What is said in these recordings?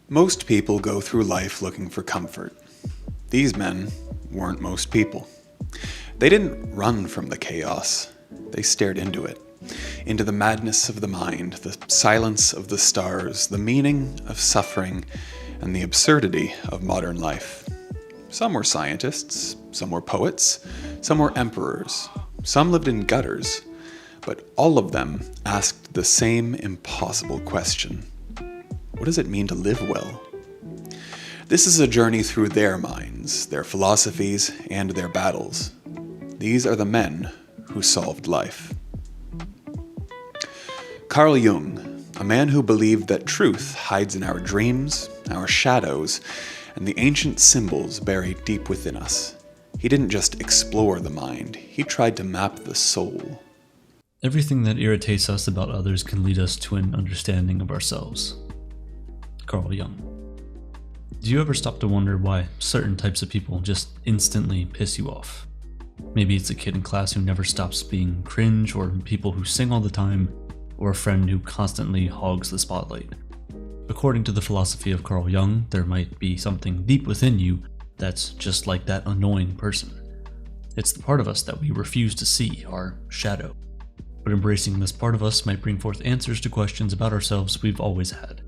Most people go through life looking for comfort. These men weren't most people. They didn't run from the chaos. They stared into it, into the madness of the mind, the silence of the stars, the meaning of suffering, and the absurdity of modern life. Some were scientists, some were poets, some were emperors, some lived in gutters, but all of them asked the same impossible question. What does it mean to live well? This is a journey through their minds, their philosophies, and their battles. These are the men who solved life. Carl Jung, a man who believed that truth hides in our dreams, our shadows, and the ancient symbols buried deep within us. He didn't just explore the mind, he tried to map the soul. Everything that irritates us about others can lead us to an understanding of ourselves. Carl Jung. Do you ever stop to wonder why certain types of people just instantly piss you off? Maybe it's a kid in class who never stops being cringe, or people who sing all the time, or a friend who constantly hogs the spotlight. According to the philosophy of Carl Jung, there might be something deep within you that's just like that annoying person. It's the part of us that we refuse to see, our shadow. But embracing this part of us might bring forth answers to questions about ourselves we've always had.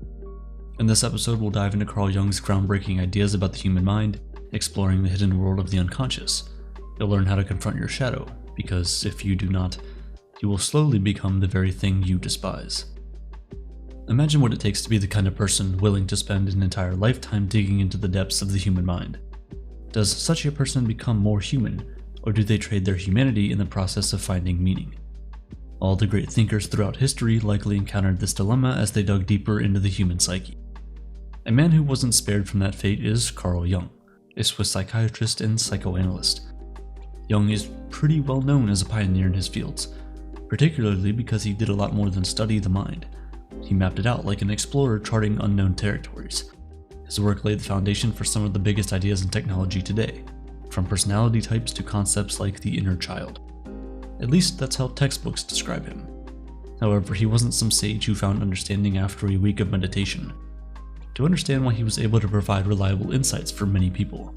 In this episode, we'll dive into Carl Jung's groundbreaking ideas about the human mind, exploring the hidden world of the unconscious. You'll learn how to confront your shadow, because if you do not, you will slowly become the very thing you despise. Imagine what it takes to be the kind of person willing to spend an entire lifetime digging into the depths of the human mind. Does such a person become more human, or do they trade their humanity in the process of finding meaning? All the great thinkers throughout history likely encountered this dilemma as they dug deeper into the human psyche. A man who wasn't spared from that fate is Carl Jung, a Swiss psychiatrist and psychoanalyst. Jung is pretty well known as a pioneer in his fields, particularly because he did a lot more than study the mind. He mapped it out like an explorer charting unknown territories. His work laid the foundation for some of the biggest ideas in technology today, from personality types to concepts like the inner child. At least that's how textbooks describe him. However, he wasn't some sage who found understanding after a week of meditation. To understand why he was able to provide reliable insights for many people,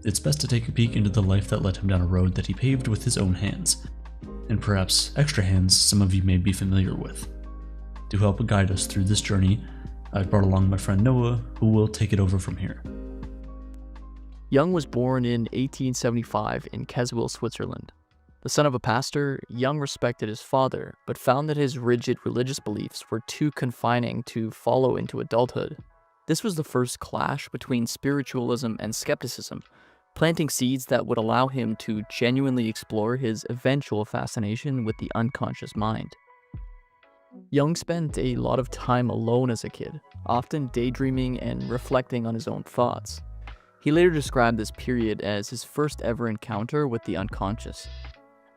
it's best to take a peek into the life that led him down a road that he paved with his own hands, and perhaps extra hands some of you may be familiar with. To help guide us through this journey, I've brought along my friend Noah, who will take it over from here. Jung was born in 1875 in Keswill, Switzerland. The son of a pastor, Jung respected his father, but found that his rigid religious beliefs were too confining to follow into adulthood. This was the first clash between spiritualism and skepticism, planting seeds that would allow him to genuinely explore his eventual fascination with the unconscious mind. Jung spent a lot of time alone as a kid, often daydreaming and reflecting on his own thoughts. He later described this period as his first ever encounter with the unconscious,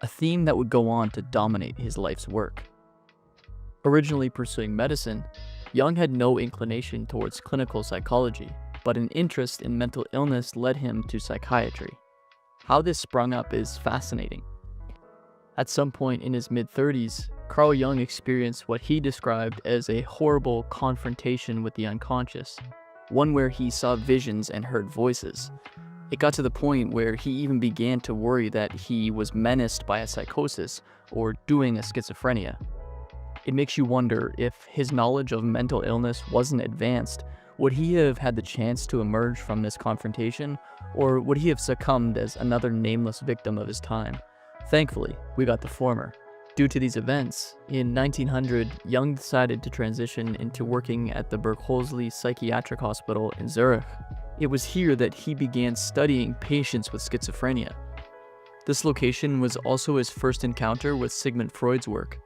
a theme that would go on to dominate his life's work. Originally pursuing medicine, Jung had no inclination towards clinical psychology, but an interest in mental illness led him to psychiatry. How this sprung up is fascinating. At some point in his mid-30s, Carl Jung experienced what he described as a horrible confrontation with the unconscious, one where he saw visions and heard voices. It got to the point where he even began to worry that he was menaced by a psychosis or doing a schizophrenia. It makes you wonder, if his knowledge of mental illness wasn't advanced, would he have had the chance to emerge from this confrontation, or would he have succumbed as another nameless victim of his time? Thankfully, we got the former. Due to these events, in 1900, Jung decided to transition into working at the Bergholzli Psychiatric Hospital in Zurich. It was here that he began studying patients with schizophrenia. This location was also his first encounter with Sigmund Freud's work.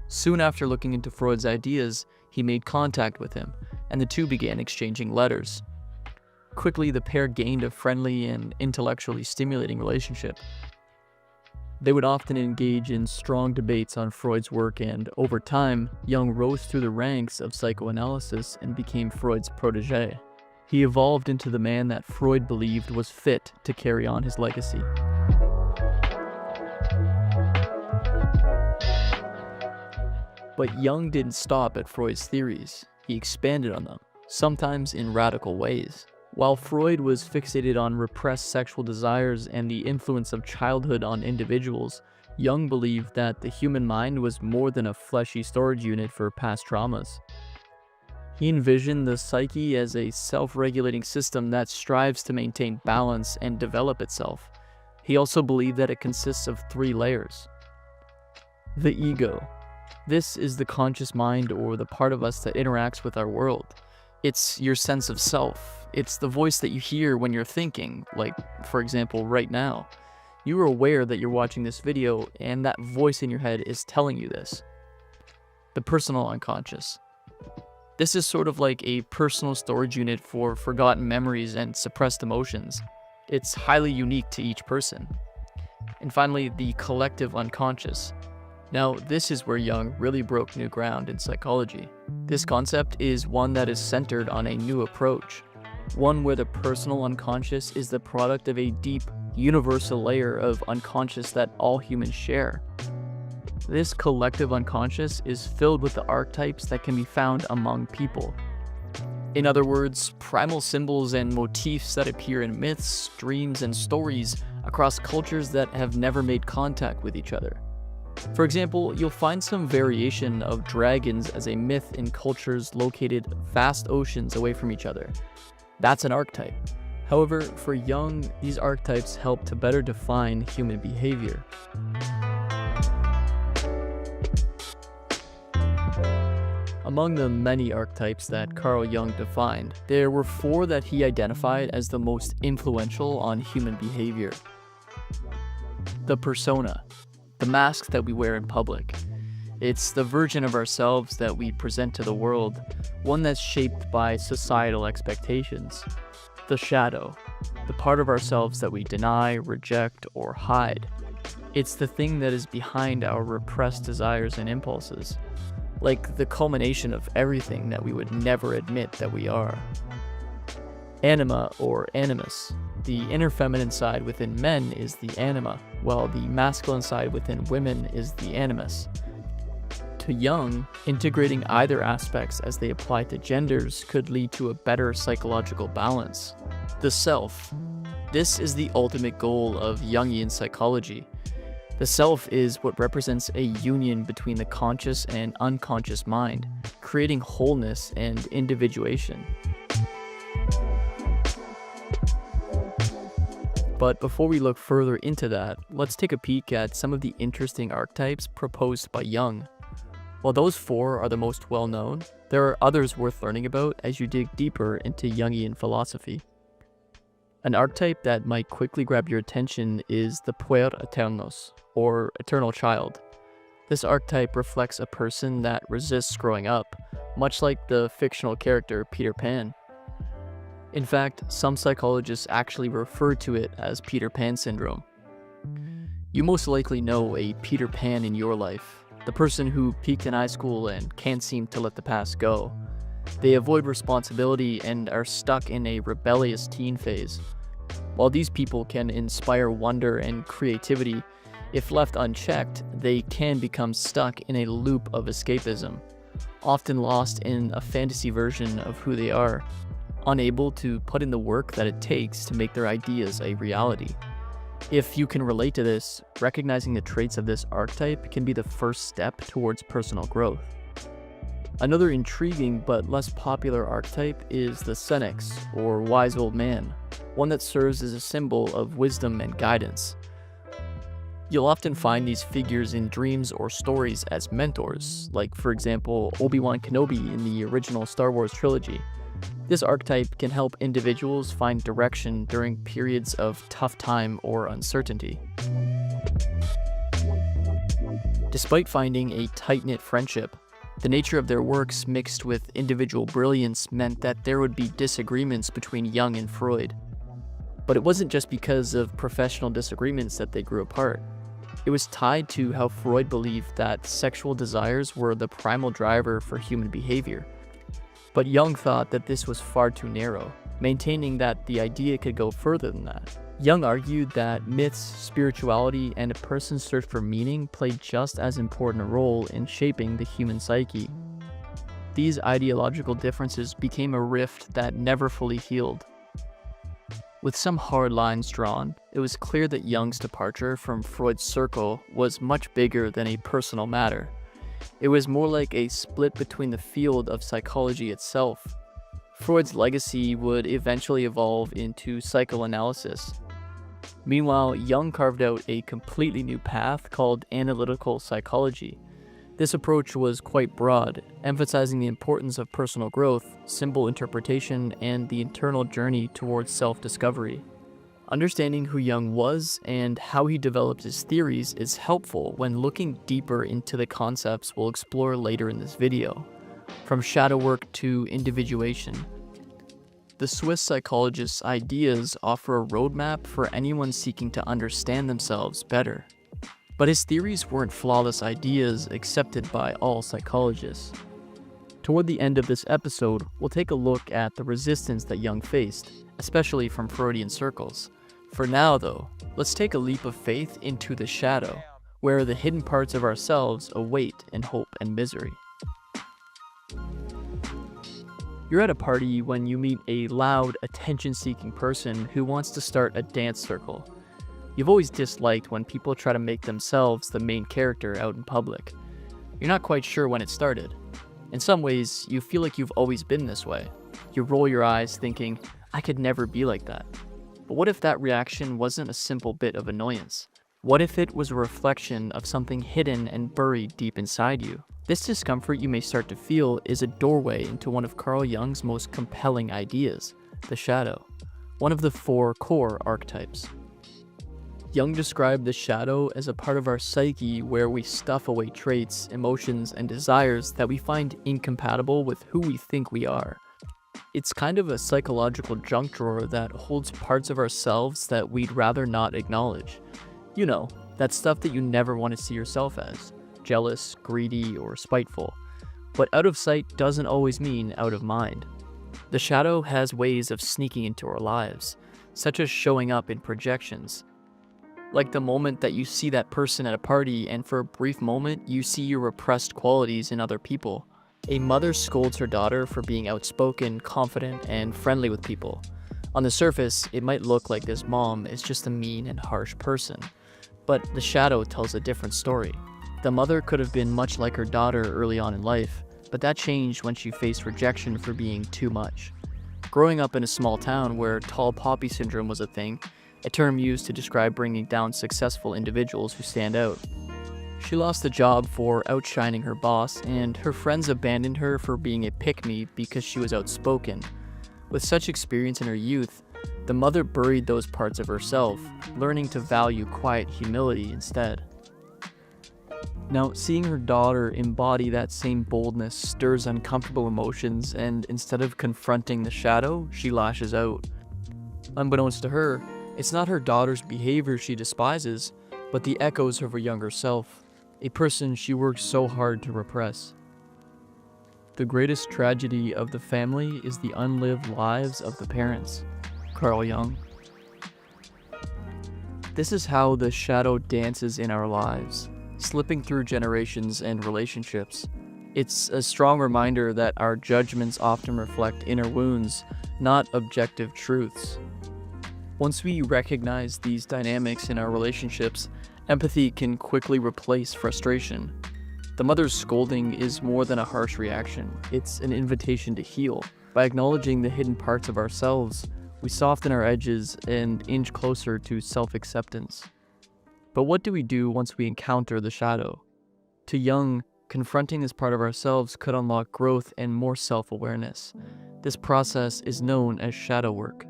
Soon after looking into Freud's ideas, he made contact with him, and the two began exchanging letters. Quickly, the pair gained a friendly and intellectually stimulating relationship. They would often engage in strong debates on Freud's work, and over time, Jung rose through the ranks of psychoanalysis and became Freud's protege. He evolved into the man that Freud believed was fit to carry on his legacy. But Jung didn't stop at Freud's theories. He expanded on them, sometimes in radical ways. While Freud was fixated on repressed sexual desires and the influence of childhood on individuals, Jung believed that the human mind was more than a fleshy storage unit for past traumas. He envisioned the psyche as a self-regulating system that strives to maintain balance and develop itself. He also believed that it consists of 3 layers. The ego. This is the conscious mind, or the part of us that interacts with our world. It's your sense of self. It's the voice that you hear when you're thinking, like, for example, right now. You are aware that you're watching this video, and that voice in your head is telling you this. The personal unconscious. This is sort of like a personal storage unit for forgotten memories and suppressed emotions. It's highly unique to each person. And finally, the collective unconscious. Now, this is where Jung really broke new ground in psychology. This concept is one that is centered on a new approach, one where the personal unconscious is the product of a deep, universal layer of unconscious that all humans share. This collective unconscious is filled with the archetypes that can be found among people. In other words, primal symbols and motifs that appear in myths, dreams, and stories across cultures that have never made contact with each other. For example, you'll find some variation of dragons as a myth in cultures located vast oceans away from each other. That's an archetype. However, for Jung, these archetypes help to better define human behavior. Among the many archetypes that Carl Jung defined, there were 4 that he identified as the most influential on human behavior. The persona, the mask that we wear in public. It's the version of ourselves that we present to the world, one that's shaped by societal expectations. The shadow, the part of ourselves that we deny, reject, or hide. It's the thing that is behind our repressed desires and impulses, like the culmination of everything that we would never admit that we are. Anima or animus. The inner feminine side within men is the anima, while the masculine side within women is the animus. To Jung, integrating either aspects as they apply to genders could lead to a better psychological balance. The self. This is the ultimate goal of Jungian psychology. The self is what represents a union between the conscious and unconscious mind, creating wholeness and individuation. But before we look further into that, let's take a peek at some of the interesting archetypes proposed by Jung. While those 4 are the most well-known, there are others worth learning about as you dig deeper into Jungian philosophy. An archetype that might quickly grab your attention is the puer aeternus, or eternal child. This archetype reflects a person that resists growing up, much like the fictional character Peter Pan. In fact, some psychologists actually refer to it as Peter Pan syndrome. You most likely know a Peter Pan in your life, the person who peaked in high school and can't seem to let the past go. They avoid responsibility and are stuck in a rebellious teen phase. While these people can inspire wonder and creativity, if left unchecked, they can become stuck in a loop of escapism, often lost in a fantasy version of who they are, unable to put in the work that it takes to make their ideas a reality. If you can relate to this, recognizing the traits of this archetype can be the first step towards personal growth. Another intriguing but less popular archetype is the senex, or wise old man, one that serves as a symbol of wisdom and guidance. You'll often find these figures in dreams or stories as mentors, like for example Obi-Wan Kenobi in the original Star Wars trilogy. This archetype can help individuals find direction during periods of tough time or uncertainty. Despite finding a tight-knit friendship, the nature of their works mixed with individual brilliance meant that there would be disagreements between Jung and Freud. But it wasn't just because of professional disagreements that they grew apart. It was tied to how Freud believed that sexual desires were the primal driver for human behavior. But Jung thought that this was far too narrow, maintaining that the idea could go further than that. Jung argued that myths, spirituality, and a person's search for meaning played just as important a role in shaping the human psyche. these ideological differences became a rift that never fully healed. With some hard lines drawn, it was clear that Jung's departure from Freud's circle was much bigger than a personal matter. It was more like a split between the field of psychology itself. Freud's legacy would eventually evolve into psychoanalysis. Meanwhile, Jung carved out a completely new path called analytical psychology. This approach was quite broad, emphasizing the importance of personal growth, symbol interpretation, and the internal journey towards self-discovery. Understanding who Jung was and how he developed his theories is helpful when looking deeper into the concepts we'll explore later in this video, from shadow work to individuation. The Swiss psychologist's ideas offer a roadmap for anyone seeking to understand themselves better. But his theories weren't flawless ideas accepted by all psychologists. Toward the end of this episode, we'll take a look at the resistance that Jung faced, especially from Freudian circles. For now, though, let's take a leap of faith into the shadow, where the hidden parts of ourselves await in hope and misery. You're at a party when you meet a loud, attention-seeking person who wants to start a dance circle. You've always disliked when people try to make themselves the main character out in public. You're not quite sure when it started. In some ways, you feel like you've always been this way. You roll your eyes thinking, I could never be like that. But what if that reaction wasn't a simple bit of annoyance? What if it was a reflection of something hidden and buried deep inside you? This discomfort you may start to feel is a doorway into one of Carl Jung's most compelling ideas, the shadow, one of the 4 core archetypes. Jung described the shadow as a part of our psyche where we stuff away traits, emotions, and desires that we find incompatible with who we think we are. It's kind of a psychological junk drawer that holds parts of ourselves that we'd rather not acknowledge. You know, that stuff that you never want to see yourself as, jealous, greedy, or spiteful. But out of sight doesn't always mean out of mind. The shadow has ways of sneaking into our lives, such as showing up in projections. Like the moment that you see that person at a party and for a brief moment you see your repressed qualities in other people. A mother scolds her daughter for being outspoken, confident, and friendly with people. On the surface, it might look like this mom is just a mean and harsh person, but the shadow tells a different story. The mother could have been much like her daughter early on in life, but that changed when she faced rejection for being too much. Growing up in a small town where tall poppy syndrome was a thing, a term used to describe bringing down successful individuals who stand out. She lost a job for outshining her boss, and her friends abandoned her for being a pick-me because she was outspoken. With such experience in her youth, the mother buried those parts of herself, learning to value quiet humility instead. Now, seeing her daughter embody that same boldness stirs uncomfortable emotions, and instead of confronting the shadow, she lashes out. Unbeknownst to her, it's not her daughter's behavior she despises, but the echoes of her younger self, a person she worked so hard to repress. The greatest tragedy of the family is the unlived lives of the parents. Carl Jung. This is how the shadow dances in our lives, slipping through generations and relationships. It's a strong reminder that our judgments often reflect inner wounds, not objective truths. Once we recognize these dynamics in our relationships, empathy can quickly replace frustration. The mother's scolding is more than a harsh reaction, it's an invitation to heal. By acknowledging the hidden parts of ourselves, we soften our edges and inch closer to self-acceptance. But what do we do once we encounter the shadow? To Jung, confronting this part of ourselves could unlock growth and more self-awareness. This process is known as shadow work.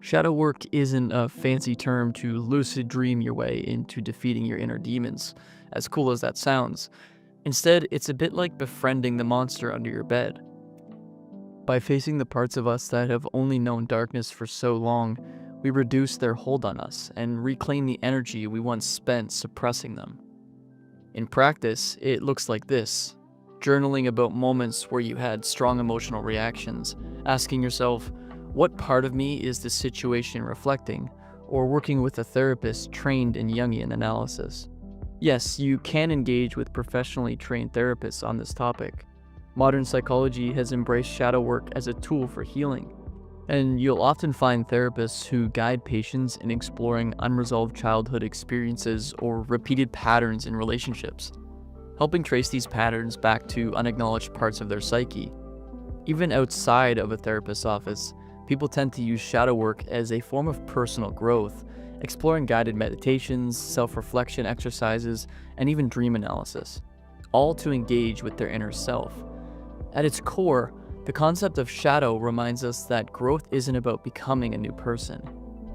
Shadow work isn't a fancy term to lucid dream your way into defeating your inner demons, as cool as that sounds. Instead, it's a bit like befriending the monster under your bed. By facing the parts of us that have only known darkness for so long, we reduce their hold on us and reclaim the energy we once spent suppressing them. In practice, it looks like this: journaling about moments where you had strong emotional reactions, asking yourself, what part of me is this situation reflecting, or working with a therapist trained in Jungian analysis. Yes, you can engage with professionally trained therapists on this topic. Modern psychology has embraced shadow work as a tool for healing, and you'll often find therapists who guide patients in exploring unresolved childhood experiences or repeated patterns in relationships, helping trace these patterns back to unacknowledged parts of their psyche. Even outside of a therapist's office, people tend to use shadow work as a form of personal growth, exploring guided meditations, self-reflection exercises, and even dream analysis, all to engage with their inner self. At its core, the concept of shadow reminds us that growth isn't about becoming a new person.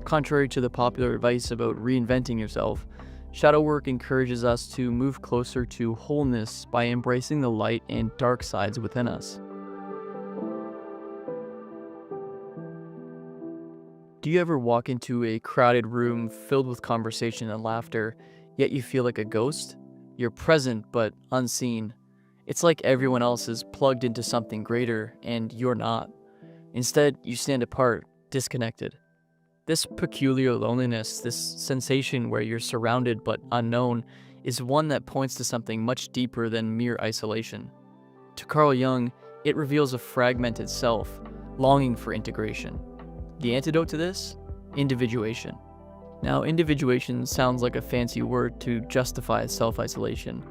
Contrary to the popular advice about reinventing yourself, shadow work encourages us to move closer to wholeness by embracing the light and dark sides within us. Do you ever walk into a crowded room filled with conversation and laughter, yet you feel like a ghost? You're present but unseen. It's like everyone else is plugged into something greater, and you're not. Instead, you stand apart, disconnected. This peculiar loneliness, this sensation where you're surrounded but unknown, is one that points to something much deeper than mere isolation. To Carl Jung, it reveals a fragmented self, longing for integration. The antidote to this? Individuation. Now, individuation sounds like a fancy word to justify self-isolation.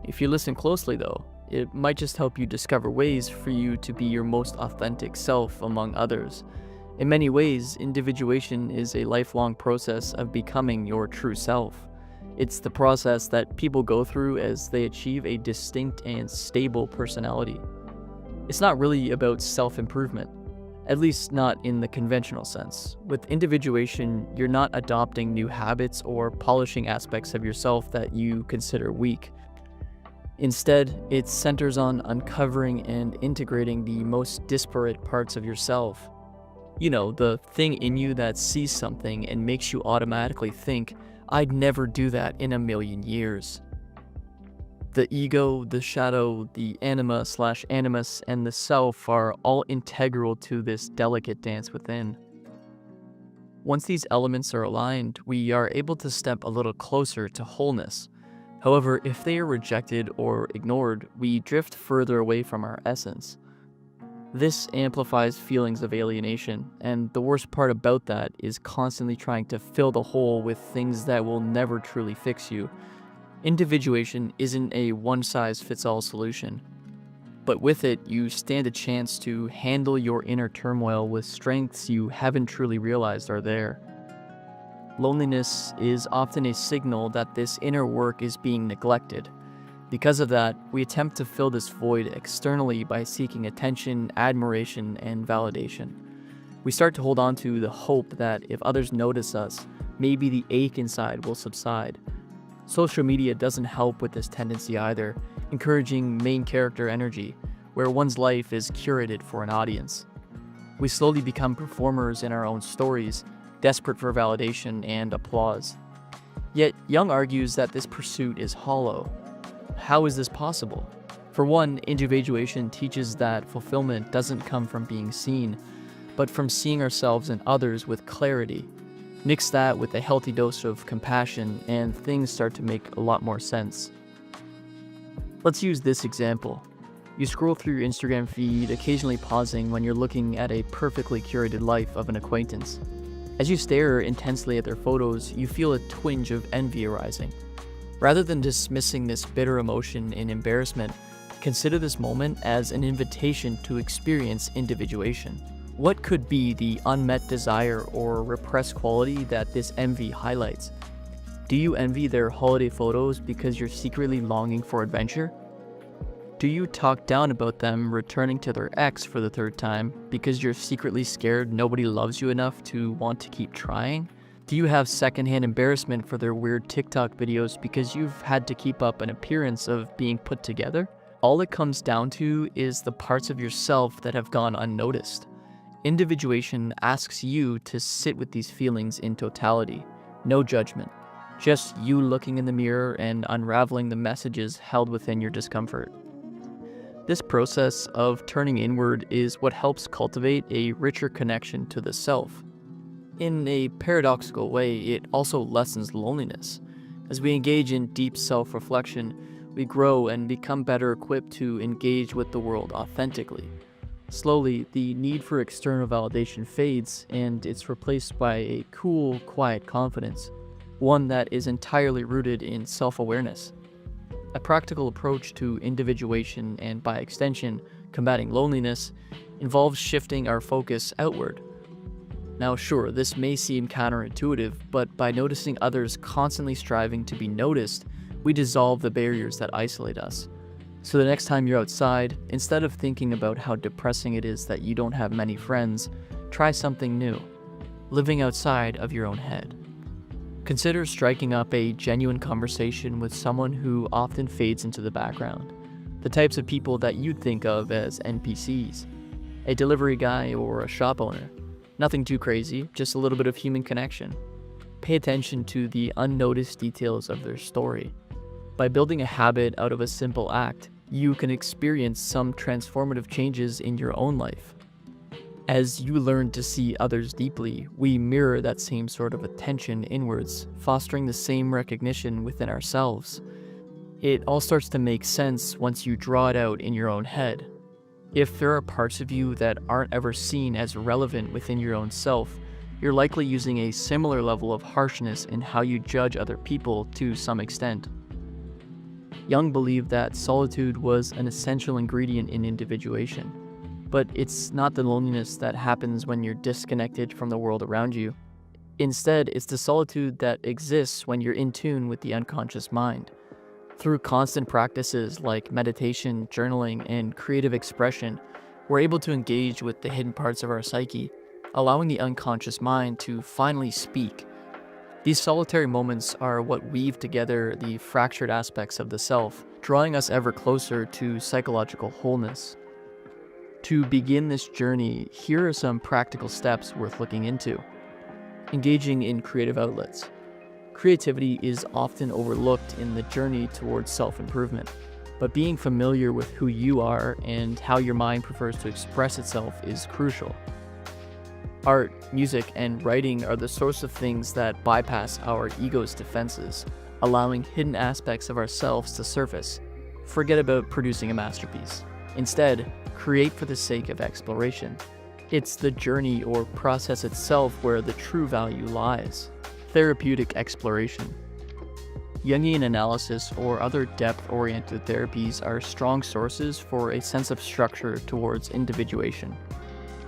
If you listen closely though, it might just help you discover ways for you to be your most authentic self among others. In many ways, individuation is a lifelong process of becoming your true self. It's the process that people go through as they achieve a distinct and stable personality. It's not really about self-improvement, at least not in the conventional sense. With individuation, you're not adopting new habits or polishing aspects of yourself that you consider weak. Instead, it centers on uncovering and integrating the most disparate parts of yourself. You know, the thing in you that sees something and makes you automatically think, I'd never do that in a million years. The ego, the shadow, the anima/animus, and the self are all integral to this delicate dance within. Once these elements are aligned, we are able to step a little closer to wholeness. However, if they are rejected or ignored, we drift further away from our essence. This amplifies feelings of alienation, and the worst part about that is constantly trying to fill the hole with things that will never truly fix you. Individuation isn't a one-size-fits-all solution, but with it, you stand a chance to handle your inner turmoil with strengths you haven't truly realized are there. Loneliness is often a signal that this inner work is being neglected. Because of that, we attempt to fill this void externally by seeking attention, admiration, and validation. We start to hold on to the hope that if others notice us, maybe the ache inside will subside. Social media doesn't help with this tendency either, encouraging main character energy, where one's life is curated for an audience. We slowly become performers in our own stories, desperate for validation and applause. Yet, Jung argues that this pursuit is hollow. How is this possible? For one, individuation teaches that fulfillment doesn't come from being seen, but from seeing ourselves and others with clarity. Mix that with a healthy dose of compassion, and things start to make a lot more sense. Let's use this example. You scroll through your Instagram feed, occasionally pausing when you're looking at a perfectly curated life of an acquaintance. As you stare intensely at their photos, you feel a twinge of envy arising. Rather than dismissing this bitter emotion in embarrassment, consider this moment as an invitation to experience individuation. What could be the unmet desire or repressed quality that this envy highlights? Do you envy their holiday photos because you're secretly longing for adventure? Do you talk down about them returning to their ex for the third time because you're secretly scared nobody loves you enough to want to keep trying? Do you have secondhand embarrassment for their weird TikTok videos because you've had to keep up an appearance of being put together? All it comes down to is the parts of yourself that have gone unnoticed. Individuation asks you to sit with these feelings in totality, no judgment, just you looking in the mirror and unraveling the messages held within your discomfort. This process of turning inward is what helps cultivate a richer connection to the self. In a paradoxical way, it also lessens loneliness. As we engage in deep self-reflection, we grow and become better equipped to engage with the world authentically. Slowly, the need for external validation fades, and it's replaced by a cool, quiet confidence, one that is entirely rooted in self-awareness. A practical approach to individuation and, by extension, combating loneliness involves shifting our focus outward. Now, sure, this may seem counterintuitive, but by noticing others constantly striving to be noticed, we dissolve the barriers that isolate us. So the next time you're outside, instead of thinking about how depressing it is that you don't have many friends, try something new, living outside of your own head. Consider striking up a genuine conversation with someone who often fades into the background, the types of people that you'd think of as NPCs, a delivery guy or a shop owner. Nothing too crazy, just a little bit of human connection. Pay attention to the unnoticed details of their story. By building a habit out of a simple act, you can experience some transformative changes in your own life. As you learn to see others deeply, we mirror that same sort of attention inwards, fostering the same recognition within ourselves. It all starts to make sense once you draw it out in your own head. If there are parts of you that aren't ever seen as relevant within your own self, you're likely using a similar level of harshness in how you judge other people to some extent. Jung believed that solitude was an essential ingredient in individuation, but it's not the loneliness that happens when you're disconnected from the world around you. Instead, it's the solitude that exists when you're in tune with the unconscious mind. Through constant practices like meditation, journaling, and creative expression, we're able to engage with the hidden parts of our psyche, allowing the unconscious mind to finally speak. These solitary moments are what weave together the fractured aspects of the self, drawing us ever closer to psychological wholeness. To begin this journey, here are some practical steps worth looking into. Engaging in creative outlets. Creativity is often overlooked in the journey towards self-improvement, but being familiar with who you are and how your mind prefers to express itself is crucial. Art, music, and writing are the source of things that bypass our ego's defenses, allowing hidden aspects of ourselves to surface. Forget about producing a masterpiece. Instead, create for the sake of exploration. It's the journey or process itself where the true value lies. Therapeutic exploration. Jungian analysis or other depth-oriented therapies are strong sources for a sense of structure towards individuation.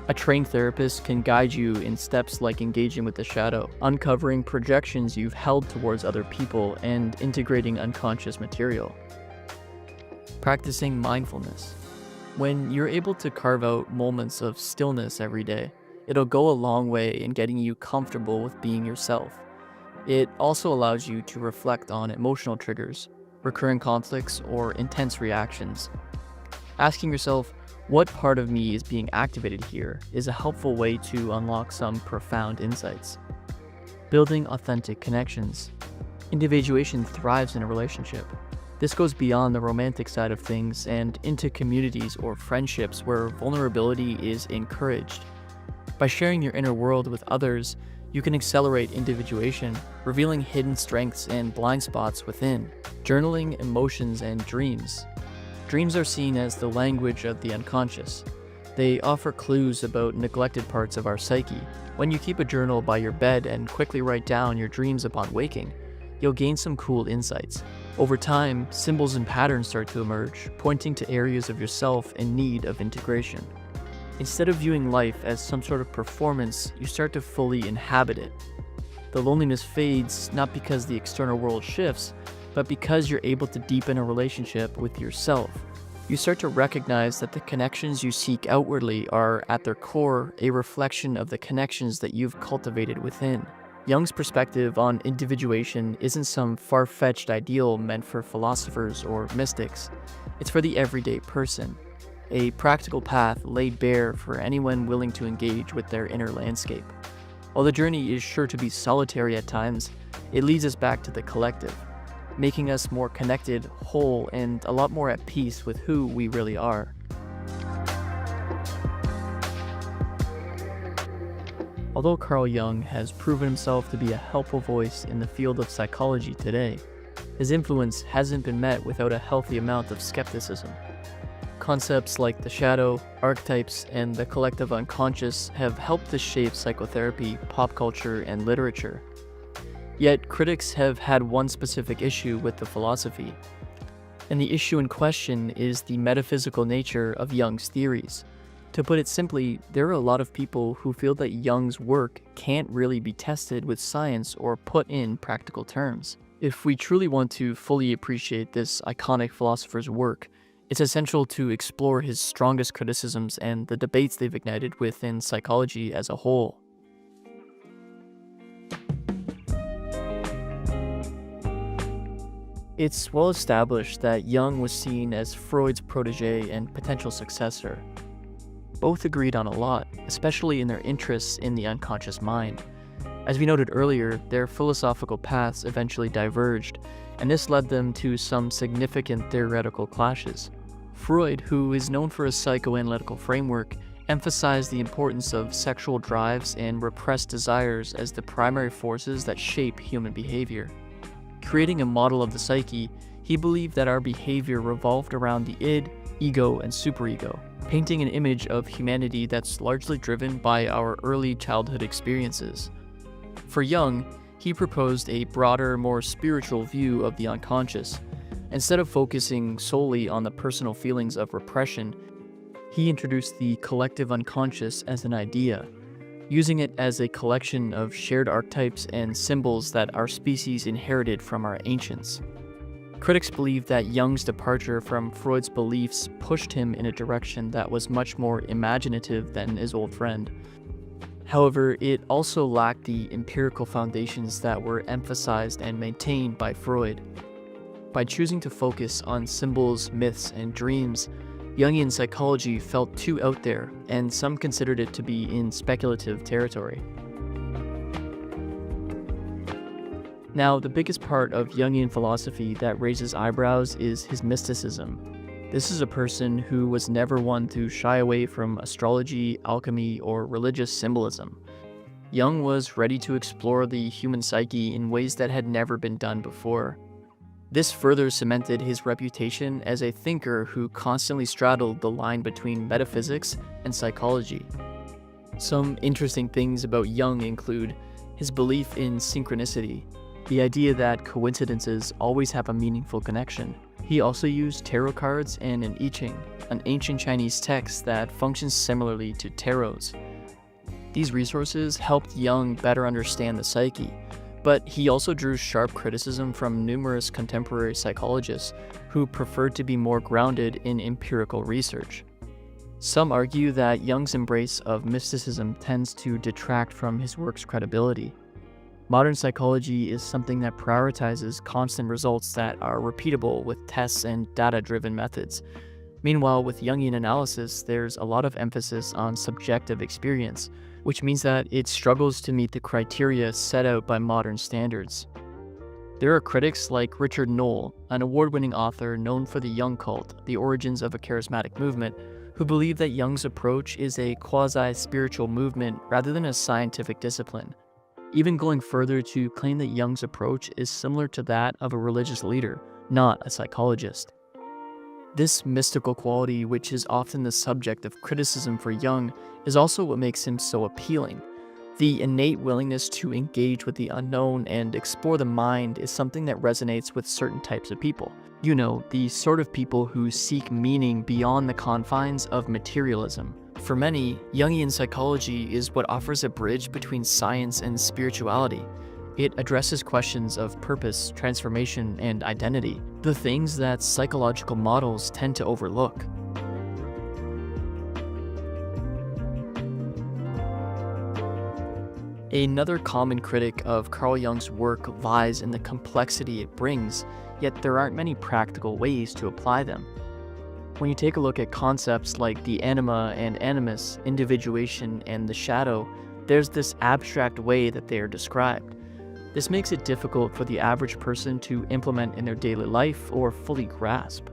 A trained therapist can guide you in steps like engaging with the shadow, uncovering projections you've held towards other people, and integrating unconscious material. Practicing mindfulness. When you're able to carve out moments of stillness every day, it'll go a long way in getting you comfortable with being yourself. It also allows you to reflect on emotional triggers, recurring conflicts, or intense reactions. Asking yourself, what part of me is being activated here, is a helpful way to unlock some profound insights. Building authentic connections. Individuation thrives in a relationship. This goes beyond the romantic side of things and into communities or friendships where vulnerability is encouraged. By sharing your inner world with others, you can accelerate individuation, revealing hidden strengths and blind spots within. Journaling emotions and dreams. Dreams are seen as the language of the unconscious. They offer clues about neglected parts of our psyche. When you keep a journal by your bed and quickly write down your dreams upon waking, you'll gain some cool insights. Over time, symbols and patterns start to emerge, pointing to areas of yourself in need of integration. Instead of viewing life as some sort of performance, you start to fully inhabit it. The loneliness fades not because the external world shifts, but because you're able to deepen a relationship with yourself. You start to recognize that the connections you seek outwardly are, at their core, a reflection of the connections that you've cultivated within. Jung's perspective on individuation isn't some far-fetched ideal meant for philosophers or mystics. It's for the everyday person. A practical path laid bare for anyone willing to engage with their inner landscape. While the journey is sure to be solitary at times, it leads us back to the collective, making us more connected, whole, and a lot more at peace with who we really are. Although Carl Jung has proven himself to be a helpful voice in the field of psychology today, his influence hasn't been met without a healthy amount of skepticism. Concepts like the shadow, archetypes, and the collective unconscious have helped to shape psychotherapy, pop culture, and literature. Yet, critics have had one specific issue with the philosophy. And the issue in question is the metaphysical nature of Jung's theories. To put it simply, there are a lot of people who feel that Jung's work can't really be tested with science or put in practical terms. If we truly want to fully appreciate this iconic philosopher's work, it's essential to explore his strongest criticisms and the debates they've ignited within psychology as a whole. It's well established that Jung was seen as Freud's protege and potential successor. Both agreed on a lot, especially in their interests in the unconscious mind. As we noted earlier, their philosophical paths eventually diverged, and this led them to some significant theoretical clashes. Freud, who is known for his psychoanalytical framework, emphasized the importance of sexual drives and repressed desires as the primary forces that shape human behavior. Creating a model of the psyche, he believed that our behavior revolved around the id, ego, and superego, painting an image of humanity that's largely driven by our early childhood experiences. For Jung, he proposed a broader, more spiritual view of the unconscious. Instead of focusing solely on the personal feelings of repression, he introduced the collective unconscious as an idea, using it as a collection of shared archetypes and symbols that our species inherited from our ancients. Critics believe that Jung's departure from Freud's beliefs pushed him in a direction that was much more imaginative than his old friend. However, it also lacked the empirical foundations that were emphasized and maintained by Freud. By choosing to focus on symbols, myths, and dreams, Jungian psychology felt too out there, and some considered it to be in speculative territory. Now, the biggest part of Jungian philosophy that raises eyebrows is his mysticism. This is a person who was never one to shy away from astrology, alchemy, or religious symbolism. Jung was ready to explore the human psyche in ways that had never been done before. This further cemented his reputation as a thinker who constantly straddled the line between metaphysics and psychology. Some interesting things about Jung include his belief in synchronicity, the idea that coincidences always have a meaningful connection. He also used tarot cards and an I Ching, an ancient Chinese text that functions similarly to tarots. These resources helped Jung better understand the psyche, but he also drew sharp criticism from numerous contemporary psychologists who preferred to be more grounded in empirical research. Some argue that Jung's embrace of mysticism tends to detract from his work's credibility. Modern psychology is something that prioritizes constant results that are repeatable with tests and data-driven methods. Meanwhile, with Jungian analysis, there's a lot of emphasis on subjective experience, which means that it struggles to meet the criteria set out by modern standards. There are critics like Richard Knoll, an award-winning author known for the Jung cult, The Origins of a Charismatic Movement, who believe that Jung's approach is a quasi-spiritual movement rather than a scientific discipline, even going further to claim that Jung's approach is similar to that of a religious leader, not a psychologist. This mystical quality, which is often the subject of criticism for Jung, is also what makes him so appealing. The innate willingness to engage with the unknown and explore the mind is something that resonates with certain types of people. You know, the sort of people who seek meaning beyond the confines of materialism. For many, Jungian psychology is what offers a bridge between science and spirituality. It addresses questions of purpose, transformation, and identity, the things that psychological models tend to overlook. Another common critic of Carl Jung's work lies in the complexity it brings, yet there aren't many practical ways to apply them. When you take a look at concepts like the anima and animus, individuation, and the shadow, there's this abstract way that they are described. This makes it difficult for the average person to implement in their daily life or fully grasp.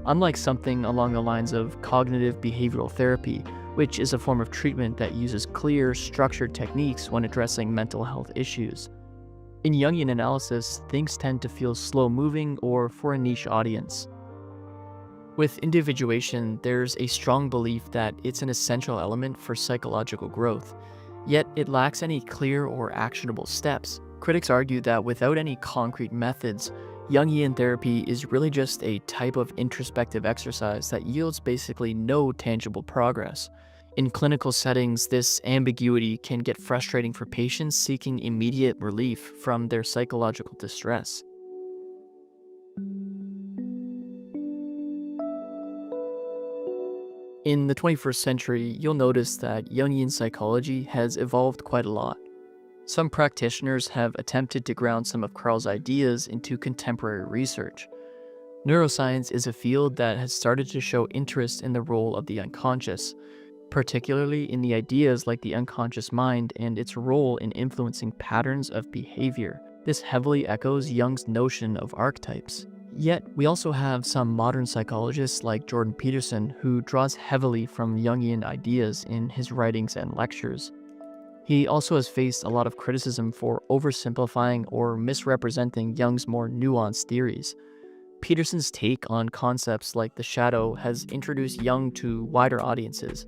Unlike something along the lines of cognitive behavioral therapy, which is a form of treatment that uses clear, structured techniques when addressing mental health issues. In Jungian analysis, things tend to feel slow-moving or for a niche audience. With individuation, there's a strong belief that it's an essential element for psychological growth, yet it lacks any clear or actionable steps. Critics argue that without any concrete methods, Jungian therapy is really just a type of introspective exercise that yields basically no tangible progress. In clinical settings, this ambiguity can get frustrating for patients seeking immediate relief from their psychological distress. In the 21st century, you'll notice that Jungian psychology has evolved quite a lot. Some practitioners have attempted to ground some of Carl's ideas into contemporary research. Neuroscience is a field that has started to show interest in the role of the unconscious, particularly in the ideas like the unconscious mind and its role in influencing patterns of behavior. This heavily echoes Jung's notion of archetypes. Yet, we also have some modern psychologists like Jordan Peterson who draws heavily from Jungian ideas in his writings and lectures. He also has faced a lot of criticism for oversimplifying or misrepresenting Jung's more nuanced theories. Peterson's take on concepts like the shadow has introduced Jung to wider audiences,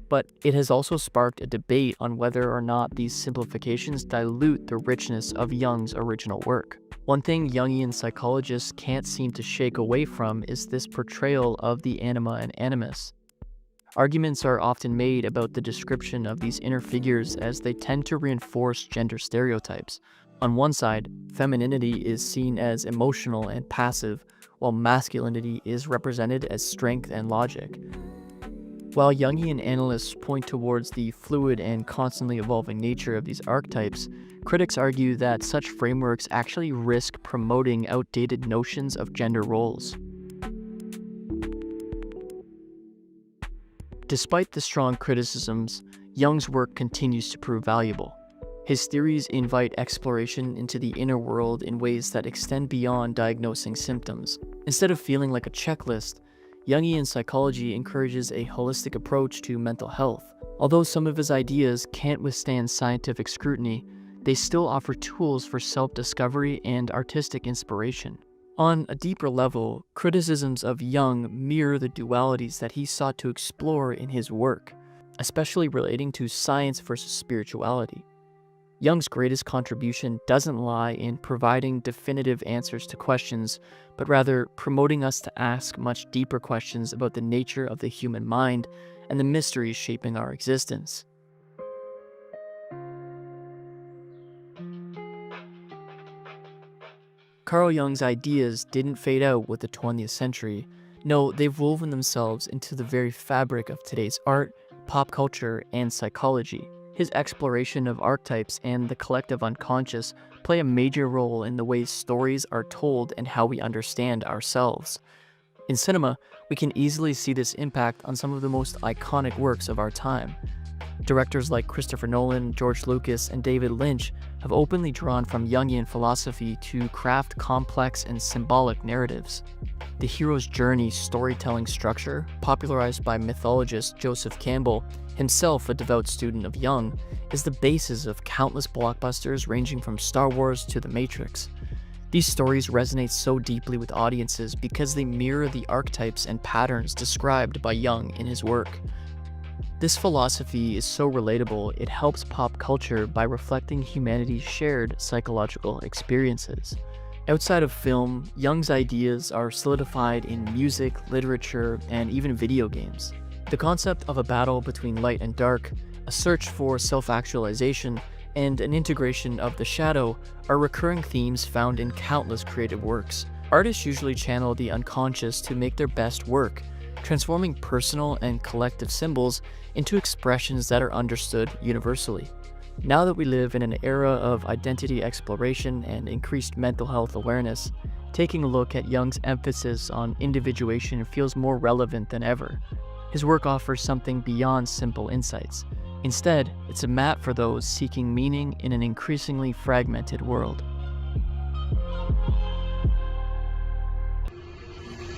but it has also sparked a debate on whether or not these simplifications dilute the richness of Jung's original work. One thing Jungian psychologists can't seem to shake away from is this portrayal of the anima and animus. Arguments are often made about the description of these inner figures as they tend to reinforce gender stereotypes. On one side, femininity is seen as emotional and passive, while masculinity is represented as strength and logic. While Jungian analysts point towards the fluid and constantly evolving nature of these archetypes, critics argue that such frameworks actually risk promoting outdated notions of gender roles. Despite the strong criticisms, Jung's work continues to prove valuable. His theories invite exploration into the inner world in ways that extend beyond diagnosing symptoms. Instead of feeling like a checklist, Jungian psychology encourages a holistic approach to mental health. Although some of his ideas can't withstand scientific scrutiny, they still offer tools for self-discovery and artistic inspiration. On a deeper level, criticisms of Jung mirror the dualities that he sought to explore in his work, especially relating to science versus spirituality. Jung's greatest contribution doesn't lie in providing definitive answers to questions, but rather promoting us to ask much deeper questions about the nature of the human mind and the mysteries shaping our existence. Carl Jung's ideas didn't fade out with the 20th century. No, they've woven themselves into the very fabric of today's art, pop culture, and psychology. His exploration of archetypes and the collective unconscious play a major role in the ways stories are told and how we understand ourselves. In cinema, we can easily see this impact on some of the most iconic works of our time. Directors like Christopher Nolan, George Lucas, and David Lynch have openly drawn from Jungian philosophy to craft complex and symbolic narratives. The hero's journey storytelling structure, popularized by mythologist Joseph Campbell, himself a devout student of Jung, is the basis of countless blockbusters ranging from Star Wars to The Matrix. These stories resonate so deeply with audiences because they mirror the archetypes and patterns described by Jung in his work. This philosophy is so relatable, it helps pop culture by reflecting humanity's shared psychological experiences. Outside of film, Jung's ideas are solidified in music, literature, and even video games. The concept of a battle between light and dark, a search for self-actualization, and an integration of the shadow are recurring themes found in countless creative works. Artists usually channel the unconscious to make their best work, transforming personal and collective symbols into expressions that are understood universally. Now that we live in an era of identity exploration and increased mental health awareness, taking a look at Jung's emphasis on individuation feels more relevant than ever. His work offers something beyond simple insights. Instead, it's a map for those seeking meaning in an increasingly fragmented world.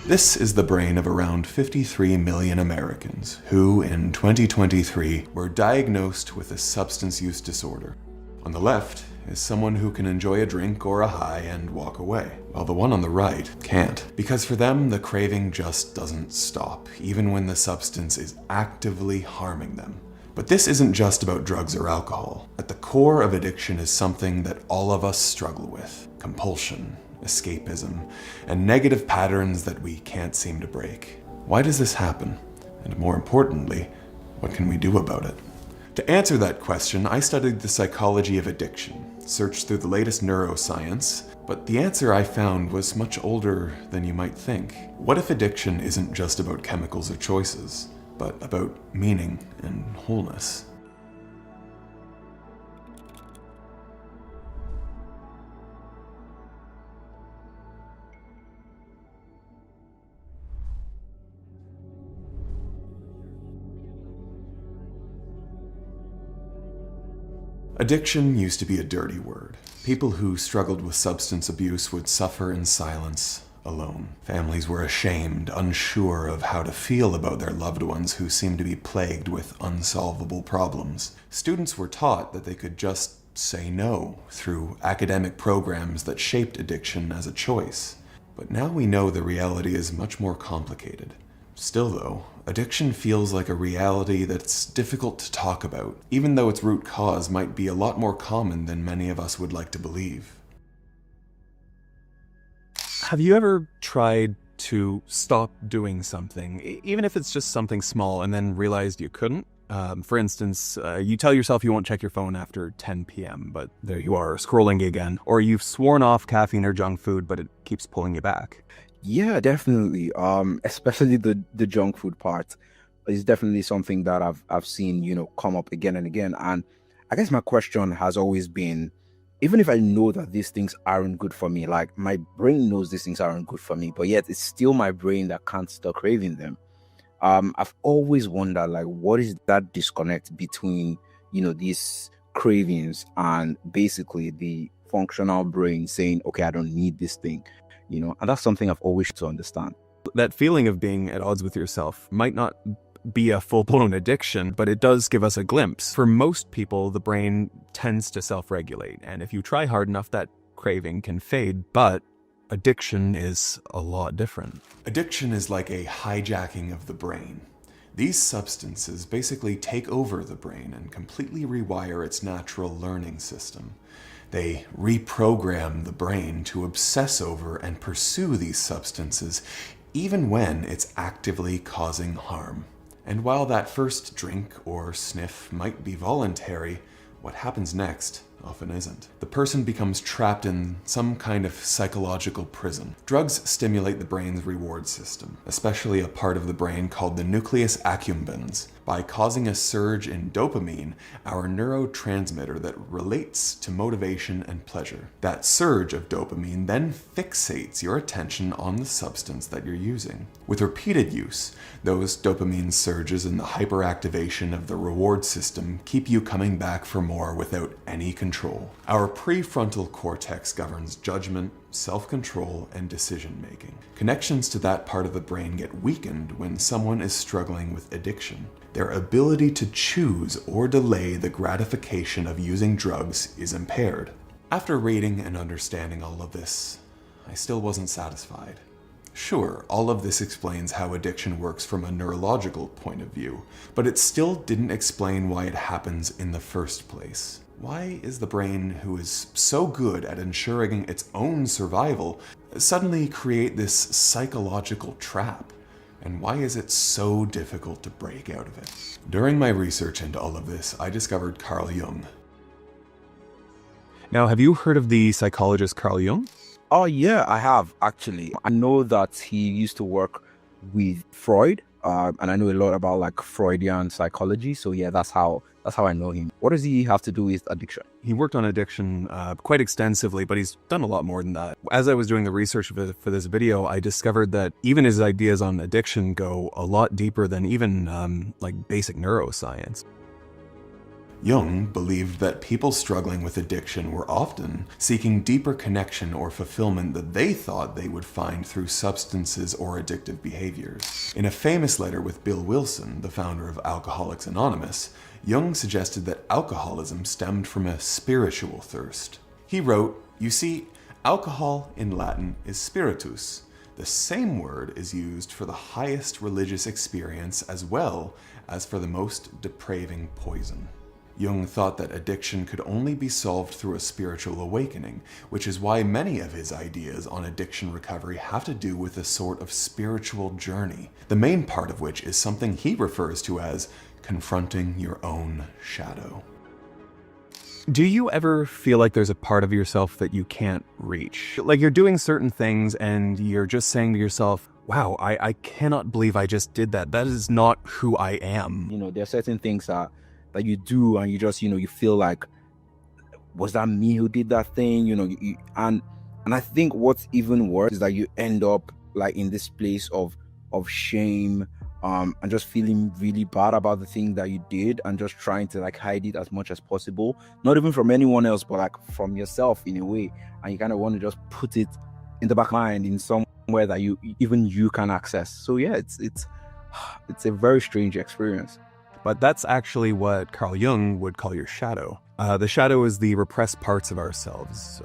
This is the brain of around 53 million Americans who, in 2023, were diagnosed with a substance use disorder. On the left is someone who can enjoy a drink or a high and walk away, while the one on the right can't. Because for them, the craving just doesn't stop, even when the substance is actively harming them. But this isn't just about drugs or alcohol. At the core of addiction is something that all of us struggle with: compulsion, escapism, and negative patterns that we can't seem to break. Why does this happen? And more importantly, what can we do about it? To answer that question, I studied the psychology of addiction, searched through the latest neuroscience, but the answer I found was much older than you might think. What if addiction isn't just about chemicals or choices, but about meaning and wholeness? Addiction used to be a dirty word. People who struggled with substance abuse would suffer in silence, alone. Families were ashamed, unsure of how to feel about their loved ones who seemed to be plagued with unsolvable problems. Students were taught that they could just say no through academic programs that shaped addiction as a choice. But now we know the reality is much more complicated. Still though, addiction feels like a reality that's difficult to talk about, even though its root cause might be a lot more common than many of us would like to believe. Have you ever tried to stop doing something, even if it's just something small, and then realized you couldn't? For instance, you tell yourself you won't check your phone after 10 p.m., but there you are, scrolling again. Or you've sworn off caffeine or junk food, but it keeps pulling you back. Yeah, definitely. Especially the junk food part is definitely something that I've seen, come up again and again. And I guess my question has always been, even if I know that these things aren't good for me, like my brain knows these things aren't good for me, but yet it's still my brain that can't stop craving them. I've always wondered, like, what is that disconnect between, these cravings and basically the functional brain saying, okay, I don't need this thing. And that's something I've always to understand. That feeling of being at odds with yourself might not be a full-blown addiction, but it does give us a glimpse. For most people, the brain tends to self-regulate, and if you try hard enough, that craving can fade, but addiction is a lot different. Addiction is like a hijacking of the brain. These substances basically take over the brain and completely rewire its natural learning system. They reprogram the brain to obsess over and pursue these substances, even when it's actively causing harm. And while that first drink or sniff might be voluntary, what happens next often isn't. The person becomes trapped in some kind of psychological prison. Drugs stimulate the brain's reward system, especially a part of the brain called the nucleus accumbens, by causing a surge in dopamine, our neurotransmitter that relates to motivation and pleasure. That surge of dopamine then fixates your attention on the substance that you're using. With repeated use, those dopamine surges and the hyperactivation of the reward system keep you coming back for more without any control. Our prefrontal cortex governs judgment, self-control, and decision-making. Connections to that part of the brain get weakened when someone is struggling with addiction. Their ability to choose or delay the gratification of using drugs is impaired. After reading and understanding all of this, I still wasn't satisfied. Sure, all of this explains how addiction works from a neurological point of view, but it still didn't explain why it happens in the first place. Why is the brain, who is so good at ensuring its own survival, suddenly create this psychological trap? And why is it so difficult to break out of it? During my research into all of this, I discovered Carl Jung. Now, have you heard of the psychologist Carl Jung? Oh yeah, I have actually. I know that he used to work with Freud, and I know a lot about like Freudian psychology. So yeah, that's how I know him. What does he have to do with addiction? He worked on addiction quite extensively, but he's done a lot more than that. As I was doing the research for this video, I discovered that even his ideas on addiction go a lot deeper than even like basic neuroscience. Jung believed that people struggling with addiction were often seeking deeper connection or fulfillment that they thought they would find through substances or addictive behaviors. In a famous letter with Bill Wilson, the founder of Alcoholics Anonymous, Jung suggested that alcoholism stemmed from a spiritual thirst. He wrote, "You see, alcohol in Latin is spiritus. The same word is used for the highest religious experience as well as for the most depraving poison." Jung thought that addiction could only be solved through a spiritual awakening, which is why many of his ideas on addiction recovery have to do with a sort of spiritual journey, the main part of which is something he refers to as confronting your own shadow. Do you ever feel like there's a part of yourself that you can't reach? Like you're doing certain things and you're just saying to yourself, wow, I cannot believe I just did that. That is not who I am. There are certain things that you do and you just, you feel like, was that me who did that thing? And I think what's even worse is that you end up like in this place of shame, and just feeling really bad about the thing that you did and just trying to like hide it as much as possible, not even from anyone else, but like from yourself in a way. And you kind of want to just put it in the back of mind in somewhere that you can access. So yeah, it's a very strange experience. But that's actually what Carl Jung would call your shadow. The shadow is the repressed parts of ourselves,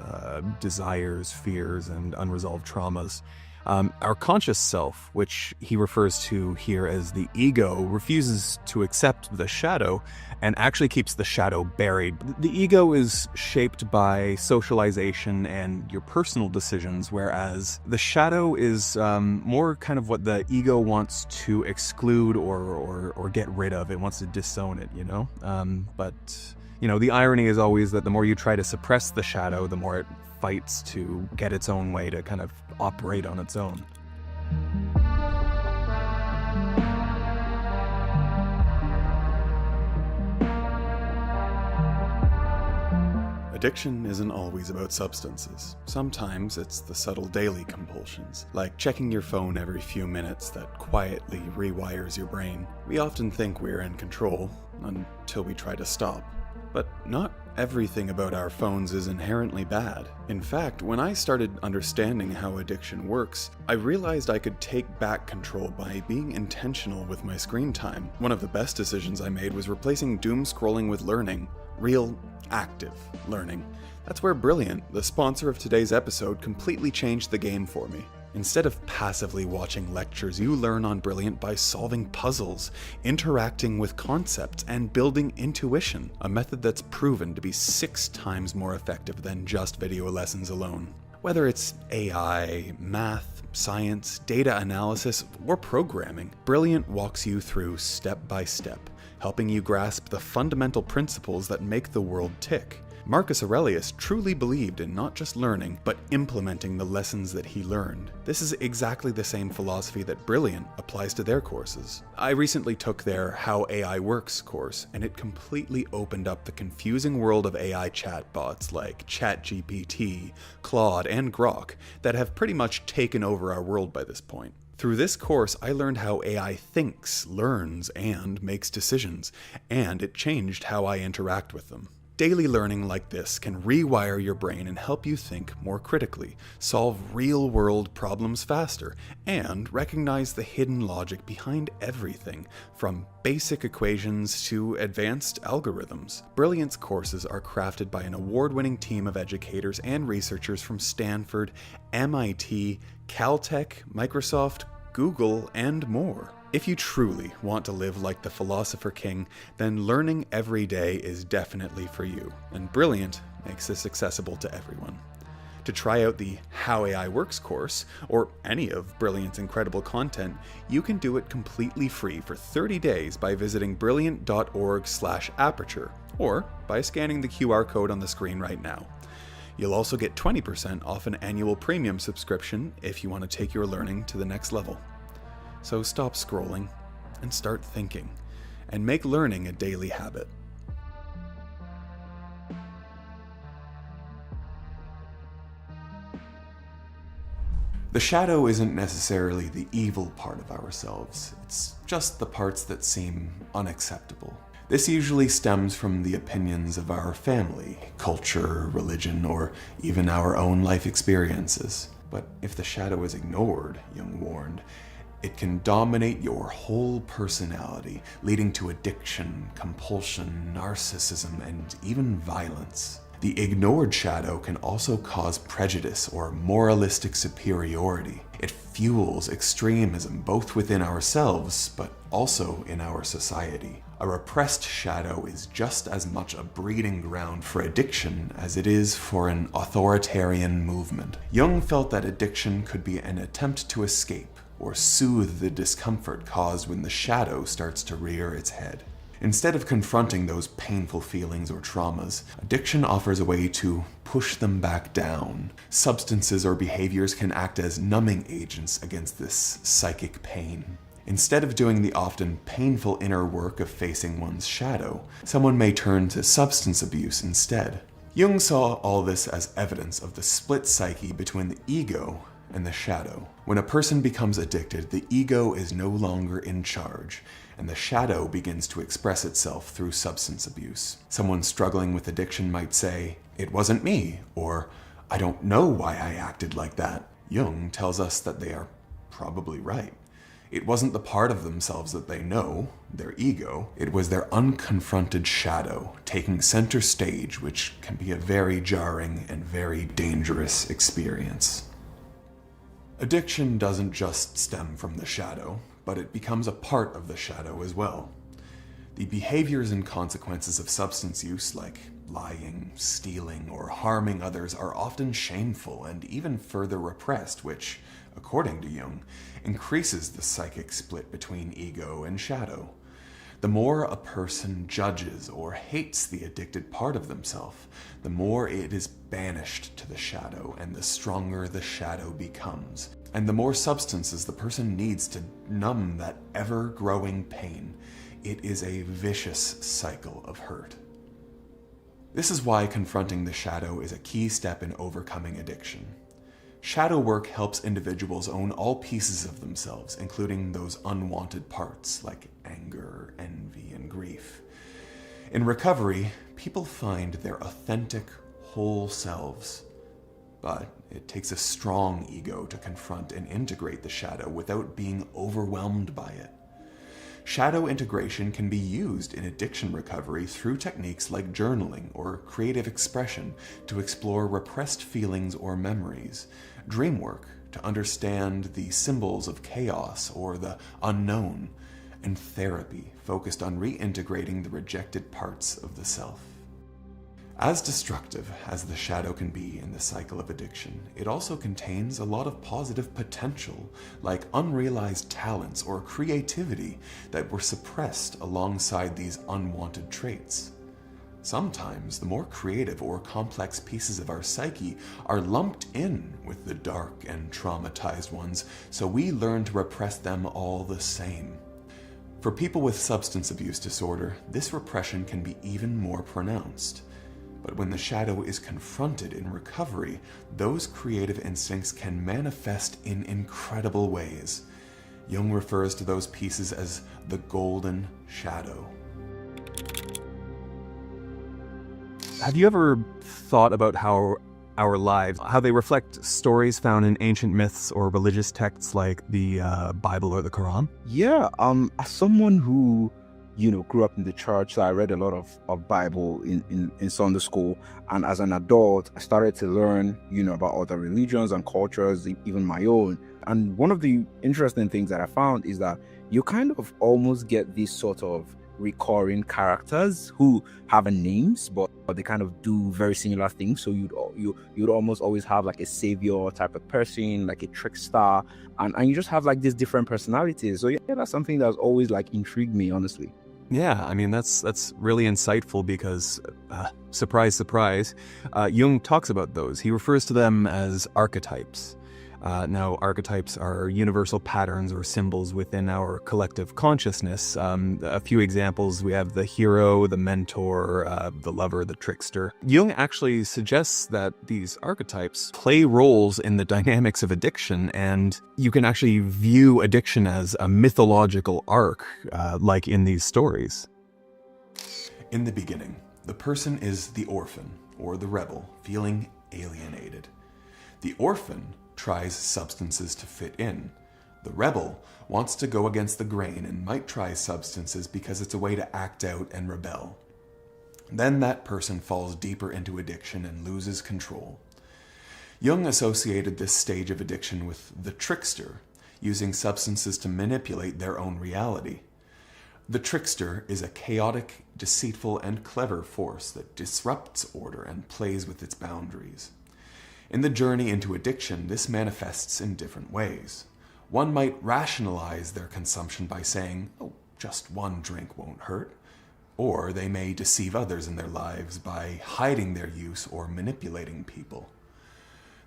desires, fears, and unresolved traumas. Our conscious self, which he refers to here as the ego, refuses to accept the shadow and actually keeps the shadow buried. The ego is shaped by socialization and your personal decisions, whereas the shadow is more kind of what the ego wants to exclude or get rid of. It wants to disown it, But the irony is always that the more you try to suppress the shadow, the more it fights to get its own way, to kind of operate on its own. Addiction isn't always about substances. Sometimes it's the subtle daily compulsions, like checking your phone every few minutes that quietly rewires your brain. We often think we're in control until we try to stop. But not everything about our phones is inherently bad. In fact, when I started understanding how addiction works, I realized I could take back control by being intentional with my screen time. One of the best decisions I made was replacing doom scrolling with learning. Real, active learning. That's where Brilliant, the sponsor of today's episode, completely changed the game for me. Instead of passively watching lectures, you learn on Brilliant by solving puzzles, interacting with concepts, and building intuition, a method that's proven to be 6 times more effective than just video lessons alone. Whether it's AI, math, science, data analysis, or programming, Brilliant walks you through step by step, helping you grasp the fundamental principles that make the world tick. Marcus Aurelius truly believed in not just learning, but implementing the lessons that he learned. This is exactly the same philosophy that Brilliant applies to their courses. I recently took their How AI Works course, and it completely opened up the confusing world of AI chatbots like ChatGPT, Claude, and Grok that have pretty much taken over our world by this point. Through this course, I learned how AI thinks, learns, and makes decisions, and it changed how I interact with them. Daily learning like this can rewire your brain and help you think more critically, solve real-world problems faster, and recognize the hidden logic behind everything, from basic equations to advanced algorithms. Brilliant's courses are crafted by an award-winning team of educators and researchers from Stanford, MIT, Caltech, Microsoft, Google, and more. If you truly want to live like the Philosopher King, then learning every day is definitely for you, and Brilliant makes this accessible to everyone. To try out the How AI Works course, or any of Brilliant's incredible content, you can do it completely free for 30 days by visiting brilliant.org/aperture, or by scanning the QR code on the screen right now. You'll also get 20% off an annual premium subscription if you want to take your learning to the next level. So stop scrolling and start thinking, and make learning a daily habit. The shadow isn't necessarily the evil part of ourselves, it's just the parts that seem unacceptable. This usually stems from the opinions of our family, culture, religion, or even our own life experiences. But if the shadow is ignored, Jung warned, it can dominate your whole personality, leading to addiction, compulsion, narcissism, and even violence. The ignored shadow can also cause prejudice or moralistic superiority. It fuels extremism both within ourselves, but also in our society. A repressed shadow is just as much a breeding ground for addiction as it is for an authoritarian movement. Jung felt that addiction could be an attempt to escape or soothe the discomfort caused when the shadow starts to rear its head. Instead of confronting those painful feelings or traumas, addiction offers a way to push them back down. Substances or behaviors can act as numbing agents against this psychic pain. Instead of doing the often painful inner work of facing one's shadow, someone may turn to substance abuse instead. Jung saw all this as evidence of the split psyche between the ego and the shadow. When a person becomes addicted, the ego is no longer in charge, and the shadow begins to express itself through substance abuse. Someone struggling with addiction might say, "It wasn't me," or "I don't know why I acted like that." Jung tells us that they are probably right. It wasn't the part of themselves that they know, their ego. It was their unconfronted shadow taking center stage, which can be a very jarring and very dangerous experience. Addiction doesn't just stem from the shadow, but it becomes a part of the shadow as well. The behaviors and consequences of substance use, like lying, stealing, or harming others, are often shameful and even further repressed, which, according to Jung, increases the psychic split between ego and shadow. The more a person judges or hates the addicted part of themselves, the more it is banished to the shadow, and the stronger the shadow becomes. And the more substances the person needs to numb that ever-growing pain, it is a vicious cycle of hurt. This is why confronting the shadow is a key step in overcoming addiction. Shadow work helps individuals own all pieces of themselves, including those unwanted parts like anger, envy, and grief. In recovery, people find their authentic, whole selves. But it takes a strong ego to confront and integrate the shadow without being overwhelmed by it. Shadow integration can be used in addiction recovery through techniques like journaling or creative expression to explore repressed feelings or memories, dream work to understand the symbols of chaos or the unknown, and therapy focused on reintegrating the rejected parts of the self. As destructive as the shadow can be in the cycle of addiction, it also contains a lot of positive potential, like unrealized talents or creativity that were suppressed alongside these unwanted traits. Sometimes the more creative or complex pieces of our psyche are lumped in with the dark and traumatized ones, so we learn to repress them all the same. For people with substance abuse disorder, this repression can be even more pronounced. But when the shadow is confronted in recovery, those creative instincts can manifest in incredible ways. Jung refers to those pieces as the golden shadow. Have you ever thought about how our lives, how they reflect stories found in ancient myths or religious texts like the Bible or the Quran? Yeah, as someone who grew up in the church, so I read a lot of Bible in Sunday school, and as an adult I started to learn about other religions and cultures, even my own. And one of the interesting things that I found is that you kind of almost get these sort of recurring characters who have names, but they kind of do very similar things. So you'd almost always have like a savior type of person, like a trickster, and you just have like these different personalities. So yeah, that's something that's always like intrigued me, honestly. Yeah, I mean, that's really insightful because, surprise, surprise, Jung talks about those. He refers to them as archetypes. Now, archetypes are universal patterns or symbols within our collective consciousness. A few examples, we have the hero, the mentor, the lover, the trickster. Jung actually suggests that these archetypes play roles in the dynamics of addiction, and you can actually view addiction as a mythological arc, like in these stories. In the beginning, the person is the orphan, or the rebel, feeling alienated. The orphan tries substances to fit in. The rebel wants to go against the grain and might try substances because it's a way to act out and rebel. Then that person falls deeper into addiction and loses control. Jung associated this stage of addiction with the trickster, using substances to manipulate their own reality. The trickster is a chaotic, deceitful, and clever force that disrupts order and plays with its boundaries. In the journey into addiction, this manifests in different ways. One might rationalize their consumption by saying, "Oh, just one drink won't hurt." Or they may deceive others in their lives by hiding their use or manipulating people.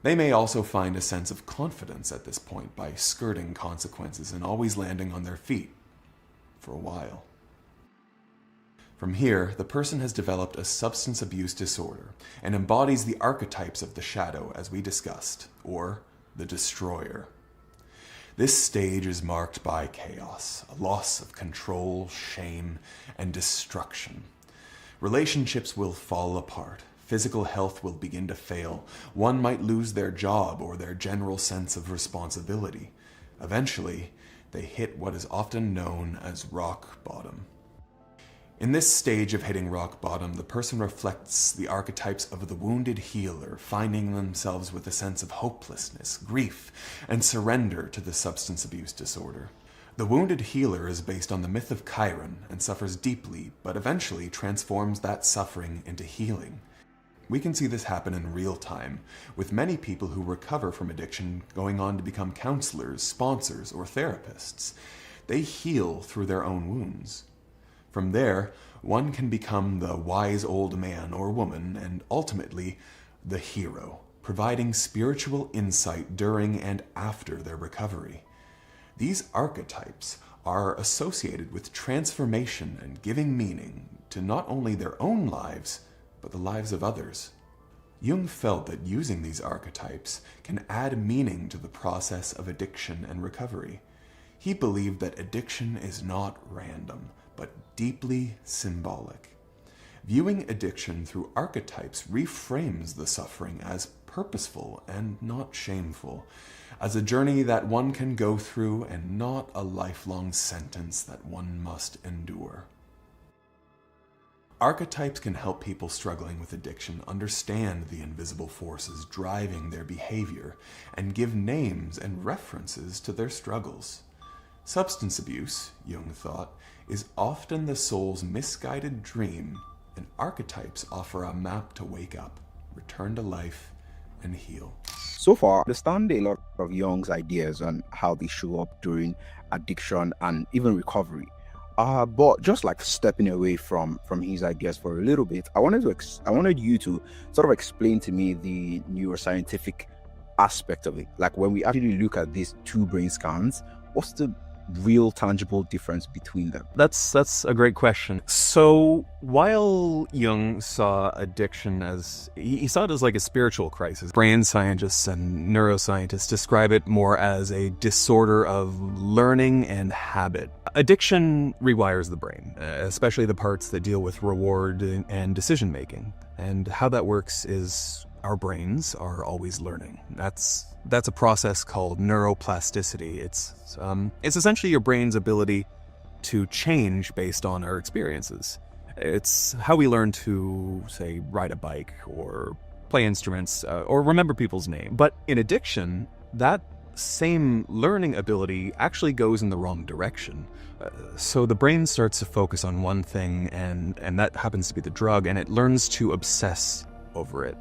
They may also find a sense of confidence at this point by skirting consequences and always landing on their feet for a while. From here, the person has developed a substance abuse disorder and embodies the archetypes of the shadow, as we discussed, or the destroyer. This stage is marked by chaos, a loss of control, shame, and destruction. Relationships will fall apart. Physical health will begin to fail. One might lose their job or their general sense of responsibility. Eventually, they hit what is often known as rock bottom. In this stage of hitting rock bottom, the person reflects the archetypes of the wounded healer, finding themselves with a sense of hopelessness, grief, and surrender to the substance abuse disorder. The wounded healer is based on the myth of Chiron and suffers deeply, but eventually transforms that suffering into healing. We can see this happen in real time, with many people who recover from addiction going on to become counselors, sponsors, or therapists. They heal through their own wounds. From there, one can become the wise old man or woman and ultimately the hero, providing spiritual insight during and after their recovery. These archetypes are associated with transformation and giving meaning to not only their own lives, but the lives of others. Jung felt that using these archetypes can add meaning to the process of addiction and recovery. He believed that addiction is not random, but deeply symbolic. Viewing addiction through archetypes reframes the suffering as purposeful and not shameful, as a journey that one can go through and not a lifelong sentence that one must endure. Archetypes can help people struggling with addiction understand the invisible forces driving their behavior and give names and references to their struggles. Substance abuse, Jung thought, is often the soul's misguided dream, and archetypes offer a map to wake up, return to life, and heal. So far, I understand a lot of Jung's ideas on how they show up during addiction and even recovery. But just like stepping away from his ideas for a little bit, I wanted you to sort of explain to me the neuroscientific aspect of it. Like when we actually look at these two brain scans, what's the real tangible difference between them? That's a great question. So while Jung saw addiction as, he saw it as like a spiritual crisis, brain scientists and neuroscientists describe it more as a disorder of learning and habit. Addiction rewires the brain, especially the parts that deal with reward and decision making. And how that works is our brains are always learning. That's a process called neuroplasticity. It's essentially your brain's ability to change based on our experiences. It's how we learn to, say, ride a bike or play instruments or remember people's names. But in addiction, that same learning ability actually goes in the wrong direction. So the brain starts to focus on one thing, and that happens to be the drug, and it learns to obsess over it.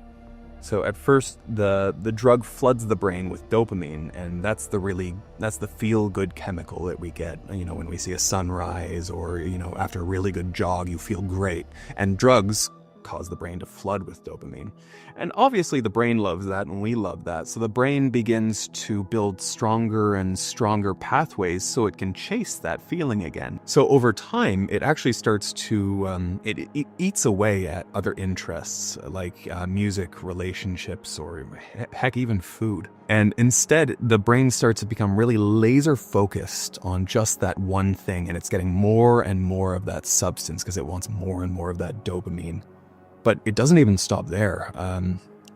So at first, the drug floods the brain with dopamine, and that's the feel-good chemical that we get. You know, when we see a sunrise, or after a really good jog, you feel great. And drugs cause the brain to flood with dopamine. And obviously the brain loves that, and we love that. So the brain begins to build stronger and stronger pathways so it can chase that feeling again. So over time, it actually starts to, it eats away at other interests like music, relationships, or heck, even food. And instead, the brain starts to become really laser focused on just that one thing, and it's getting more and more of that substance because it wants more and more of that dopamine. But it doesn't even stop there.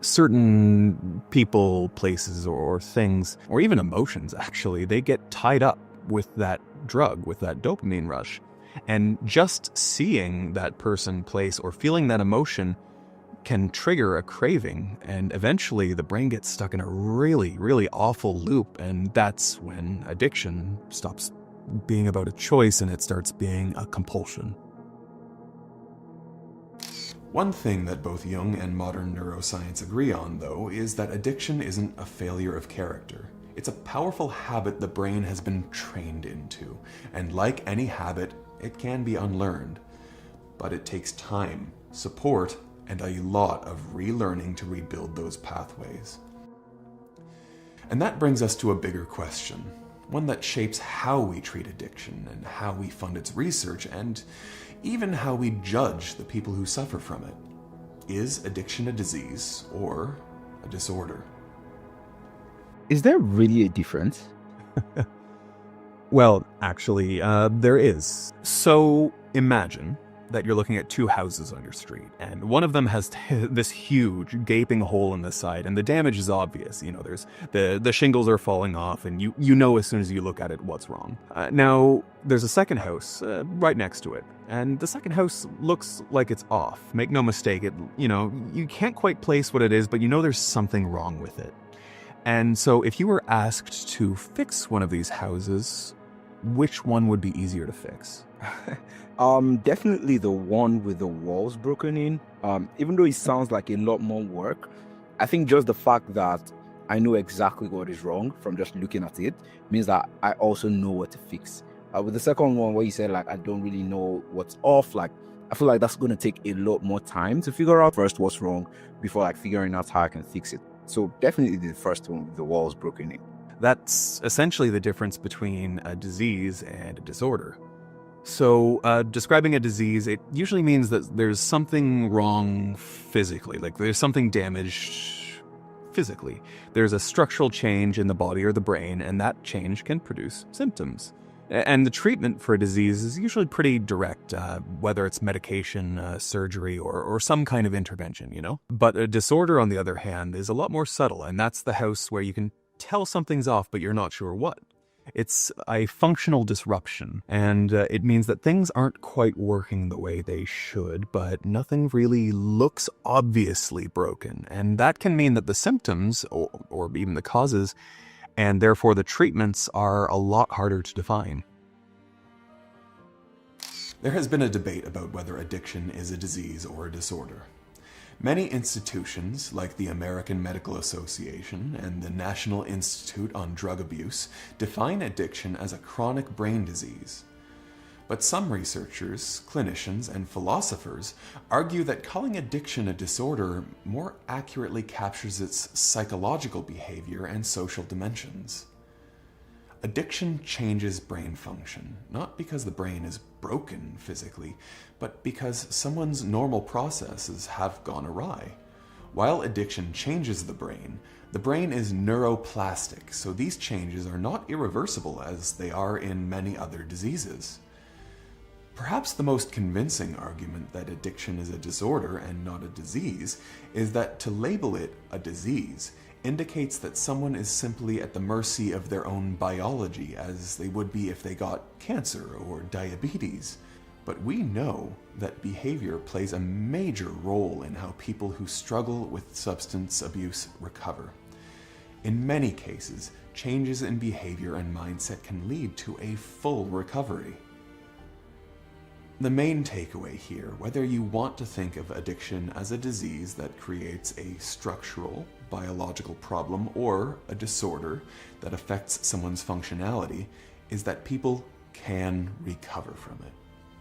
Certain people, places, or things, or even emotions, actually, they get tied up with that drug, with that dopamine rush. And just seeing that person, place, or feeling that emotion can trigger a craving, and eventually the brain gets stuck in a really, really awful loop, and that's when addiction stops being about a choice and it starts being a compulsion. One thing that both Jung and modern neuroscience agree on, though, is that addiction isn't a failure of character. It's a powerful habit the brain has been trained into, and like any habit, it can be unlearned. But it takes time, support, and a lot of relearning to rebuild those pathways. And that brings us to a bigger question, one that shapes how we treat addiction and how we fund its research and even how we judge the people who suffer from it. Is addiction a disease or a disorder? Is there really a difference? Well, actually, there is. So imagine that you're looking at two houses on your street, and one of them has this huge gaping hole in the side, and the damage is obvious. You know, there's the shingles are falling off, and you know as soon as you look at it what's wrong. Now, there's a second house right next to it, and the second house looks like it's off. Make no mistake, you can't quite place what it is, but you know there's something wrong with it. And so if you were asked to fix one of these houses, which one would be easier to fix? Definitely the one with the walls broken in. Even though it sounds like a lot more work, I think just the fact that I know exactly what is wrong from just looking at it means that I also know what to fix. With the second one, where you said like I don't really know what's off, like I feel like that's going to take a lot more time to figure out first what's wrong before like figuring out how I can fix it. So definitely the first one with the walls broken in. That's essentially the difference between a disease and a disorder. So describing a disease, it usually means that there's something wrong physically, like there's something damaged physically. There's a structural change in the body or the brain, and that change can produce symptoms. And the treatment for a disease is usually pretty direct, whether it's medication, surgery, or some kind of intervention, But a disorder, on the other hand, is a lot more subtle, and that's the house where you can tell something's off, but you're not sure what. It's a functional disruption, and it means that things aren't quite working the way they should, but nothing really looks obviously broken. And that can mean that the symptoms, or even the causes, and therefore the treatments, are a lot harder to define. There has been a debate about whether addiction is a disease or a disorder. Many institutions, like the American Medical Association and the National Institute on Drug Abuse, define addiction as a chronic brain disease. But some researchers, clinicians, and philosophers argue that calling addiction a disorder more accurately captures its psychological behavior and social dimensions. Addiction changes brain function, not because the brain is broken physically, but because someone's normal processes have gone awry. While addiction changes the brain is neuroplastic, so these changes are not irreversible as they are in many other diseases. Perhaps the most convincing argument that addiction is a disorder and not a disease is that to label it a disease indicates that someone is simply at the mercy of their own biology, as they would be if they got cancer or diabetes. But we know that behavior plays a major role in how people who struggle with substance abuse recover. In many cases, changes in behavior and mindset can lead to a full recovery. The main takeaway here, whether you want to think of addiction as a disease that creates a structural, biological problem or a disorder that affects someone's functionality, is that people can recover from it.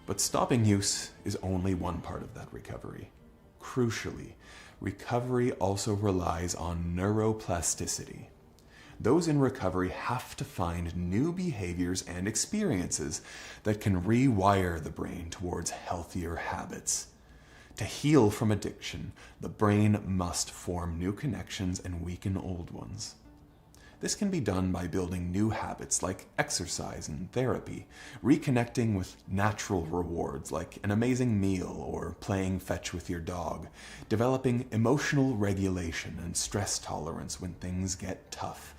But stopping use is only one part of that recovery. Crucially, recovery also relies on neuroplasticity. Those in recovery have to find new behaviors and experiences that can rewire the brain towards healthier habits. To heal from addiction, the brain must form new connections and weaken old ones. This can be done by building new habits like exercise and therapy, reconnecting with natural rewards like an amazing meal or playing fetch with your dog, developing emotional regulation and stress tolerance when things get tough,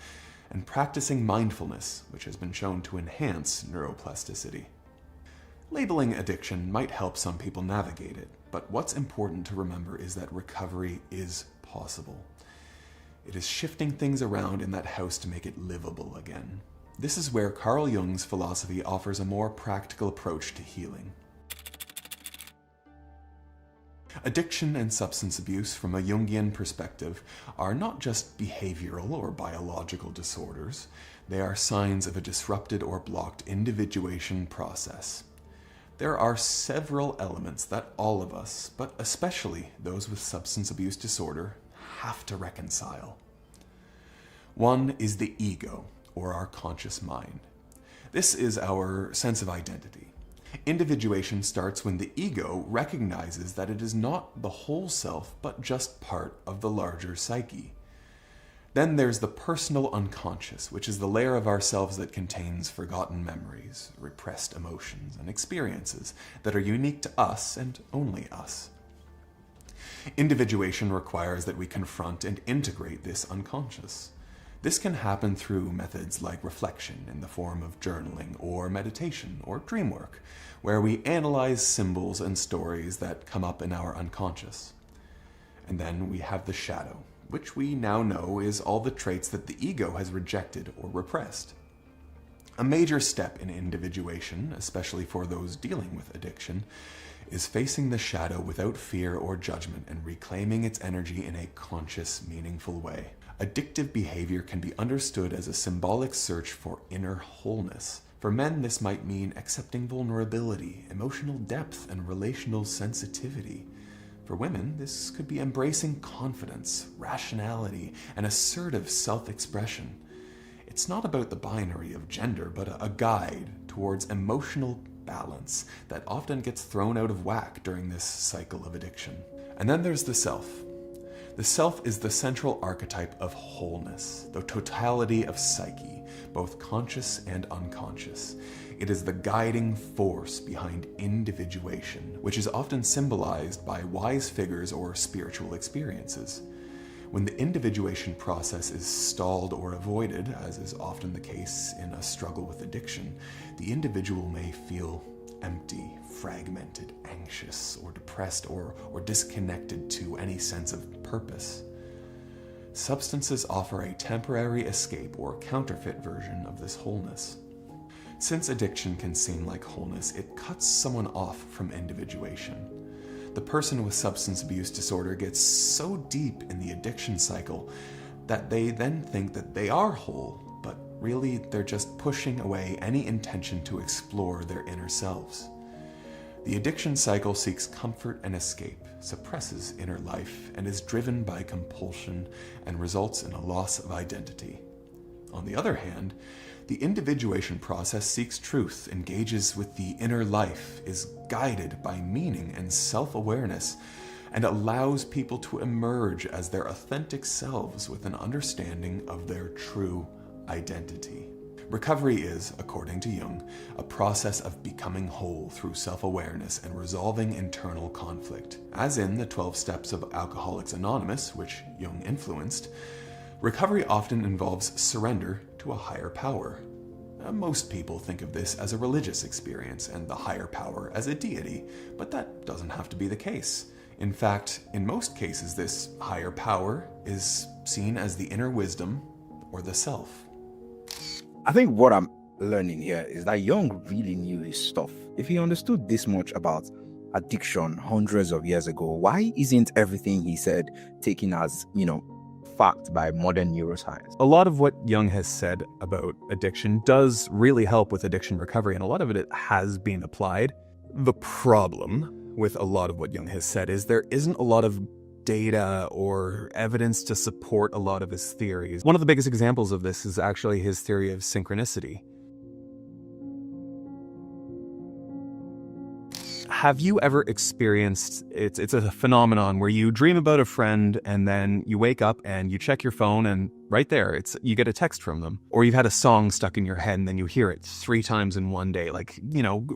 and practicing mindfulness, which has been shown to enhance neuroplasticity. Labeling addiction might help some people navigate it, but what's important to remember is that recovery is possible. It is shifting things around in that house to make it livable again. This is where Carl Jung's philosophy offers a more practical approach to healing. Addiction and substance abuse from a Jungian perspective are not just behavioral or biological disorders, they are signs of a disrupted or blocked individuation process. There are several elements that all of us, but especially those with substance abuse disorder, have to reconcile. One is the ego, or our conscious mind. This is our sense of identity. Individuation starts when the ego recognizes that it is not the whole self, but just part of the larger psyche. Then there's the personal unconscious, which is the layer of ourselves that contains forgotten memories, repressed emotions, and experiences that are unique to us and only us. Individuation requires that we confront and integrate this unconscious. This can happen through methods like reflection in the form of journaling or meditation or dream work, where we analyze symbols and stories that come up in our unconscious. And then we have the shadow, which we now know is all the traits that the ego has rejected or repressed. A major step in individuation, especially for those dealing with addiction, is facing the shadow without fear or judgment and reclaiming its energy in a conscious, meaningful way. Addictive behavior can be understood as a symbolic search for inner wholeness. For men, this might mean accepting vulnerability, emotional depth, and relational sensitivity. For women, this could be embracing confidence, rationality, and assertive self-expression. It's not about the binary of gender, but a guide towards emotional balance that often gets thrown out of whack during this cycle of addiction. And then there's the self. The self is the central archetype of wholeness, the totality of psyche, both conscious and unconscious. It is the guiding force behind individuation, which is often symbolized by wise figures or spiritual experiences. When the individuation process is stalled or avoided, as is often the case in a struggle with addiction, the individual may feel empty, fragmented, anxious, or depressed, or disconnected to any sense of purpose. Substances offer a temporary escape or counterfeit version of this wholeness. Since addiction can seem like wholeness, it cuts someone off from individuation. The person with substance abuse disorder gets so deep in the addiction cycle that they then think that they are whole, but really they're just pushing away any intention to explore their inner selves. The addiction cycle seeks comfort and escape, suppresses inner life, and is driven by compulsion and results in a loss of identity. On the other hand, the individuation process seeks truth, engages with the inner life, is guided by meaning and self-awareness, and allows people to emerge as their authentic selves with an understanding of their true identity. Recovery is, according to Jung, a process of becoming whole through self-awareness and resolving internal conflict. As in the 12 Steps of Alcoholics Anonymous, which Jung influenced, recovery often involves surrender to a higher power. Most people think of this as a religious experience and the higher power as a deity, but that doesn't have to be the case. In fact, in most cases, this higher power is seen as the inner wisdom or the self. I think what I'm learning here is that Jung really knew his stuff. If he understood this much about addiction hundreds of years ago, why isn't everything he said taken as, fact by modern neuroscience? A lot of what Jung has said about addiction does really help with addiction recovery, and a lot of it has been applied. The problem with a lot of what Jung has said is there isn't a lot of data or evidence to support a lot of his theories. One of the biggest examples of this is actually his theory of synchronicity. Have you ever experienced, it's a phenomenon where you dream about a friend and then you wake up and you check your phone and right there, you get a text from them. Or you've had a song stuck in your head and then you hear it 3 times in one day. Like,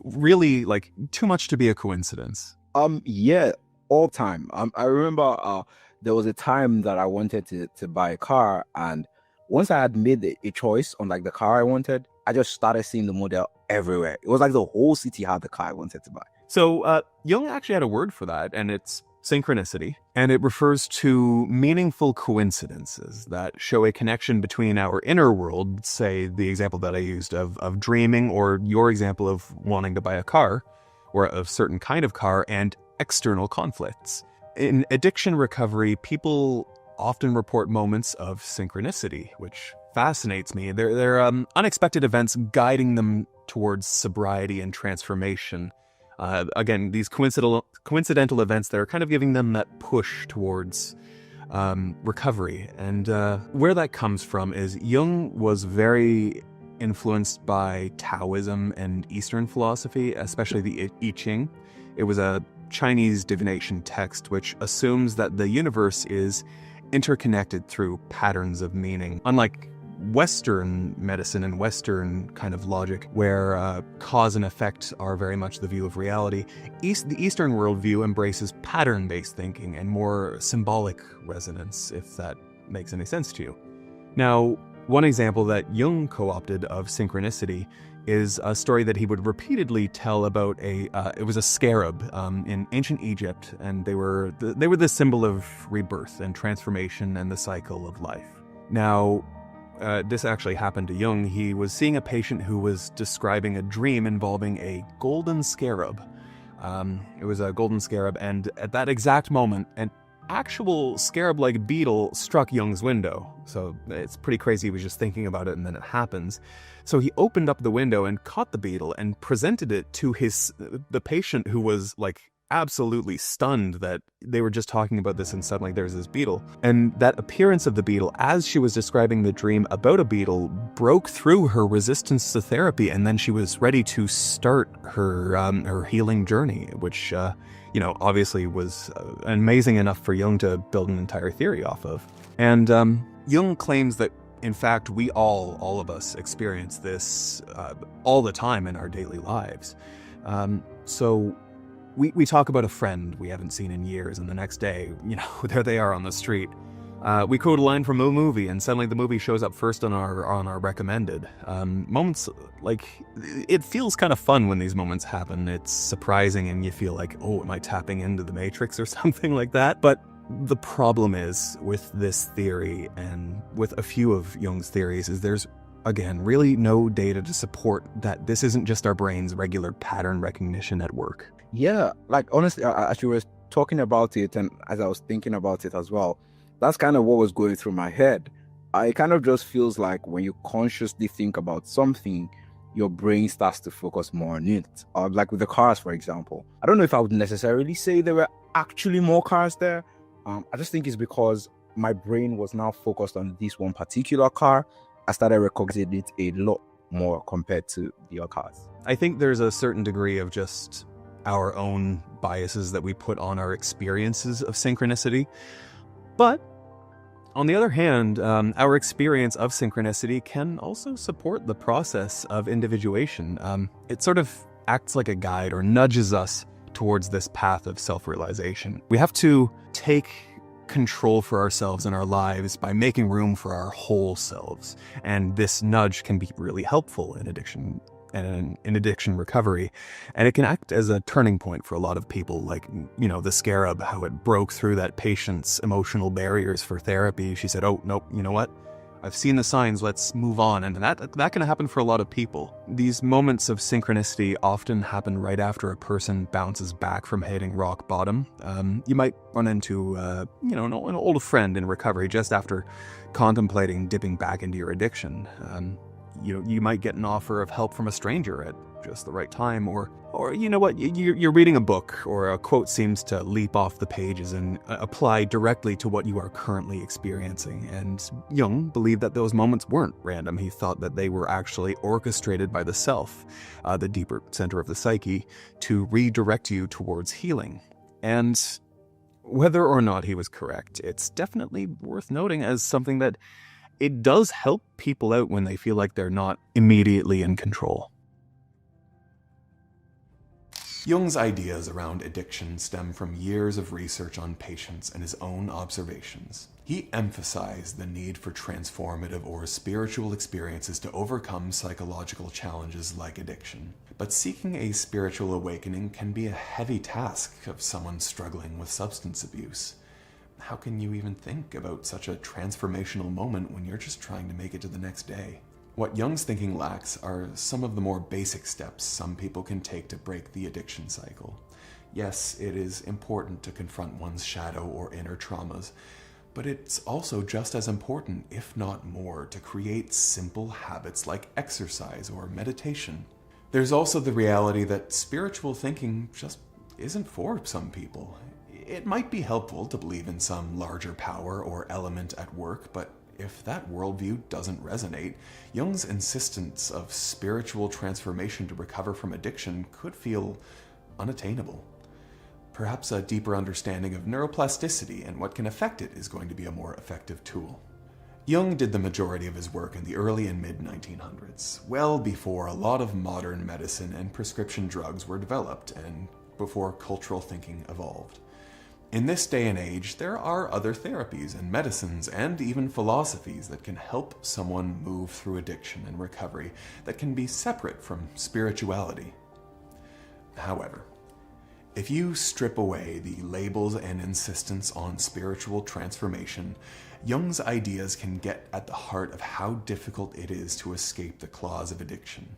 really like too much to be a coincidence. Yeah, all time. I remember there was a time that I wanted to buy a car, and once I had made a choice on like the car I wanted, I just started seeing the model everywhere. It was like the whole city had the car I wanted to buy. So Jung actually had a word for that, and it's synchronicity. And it refers to meaningful coincidences that show a connection between our inner world, say the example that I used of dreaming, or your example of wanting to buy a car, or a certain kind of car, and external conflicts. In addiction recovery, people often report moments of synchronicity, which fascinates me. They're unexpected events guiding them towards sobriety and transformation. Again, these coincidental events that are kind of giving them that push towards recovery. And where that comes from is Jung was very influenced by Taoism and Eastern philosophy, especially the I Ching. It was a Chinese divination text which assumes that the universe is interconnected through patterns of meaning. Unlike Western medicine and Western kind of logic, where cause and effect are very much the view of reality, the Eastern worldview embraces pattern-based thinking and more symbolic resonance, if that makes any sense to you. Now, one example that Jung co-opted of synchronicity is a story that he would repeatedly tell about it was a scarab in ancient Egypt, and they were the symbol of rebirth and transformation and the cycle of life. Now, this actually happened to Jung. He was seeing a patient who was describing a dream involving a golden scarab. It was a golden scarab, and at that exact moment, an actual scarab-like beetle struck Jung's window. So it's pretty crazy. He was just thinking about it, and then it happens. So he opened up the window and caught the beetle and presented it to the patient, who was like absolutely stunned that they were just talking about this and suddenly there's this beetle. And that appearance of the beetle, as she was describing the dream about a beetle, broke through her resistance to therapy, and then she was ready to start her healing journey, which obviously was amazing enough for Jung to build an entire theory off of. And Jung claims that, in fact, we all of us experience this all the time in our daily lives. So we talk about a friend we haven't seen in years, and the next day, there they are on the street. We quote a line from a movie, and suddenly the movie shows up first on our recommended. Moments like, it feels kind of fun when these moments happen. It's surprising, and you feel like, oh, am I tapping into the Matrix or something like that? But the problem is with this theory, and with a few of Jung's theories, is there's, again, really no data to support that this isn't just our brain's regular pattern recognition at work. Yeah, like honestly, as you were talking about it, and as I was thinking about it as well, that's kind of what was going through my head. It kind of just feels like when you consciously think about something, your brain starts to focus more on it. Like with the cars, for example. I don't know if I would necessarily say there were actually more cars there. I just think it's because my brain was now focused on this one particular car. I started recognizing it a lot more compared to the other cars. I think there's a certain degree of just our own biases that we put on our experiences of synchronicity. But on the other hand, our experience of synchronicity can also support the process of individuation. It sort of acts like a guide or nudges us towards this path of self-realization. We have to take control for ourselves and our lives by making room for our whole selves. And this nudge can be really helpful in addiction and in addiction recovery. And it can act as a turning point for a lot of people, like, the scarab, how it broke through that patient's emotional barriers for therapy. She said, oh, nope, you know what? I've seen the signs, let's move on. And that can happen for a lot of people. These moments of synchronicity often happen right after a person bounces back from hitting rock bottom. You might run into, an old friend in recovery just after contemplating dipping back into your addiction. You might get an offer of help from a stranger at just the right time, or you know what, you're reading a book, or a quote seems to leap off the pages and apply directly to what you are currently experiencing. And Jung believed that those moments weren't random. He thought that they were actually orchestrated by the self, the deeper center of the psyche, to redirect you towards healing. And whether or not he was correct, it's definitely worth noting as something that it does help people out when they feel like they're not immediately in control. Jung's ideas around addiction stem from years of research on patients and his own observations. He emphasized the need for transformative or spiritual experiences to overcome psychological challenges like addiction. But seeking a spiritual awakening can be a heavy task of someone struggling with substance abuse. How can you even think about such a transformational moment when you're just trying to make it to the next day? What Jung's thinking lacks are some of the more basic steps some people can take to break the addiction cycle. Yes, it is important to confront one's shadow or inner traumas, but it's also just as important, if not more, to create simple habits like exercise or meditation. There's also the reality that spiritual thinking just isn't for some people. It might be helpful to believe in some larger power or element at work, but if that worldview doesn't resonate, Jung's insistence of spiritual transformation to recover from addiction could feel unattainable. Perhaps a deeper understanding of neuroplasticity and what can affect it is going to be a more effective tool. Jung did the majority of his work in the early and mid-1900s, well before a lot of modern medicine and prescription drugs were developed and before cultural thinking evolved. In this day and age, there are other therapies and medicines and even philosophies that can help someone move through addiction and recovery that can be separate from spirituality. However, if you strip away the labels and insistence on spiritual transformation, Jung's ideas can get at the heart of how difficult it is to escape the claws of addiction.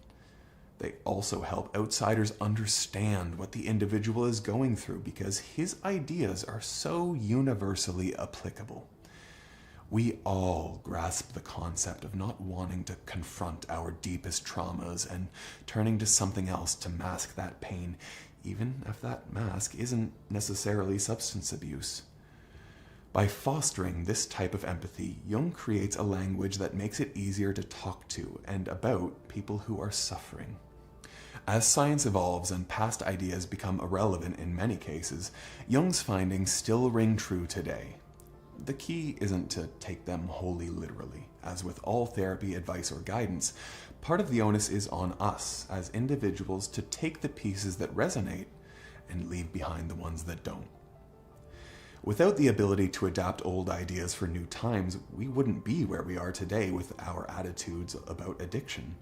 They also help outsiders understand what the individual is going through because his ideas are so universally applicable. We all grasp the concept of not wanting to confront our deepest traumas and turning to something else to mask that pain, even if that mask isn't necessarily substance abuse. By fostering this type of empathy, Jung creates a language that makes it easier to talk to and about people who are suffering. As science evolves and past ideas become irrelevant in many cases, Jung's findings still ring true today. The key isn't to take them wholly literally. As with all therapy, advice, or guidance, part of the onus is on us as individuals to take the pieces that resonate and leave behind the ones that don't. Without the ability to adapt old ideas for new times, we wouldn't be where we are today with our attitudes about addiction.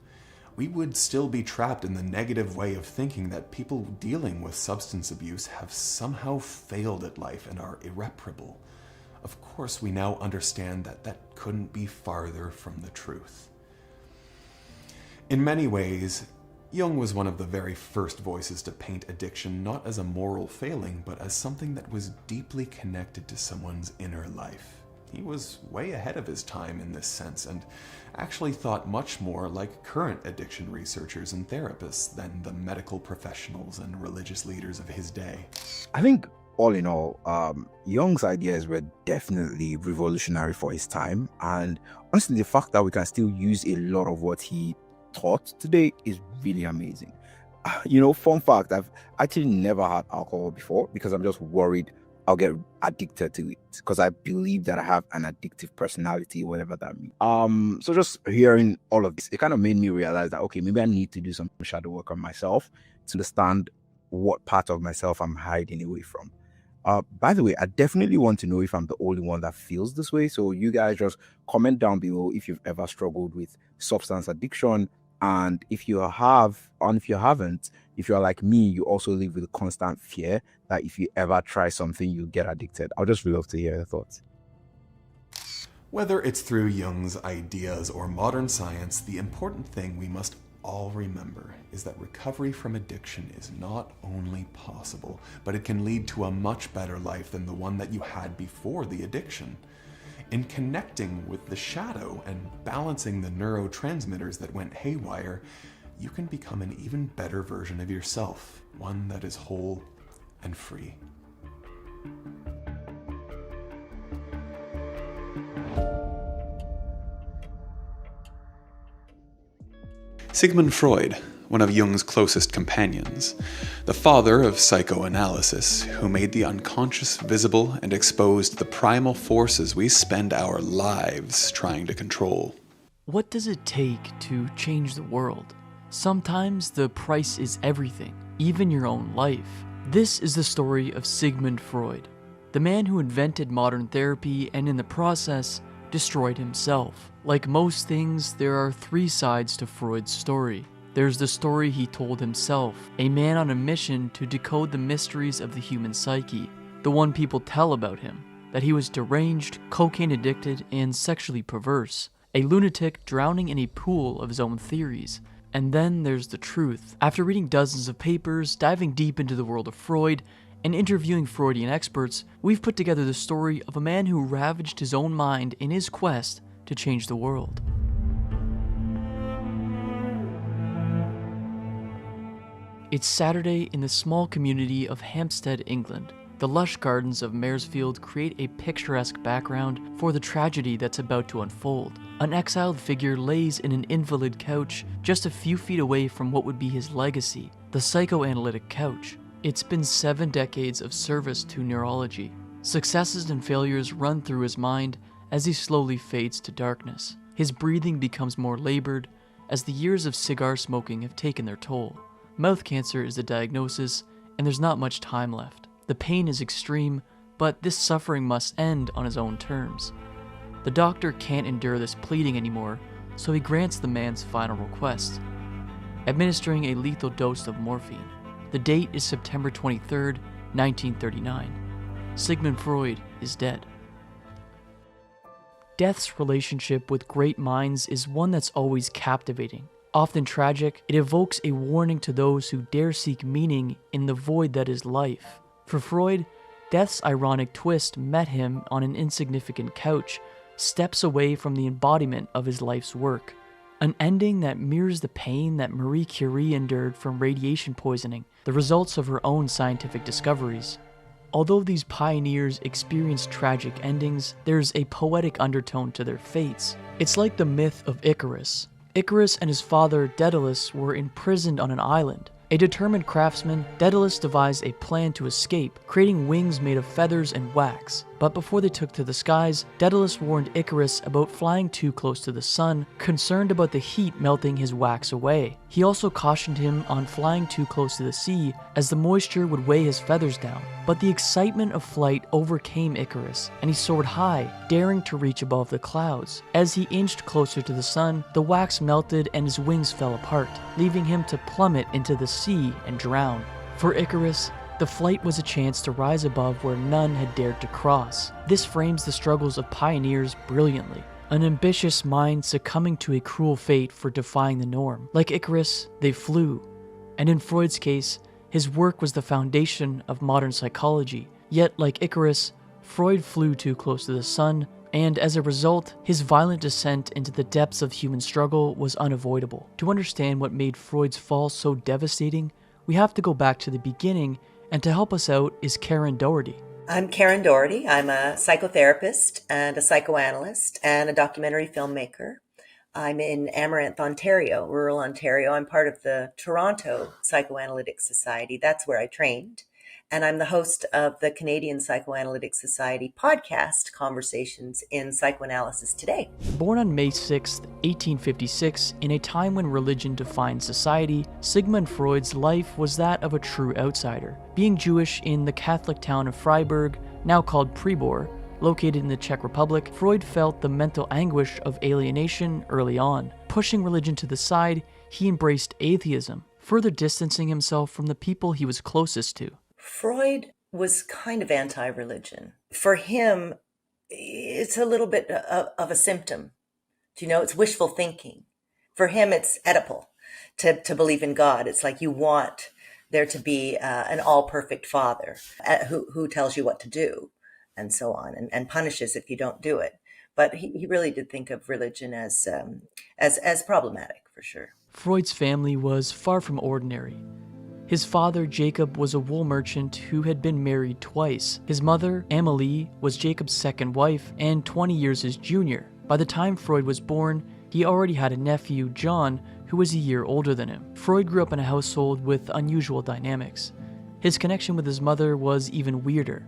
We would still be trapped in the negative way of thinking that people dealing with substance abuse have somehow failed at life and are irreparable. Of course, we now understand that that couldn't be farther from the truth. In many ways, Jung was one of the very first voices to paint addiction not as a moral failing, but as something that was deeply connected to someone's inner life. He was way ahead of his time in this sense and actually thought much more like current addiction researchers and therapists than the medical professionals and religious leaders of his day. I think all in all, Jung's ideas were definitely revolutionary for his time, and honestly, the fact that we can still use a lot of what he taught today is really amazing. Fun fact, I've actually never had alcohol before because I'm just worried I'll get addicted to it because I believe that I have an addictive personality, whatever that means. So just hearing all of this, it kind of made me realize that, okay, maybe I need to do some shadow work on myself to understand what part of myself I'm hiding away from. By the way, I definitely want to know if I'm the only one that feels this way. So you guys just comment down below if you've ever struggled with substance addiction. And if you have, and if you haven't, if you're like me, you also live with constant fear that if you ever try something, you'll get addicted. I'd just love to hear your thoughts. Whether it's through Jung's ideas or modern science, the important thing we must all remember is that recovery from addiction is not only possible, but it can lead to a much better life than the one that you had before the addiction. In connecting with the shadow and balancing the neurotransmitters that went haywire, you can become an even better version of yourself, one that is whole and free. Sigmund Freud, one of Jung's closest companions, the father of psychoanalysis, who made the unconscious visible and exposed the primal forces we spend our lives trying to control. What does it take to change the world? Sometimes the price is everything, even your own life. This is the story of Sigmund Freud, the man who invented modern therapy and in the process destroyed himself. Like most things, there are three sides to Freud's story. There's the story he told himself, a man on a mission to decode the mysteries of the human psyche, the one people tell about him, that he was deranged, cocaine addicted, and sexually perverse, a lunatic drowning in a pool of his own theories. And then there's the truth. After reading dozens of papers, diving deep into the world of Freud, and interviewing Freudian experts, we've put together the story of a man who ravaged his own mind in his quest to change the world. It's Saturday in the small community of Hampstead, England. The lush gardens of Maresfield create a picturesque background for the tragedy that's about to unfold. An exiled figure lays in an invalid couch just a few feet away from what would be his legacy, the psychoanalytic couch. It's been 7 decades of service to neurology. Successes and failures run through his mind as he slowly fades to darkness. His breathing becomes more labored as the years of cigar smoking have taken their toll. Mouth cancer is the diagnosis, and there's not much time left. The pain is extreme, but this suffering must end on his own terms. The doctor can't endure this pleading anymore, so he grants the man's final request, administering a lethal dose of morphine. The date is September 23rd, 1939. Sigmund Freud is dead. Death's relationship with great minds is one that's always captivating. Often tragic, it evokes a warning to those who dare seek meaning in the void that is life. For Freud, death's ironic twist met him on an insignificant couch, steps away from the embodiment of his life's work. An ending that mirrors the pain that Marie Curie endured from radiation poisoning, the results of her own scientific discoveries. Although these pioneers experienced tragic endings, there's a poetic undertone to their fates. It's like the myth of Icarus. Icarus and his father, Daedalus, were imprisoned on an island. A determined craftsman, Daedalus devised a plan to escape, creating wings made of feathers and wax. But before they took to the skies, Daedalus warned Icarus about flying too close to the sun, concerned about the heat melting his wax away. He also cautioned him on flying too close to the sea, as the moisture would weigh his feathers down. But the excitement of flight overcame Icarus, and he soared high, daring to reach above the clouds. As he inched closer to the sun, the wax melted and his wings fell apart, leaving him to plummet into the sea and drown. For Icarus, the flight was a chance to rise above where none had dared to cross. This frames the struggles of pioneers brilliantly. An ambitious mind succumbing to a cruel fate for defying the norm. Like Icarus, they flew. And in Freud's case, his work was the foundation of modern psychology. Yet, like Icarus, Freud flew too close to the sun, and as a result, his violent descent into the depths of human struggle was unavoidable. To understand what made Freud's fall so devastating, we have to go back to the beginning, and to help us out is Karen Doherty. I'm Karen Doherty. I'm a psychotherapist and a psychoanalyst and a documentary filmmaker. I'm in Amaranth, Ontario, rural Ontario. I'm part of the Toronto Psychoanalytic Society. That's where I trained. And I'm the host of the Canadian Psychoanalytic Society podcast, Conversations in Psychoanalysis Today. Born on May 6, 1856, in a time when religion defined society, Sigmund Freud's life was that of a true outsider. Being Jewish in the Catholic town of Freiburg, now called Pribor, located in the Czech Republic, Freud felt the mental anguish of alienation early on. Pushing religion to the side, he embraced atheism, further distancing himself from the people he was closest to. Freud was kind of anti-religion. For him, it's a little bit of a symptom. It's wishful thinking. For him, it's Oedipal to believe in God. It's like you want there to be an all-perfect father who tells you what to do and so on and punishes if you don't do it. But he really did think of religion as problematic, for sure. Freud's family was far from ordinary. His father, Jacob, was a wool merchant who had been married twice. His mother, Amélie, was Jacob's second wife and 20 years his junior. By the time Freud was born, he already had a nephew, John, who was a year older than him. Freud grew up in a household with unusual dynamics. His connection with his mother was even weirder.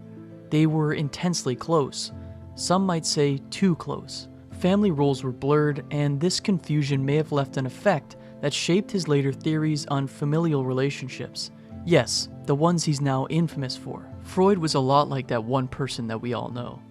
They were intensely close. Some might say too close. Family roles were blurred, and this confusion may have left an effect that shaped his later theories on familial relationships. Yes, the ones he's now infamous for. Freud was a lot like that one person that we all know.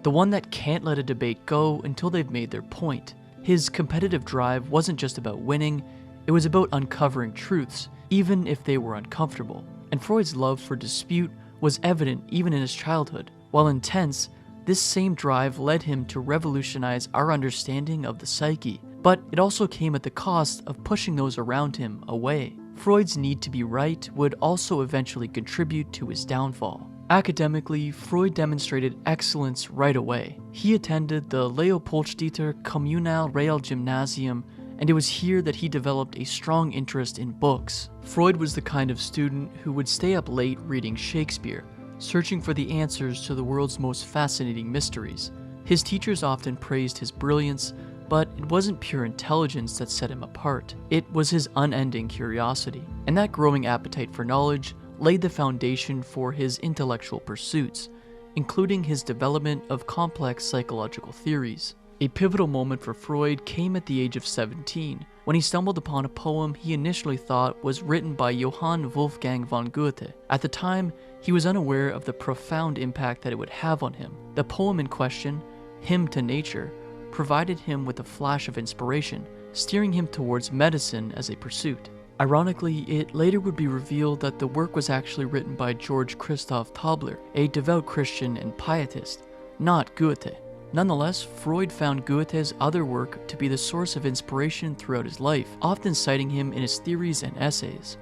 The one that can't let a debate go until they've made their point. His competitive drive wasn't just about winning, it was about uncovering truths, even if they were uncomfortable. And Freud's love for dispute was evident even in his childhood. While intense, this same drive led him to revolutionize our understanding of the psyche, but it also came at the cost of pushing those around him away. Freud's need to be right would also eventually contribute to his downfall. Academically, Freud demonstrated excellence right away. He attended the Leopoldstädter Kommunal Realgymnasium, and it was here that he developed a strong interest in books. Freud was the kind of student who would stay up late reading Shakespeare, searching for the answers to the world's most fascinating mysteries. His teachers often praised his brilliance, but it wasn't pure intelligence that set him apart. It was his unending curiosity, and that growing appetite for knowledge laid the foundation for his intellectual pursuits, including his development of complex psychological theories. A pivotal moment for Freud came at the age of 17, when he stumbled upon a poem he initially thought was written by Johann Wolfgang von Goethe. At the time, he was unaware of the profound impact that it would have on him. The poem in question, Hymn to Nature, provided him with a flash of inspiration, steering him towards medicine as a pursuit. Ironically, it later would be revealed that the work was actually written by George Christoph Tobler, a devout Christian and pietist, not Goethe. Nonetheless, Freud found Goethe's other work to be the source of inspiration throughout his life, often citing him in his theories and essays.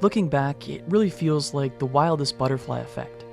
Looking back, it really feels like the wildest butterfly effect.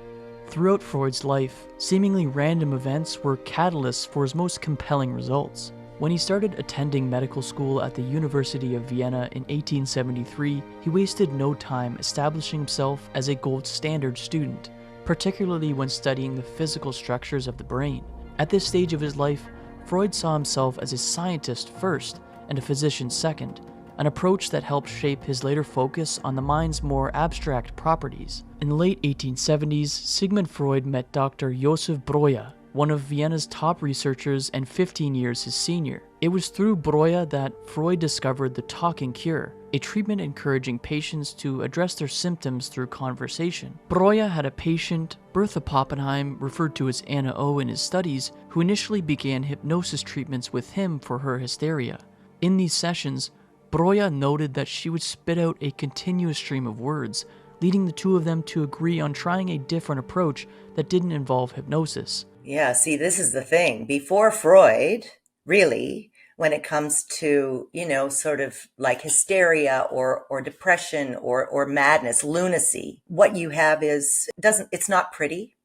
Throughout Freud's life, seemingly random events were catalysts for his most compelling results. When he started attending medical school at the University of Vienna in 1873, he wasted no time establishing himself as a gold standard student, particularly when studying the physical structures of the brain. At this stage of his life, Freud saw himself as a scientist first and a physician second, an approach that helped shape his later focus on the mind's more abstract properties. In the late 1870s, Sigmund Freud met Dr. Josef Breuer, one of Vienna's top researchers and 15 years his senior. It was through Breuer that Freud discovered the talking cure, a treatment encouraging patients to address their symptoms through conversation. Breuer had a patient, Bertha Poppenheim, referred to as Anna O in his studies, who initially began hypnosis treatments with him for her hysteria. In these sessions, Breuer noted that she would spit out a continuous stream of words, leading the two of them to agree on trying a different approach that didn't involve hypnosis. Yeah, see, this is the thing. Before Freud, really, when it comes to, sort of like hysteria or depression or madness, lunacy, what you have is, it's not pretty.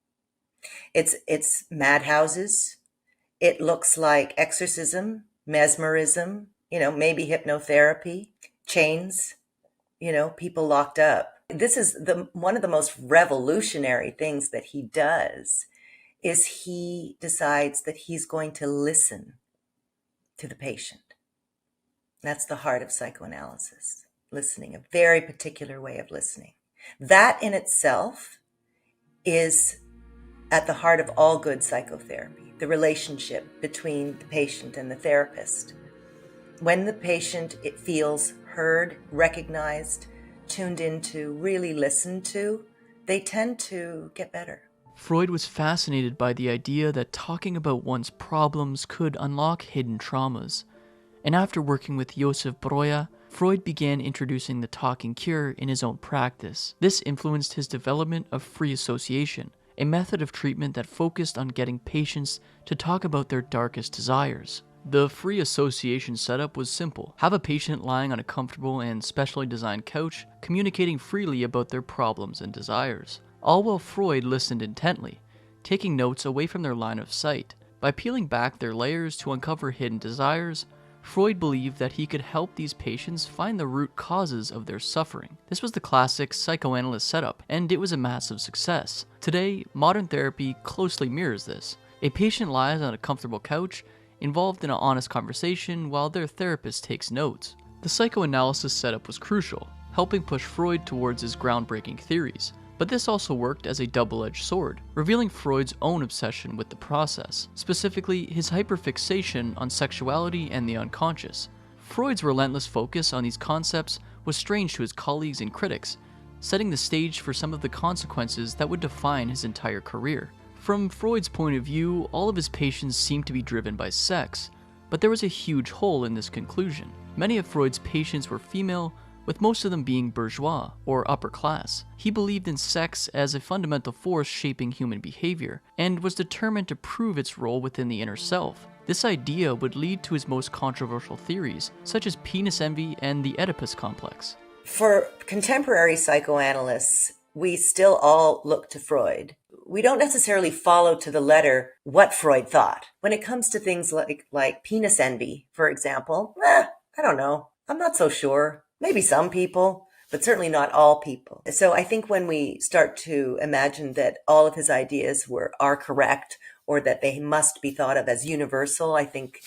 It's madhouses. It looks like exorcism, mesmerism, maybe hypnotherapy, chains, people locked up. This is one of the most revolutionary things that he does is he decides that he's going to listen to the patient. That's the heart of psychoanalysis, listening, a very particular way of listening. That in itself is at the heart of all good psychotherapy, the relationship between the patient and the therapist. When the patient feels heard, recognized, tuned into, really listened to, they tend to get better. Freud was fascinated by the idea that talking about one's problems could unlock hidden traumas. And after working with Josef Breuer, Freud began introducing the talking cure in his own practice. This influenced his development of free association, a method of treatment that focused on getting patients to talk about their darkest desires. The free association setup was simple. Have a patient lying on a comfortable and specially designed couch, communicating freely about their problems and desires. All while Freud listened intently, taking notes away from their line of sight. By peeling back their layers to uncover hidden desires, Freud believed that he could help these patients find the root causes of their suffering. This was the classic psychoanalyst setup, and it was a massive success. Today, modern therapy closely mirrors this. A patient lies on a comfortable couch, involved in an honest conversation while their therapist takes notes. The psychoanalysis setup was crucial, helping push Freud towards his groundbreaking theories. But this also worked as a double-edged sword, revealing Freud's own obsession with the process, specifically his hyperfixation on sexuality and the unconscious. Freud's relentless focus on these concepts was strange to his colleagues and critics, setting the stage for some of the consequences that would define his entire career. From Freud's point of view, all of his patients seemed to be driven by sex, but there was a huge hole in this conclusion. Many of Freud's patients were female, with most of them being bourgeois, or upper class. He believed in sex as a fundamental force shaping human behavior, and was determined to prove its role within the inner self. This idea would lead to his most controversial theories, such as penis envy and the Oedipus complex. For contemporary psychoanalysts, we still all look to Freud. We don't necessarily follow to the letter what Freud thought. When it comes to things like penis envy, for example, I don't know. I'm not so sure. Maybe some people, but certainly not all people. So I think when we start to imagine that all of his ideas are correct, or that they must be thought of as universal, I think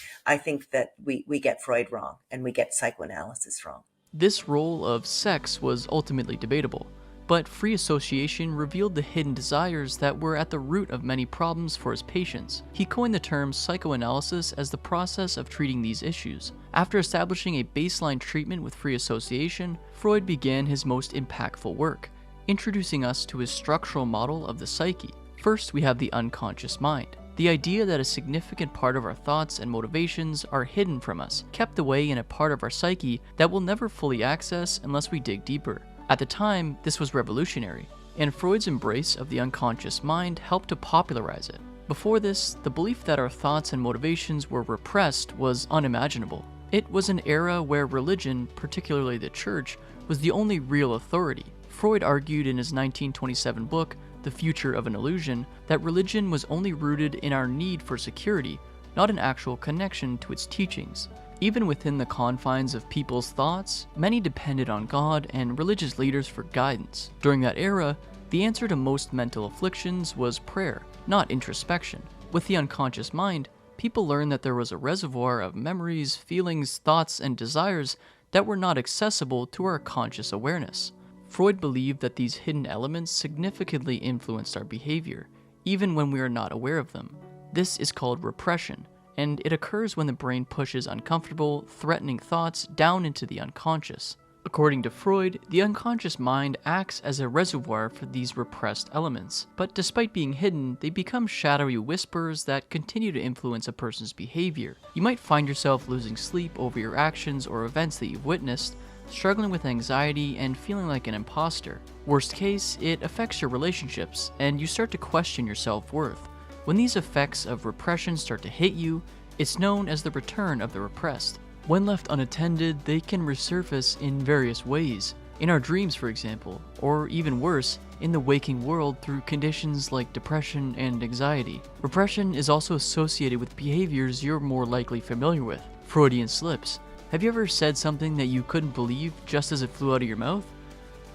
that we get Freud wrong, and we get psychoanalysis wrong. This role of sex was ultimately debatable, but free association revealed the hidden desires that were at the root of many problems for his patients. He coined the term psychoanalysis as the process of treating these issues. After establishing a baseline treatment with free association, Freud began his most impactful work, introducing us to his structural model of the psyche. First, we have the unconscious mind. The idea that a significant part of our thoughts and motivations are hidden from us, kept away in a part of our psyche that we'll never fully access unless we dig deeper. At the time, this was revolutionary, and Freud's embrace of the unconscious mind helped to popularize it. Before this, the belief that our thoughts and motivations were repressed was unimaginable. It was an era where religion, particularly the church, was the only real authority. Freud argued in his 1927 book, The Future of an Illusion, that religion was only rooted in our need for security, not an actual connection to its teachings. Even within the confines of people's thoughts, many depended on God and religious leaders for guidance. During that era, the answer to most mental afflictions was prayer, not introspection. With the unconscious mind, people learned that there was a reservoir of memories, feelings, thoughts, and desires that were not accessible to our conscious awareness. Freud believed that these hidden elements significantly influenced our behavior, even when we are not aware of them. This is called repression, and it occurs when the brain pushes uncomfortable, threatening thoughts down into the unconscious. According to Freud, the unconscious mind acts as a reservoir for these repressed elements, but despite being hidden, they become shadowy whispers that continue to influence a person's behavior. You might find yourself losing sleep over your actions or events that you've witnessed, struggling with anxiety and feeling like an imposter. Worst case, it affects your relationships, and you start to question your self-worth. When these effects of repression start to hit you, it's known as the return of the repressed. When left unattended, they can resurface in various ways. In our dreams, for example, or even worse, in the waking world through conditions like depression and anxiety. Repression is also associated with behaviors you're more likely familiar with. Freudian slips. Have you ever said something that you couldn't believe just as it flew out of your mouth?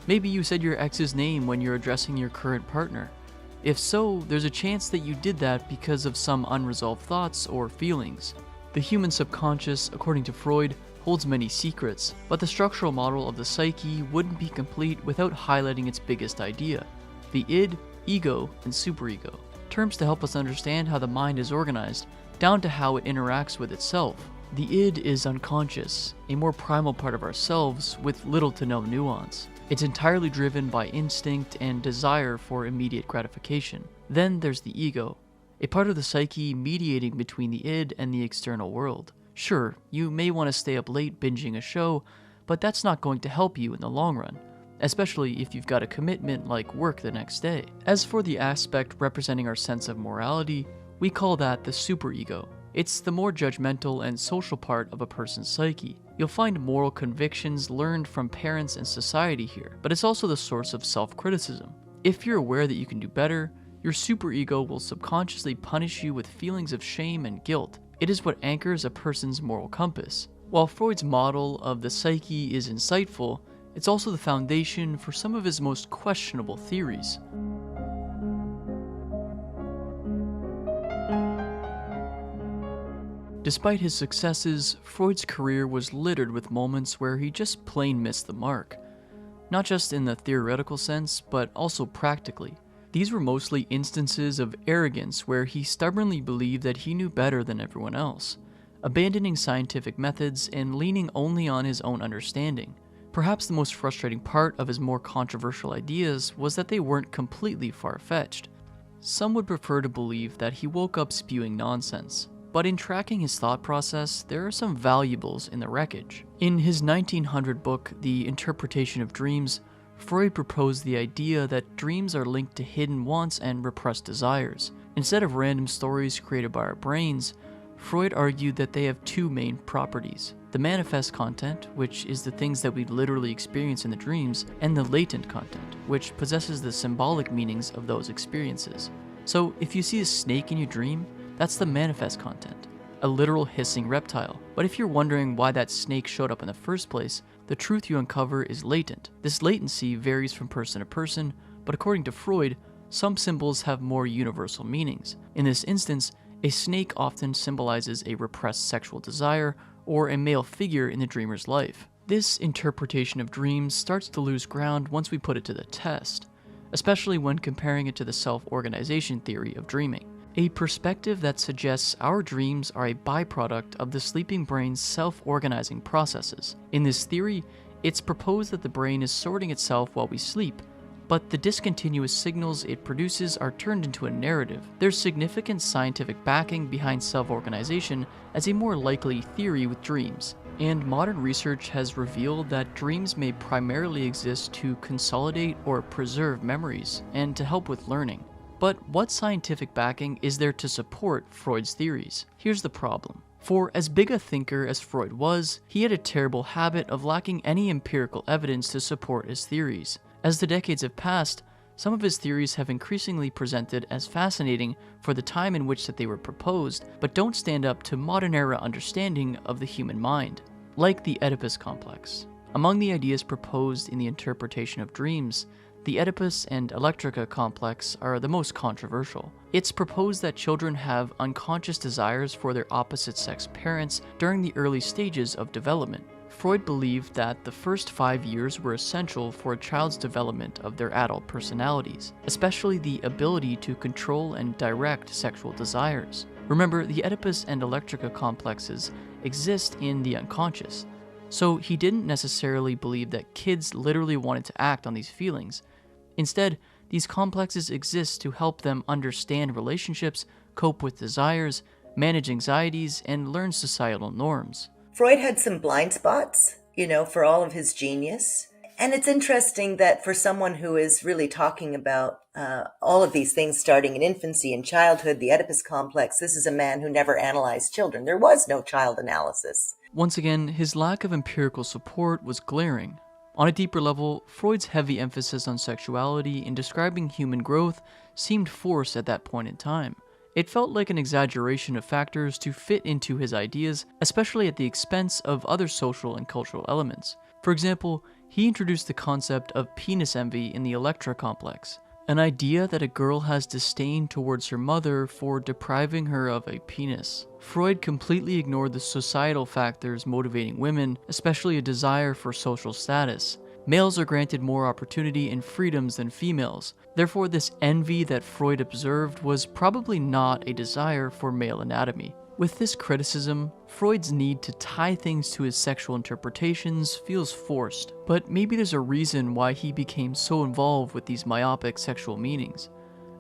Maybe you said your ex's name when you're addressing your current partner. If so, there's a chance that you did that because of some unresolved thoughts or feelings. The human subconscious, according to Freud, holds many secrets, but the structural model of the psyche wouldn't be complete without highlighting its biggest idea: the id, ego, and superego. Terms to help us understand how the mind is organized, down to how it interacts with itself. The id is unconscious, a more primal part of ourselves with little to no nuance. It's entirely driven by instinct and desire for immediate gratification. Then there's the ego, a part of the psyche mediating between the id and the external world. Sure, you may want to stay up late binging a show, but that's not going to help you in the long run, especially if you've got a commitment like work the next day. As for the aspect representing our sense of morality, we call that the superego. It's the more judgmental and social part of a person's psyche. You'll find moral convictions learned from parents and society here, but it's also the source of self-criticism. If you're aware that you can do better, Your superego will subconsciously punish you with feelings of shame and guilt. It is what anchors a person's moral compass. While Freud's model of the psyche is insightful, it's also the foundation for some of his most questionable theories. Despite his successes, Freud's career was littered with moments where he just plain missed the mark. Not just in the theoretical sense, but also practically. These were mostly instances of arrogance where he stubbornly believed that he knew better than everyone else, abandoning scientific methods and leaning only on his own understanding. Perhaps the most frustrating part of his more controversial ideas was that they weren't completely far-fetched. Some would prefer to believe that he woke up spewing nonsense, but in tracking his thought process, there are some valuables in the wreckage. In his 1900 book, The Interpretation of Dreams, Freud proposed the idea that dreams are linked to hidden wants and repressed desires. Instead of random stories created by our brains, Freud argued that they have two main properties: the manifest content, which is the things that we literally experience in the dreams, and the latent content, which possesses the symbolic meanings of those experiences. So if you see a snake in your dream, that's the manifest content, a literal hissing reptile. But if you're wondering why that snake showed up in the first place, the truth you uncover is latent. This latency varies from person to person, but according to Freud, some symbols have more universal meanings. In this instance, a snake often symbolizes a repressed sexual desire or a male figure in the dreamer's life. This interpretation of dreams starts to lose ground once we put it to the test, especially when comparing it to the self-organization theory of dreaming, a perspective that suggests our dreams are a byproduct of the sleeping brain's self-organizing processes. In this theory, it's proposed that the brain is sorting itself while we sleep, but the discontinuous signals it produces are turned into a narrative. There's significant scientific backing behind self-organization as a more likely theory with dreams, and modern research has revealed that dreams may primarily exist to consolidate or preserve memories and to help with learning. But what scientific backing is there to support Freud's theories? Here's the problem. For as big a thinker as Freud was, he had a terrible habit of lacking any empirical evidence to support his theories. As the decades have passed, some of his theories have increasingly presented as fascinating for the time in which that they were proposed, but don't stand up to modern-era understanding of the human mind, like the Oedipus complex. Among the ideas proposed in the interpretation of dreams, the Oedipus and Electrica complex are the most controversial. It's proposed that children have unconscious desires for their opposite-sex parents during the early stages of development. Freud believed that the first 5 years were essential for a child's development of their adult personalities, especially the ability to control and direct sexual desires. Remember, the Oedipus and Electrica complexes exist in the unconscious, so he didn't necessarily believe that kids literally wanted to act on these feelings. Instead, these complexes exist to help them understand relationships, cope with desires, manage anxieties, and learn societal norms. Freud had some blind spots, for all of his genius. And it's interesting that for someone who is really talking about all of these things starting in infancy and childhood, the Oedipus complex, this is a man who never analyzed children. There was no child analysis. Once again, his lack of empirical support was glaring. On a deeper level, Freud's heavy emphasis on sexuality in describing human growth seemed forced at that point in time. It felt like an exaggeration of factors to fit into his ideas, especially at the expense of other social and cultural elements. For example, he introduced the concept of penis envy in the Electra complex, an idea that a girl has disdain towards her mother for depriving her of a penis. Freud completely ignored the societal factors motivating women, especially a desire for social status. Males are granted more opportunity and freedoms than females. Therefore, this envy that Freud observed was probably not a desire for male anatomy. With this criticism, Freud's need to tie things to his sexual interpretations feels forced, but maybe there's a reason why he became so involved with these myopic sexual meanings.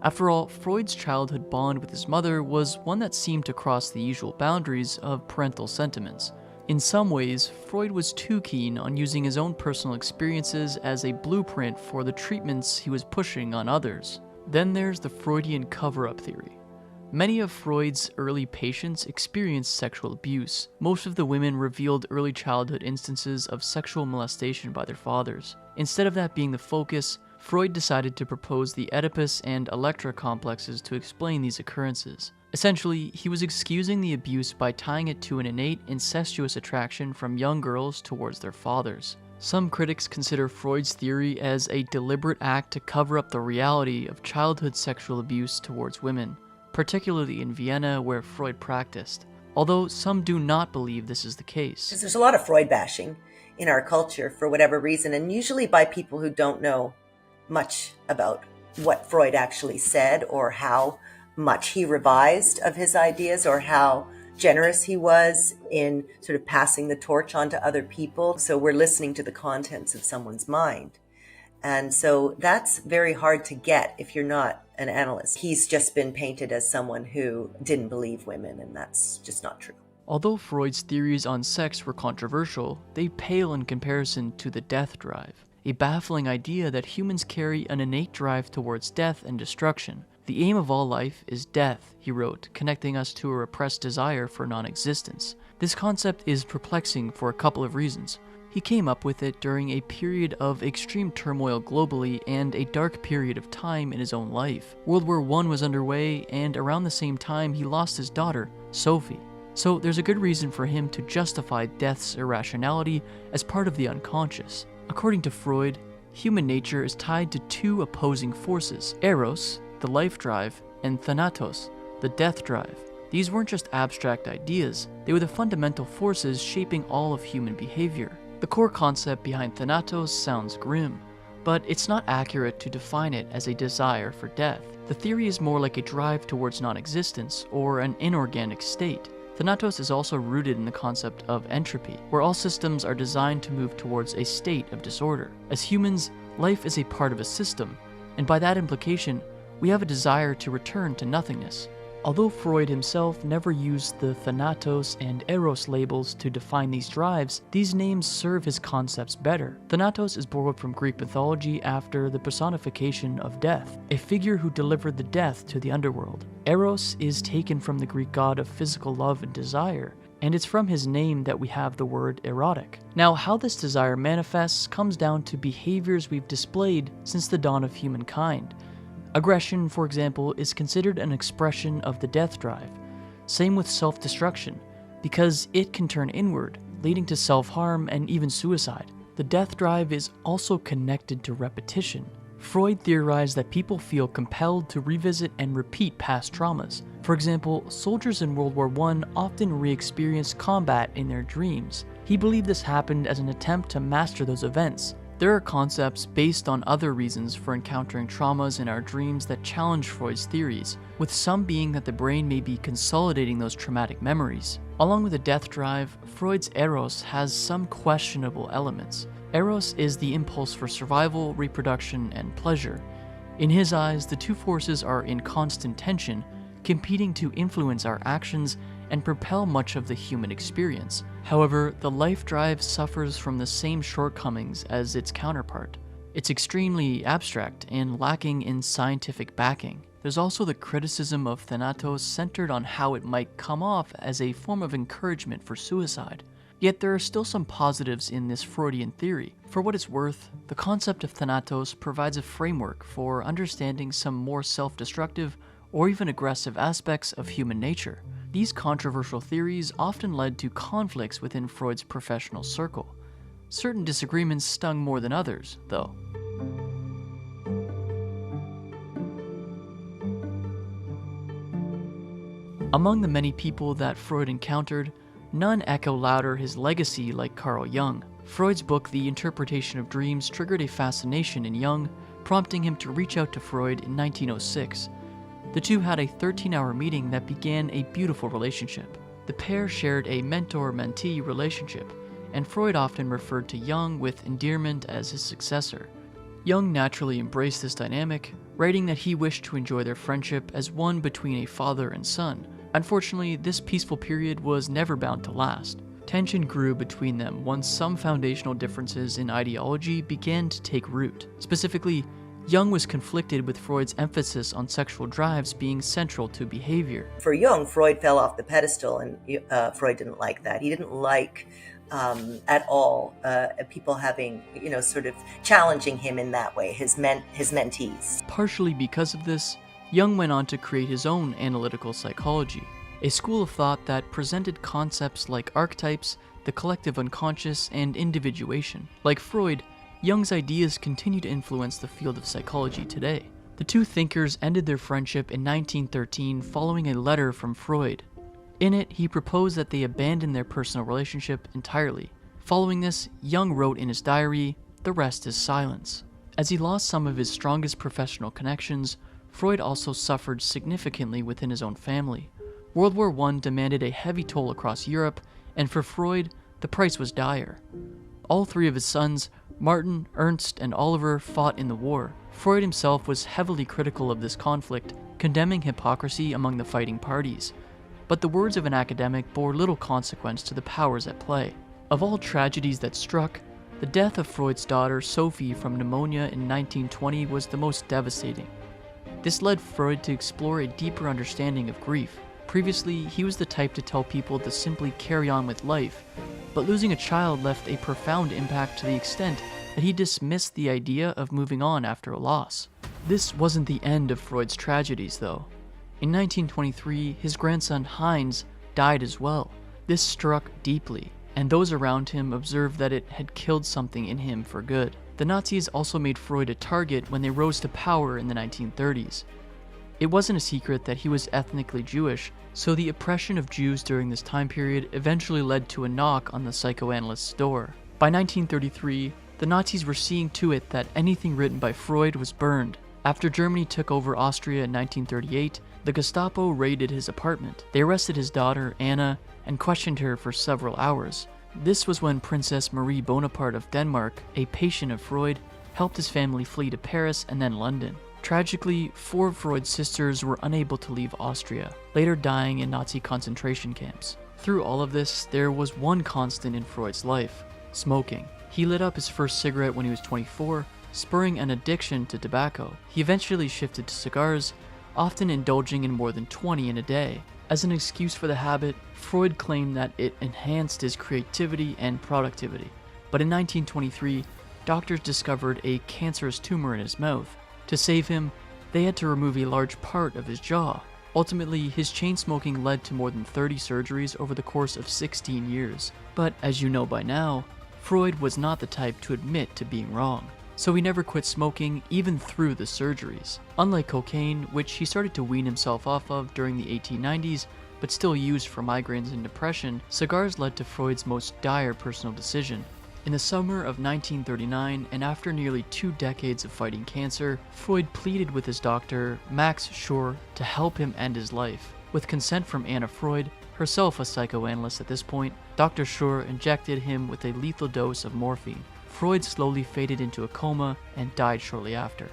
After all, Freud's childhood bond with his mother was one that seemed to cross the usual boundaries of parental sentiments. In some ways, Freud was too keen on using his own personal experiences as a blueprint for the treatments he was pushing on others. Then there's the Freudian cover-up theory. Many of Freud's early patients experienced sexual abuse. Most of the women revealed early childhood instances of sexual molestation by their fathers. Instead of that being the focus, Freud decided to propose the Oedipus and Electra complexes to explain these occurrences. Essentially, he was excusing the abuse by tying it to an innate incestuous attraction from young girls towards their fathers. Some critics consider Freud's theory as a deliberate act to cover up the reality of childhood sexual abuse towards women, particularly in Vienna where Freud practiced, although some do not believe this is the case. Because there's a lot of Freud bashing in our culture for whatever reason, and usually by people who don't know much about what Freud actually said or how much he revised of his ideas or how generous he was in sort of passing the torch on to other people. So we're listening to the contents of someone's mind. And so that's very hard to get if you're not an analyst. He's just been painted as someone who didn't believe women, and that's just not true. Although Freud's theories on sex were controversial, they pale in comparison to the death drive, a baffling idea that humans carry an innate drive towards death and destruction. The aim of all life is death, he wrote, connecting us to a repressed desire for non-existence. This concept is perplexing for a couple of reasons. He came up with it during a period of extreme turmoil globally and a dark period of time in his own life. World War I was underway, and around the same time he lost his daughter, Sophie. So there's a good reason for him to justify death's irrationality as part of the unconscious. According to Freud, human nature is tied to two opposing forces: Eros, the life drive, and Thanatos, the death drive. These weren't just abstract ideas, they were the fundamental forces shaping all of human behavior. The core concept behind Thanatos sounds grim, but it's not accurate to define it as a desire for death. The theory is more like a drive towards non-existence or an inorganic state. Thanatos is also rooted in the concept of entropy, where all systems are designed to move towards a state of disorder. As humans, life is a part of a system, and by that implication, we have a desire to return to nothingness. Although Freud himself never used the Thanatos and Eros labels to define these drives, these names serve his concepts better. Thanatos is borrowed from Greek mythology after the personification of death, a figure who delivered the death to the underworld. Eros is taken from the Greek god of physical love and desire, and it's from his name that we have the word erotic. Now, how this desire manifests comes down to behaviors we've displayed since the dawn of humankind. Aggression, for example, is considered an expression of the death drive. Same with self-destruction, because it can turn inward, leading to self-harm and even suicide. The death drive is also connected to repetition. Freud theorized that people feel compelled to revisit and repeat past traumas. For example, soldiers in World War I often re-experienced combat in their dreams. He believed this happened as an attempt to master those events. There are concepts based on other reasons for encountering traumas in our dreams that challenge Freud's theories, with some being that the brain may be consolidating those traumatic memories. Along with the death drive, Freud's Eros has some questionable elements. Eros is the impulse for survival, reproduction, and pleasure. In his eyes, the two forces are in constant tension, competing to influence our actions and propel much of the human experience. However, the life drive suffers from the same shortcomings as its counterpart. It's extremely abstract and lacking in scientific backing. There's also the criticism of Thanatos centered on how it might come off as a form of encouragement for suicide. Yet there are still some positives in this Freudian theory. For what it's worth, the concept of Thanatos provides a framework for understanding some more self-destructive or even aggressive aspects of human nature. These controversial theories often led to conflicts within Freud's professional circle. Certain disagreements stung more than others, though. Among the many people that Freud encountered, none echo louder his legacy like Carl Jung. Freud's book, The Interpretation of Dreams, triggered a fascination in Jung, prompting him to reach out to Freud in 1906. The two had a 13-hour meeting that began a beautiful relationship. The pair shared a mentor-mentee relationship, and Freud often referred to Jung with endearment as his successor. Jung naturally embraced this dynamic, writing that he wished to enjoy their friendship as one between a father and son. Unfortunately, this peaceful period was never bound to last. Tension grew between them once some foundational differences in ideology began to take root. Specifically, Jung was conflicted with Freud's emphasis on sexual drives being central to behavior. For Jung, Freud fell off the pedestal, and Freud didn't like that. He didn't like at all. People having, sort of challenging him in that way, his mentees. Partially because of this, Jung went on to create his own analytical psychology, a school of thought that presented concepts like archetypes, the collective unconscious, and individuation. Like Freud, Jung's ideas continue to influence the field of psychology today. The two thinkers ended their friendship in 1913 following a letter from Freud. In it, he proposed that they abandon their personal relationship entirely. Following this, Jung wrote in his diary, "The rest is silence." As he lost some of his strongest professional connections, Freud also suffered significantly within his own family. World War I demanded a heavy toll across Europe, and for Freud, the price was dire. All three of his sons, Martin, Ernst, and Oliver, fought in the war. Freud himself was heavily critical of this conflict, condemning hypocrisy among the fighting parties. But the words of an academic bore little consequence to the powers at play. Of all tragedies that struck, the death of Freud's daughter, Sophie, from pneumonia in 1920 was the most devastating. This led Freud to explore a deeper understanding of grief. Previously, he was the type to tell people to simply carry on with life, but losing a child left a profound impact to the extent that he dismissed the idea of moving on after a loss. This wasn't the end of Freud's tragedies, though. In 1923, his grandson Heinz died as well. This struck deeply, and those around him observed that it had killed something in him for good. The Nazis also made Freud a target when they rose to power in the 1930s. It wasn't a secret that he was ethnically Jewish, so the oppression of Jews during this time period eventually led to a knock on the psychoanalyst's door. By 1933, the Nazis were seeing to it that anything written by Freud was burned. After Germany took over Austria in 1938, the Gestapo raided his apartment. They arrested his daughter, Anna, and questioned her for several hours. This was when Princess Marie Bonaparte of Denmark, a patient of Freud, helped his family flee to Paris and then London. Tragically, 4 of Freud's sisters were unable to leave Austria, later dying in Nazi concentration camps. Through all of this, there was one constant in Freud's life: smoking. He lit up his first cigarette when he was 24, spurring an addiction to tobacco. He eventually shifted to cigars, often indulging in more than 20 in a day. As an excuse for the habit, Freud claimed that it enhanced his creativity and productivity. But in 1923, doctors discovered a cancerous tumor in his mouth. To save him, they had to remove a large part of his jaw. Ultimately, his chain smoking led to more than 30 surgeries over the course of 16 years. But as you know by now, Freud was not the type to admit to being wrong. So he never quit smoking even through the surgeries. Unlike cocaine, which he started to wean himself off of during the 1890s, but still used for migraines and depression, cigars led to Freud's most dire personal decision. In the summer of 1939, and after nearly 2 decades of fighting cancer, Freud pleaded with his doctor, Max Schur, to help him end his life. With consent from Anna Freud, herself a psychoanalyst at this point, Dr. Schur injected him with a lethal dose of morphine. Freud slowly faded into a coma and died shortly after.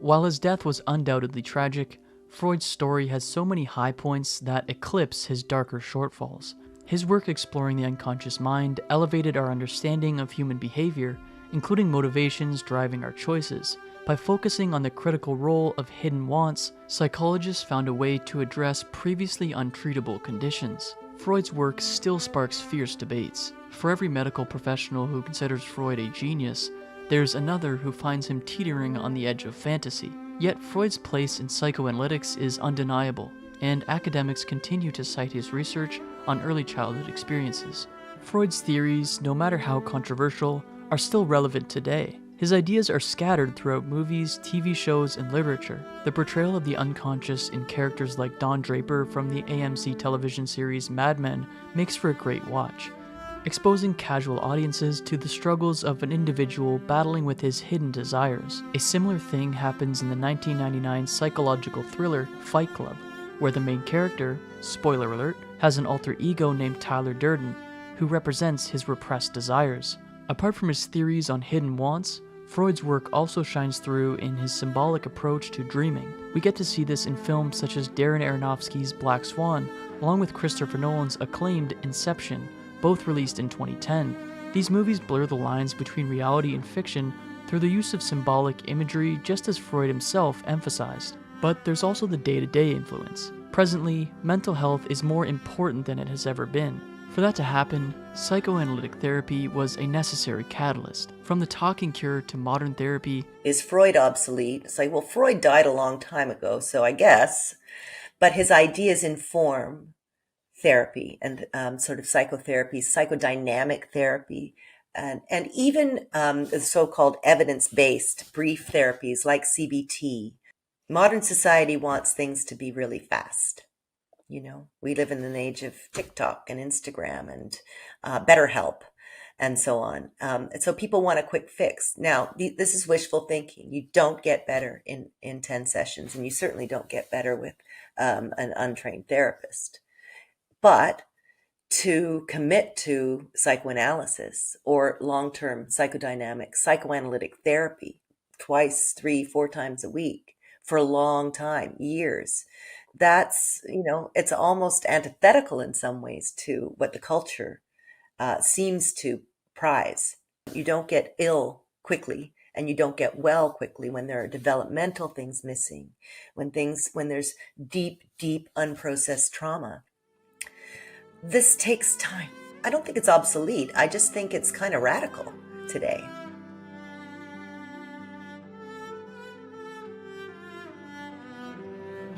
While his death was undoubtedly tragic, Freud's story has so many high points that eclipse his darker shortfalls. His work exploring the unconscious mind elevated our understanding of human behavior, including motivations driving our choices. By focusing on the critical role of hidden wants, psychologists found a way to address previously untreatable conditions. Freud's work still sparks fierce debates. For every medical professional who considers Freud a genius, there's another who finds him teetering on the edge of fantasy. Yet Freud's place in psychoanalytics is undeniable, and academics continue to cite his research on early childhood experiences. Freud's theories, no matter how controversial, are still relevant today. His ideas are scattered throughout movies, TV shows, and literature. The portrayal of the unconscious in characters like Don Draper from the AMC television series Mad Men makes for a great watch, exposing casual audiences to the struggles of an individual battling with his hidden desires. A similar thing happens in the 1999 psychological thriller Fight Club, where the main character, spoiler alert, has an alter ego named Tyler Durden, who represents his repressed desires. Apart from his theories on hidden wants, Freud's work also shines through in his symbolic approach to dreaming. We get to see this in films such as Darren Aronofsky's Black Swan, along with Christopher Nolan's acclaimed Inception, both released in 2010. These movies blur the lines between reality and fiction through the use of symbolic imagery, just as Freud himself emphasized. But there's also the day-to-day influence. Presently, mental health is more important than it has ever been. For that to happen, psychoanalytic therapy was a necessary catalyst. From the talking cure to modern therapy, Is Freud obsolete? It's like, well, Freud died a long time ago, so I guess. But his ideas inform therapy and sort of psychotherapy, psychodynamic therapy, and even the so-called evidence-based brief therapies like CBT. Modern society wants things to be really fast. You know, we live in an age of TikTok and Instagram and BetterHelp and so on. And so people want a quick fix. Now, this is wishful thinking. You don't get better in 10 sessions, and you certainly don't get better with an untrained therapist. But to commit to psychoanalysis or long-term psychodynamic, psychoanalytic therapy twice, 3, 4 times a week for a long time, years, that's, it's almost antithetical in some ways to what the culture seems to prize. You don't get ill quickly, and you don't get well quickly when there are developmental things missing, when there's deep, deep unprocessed trauma. This takes time. I don't think it's obsolete. I just think it's kind of radical today.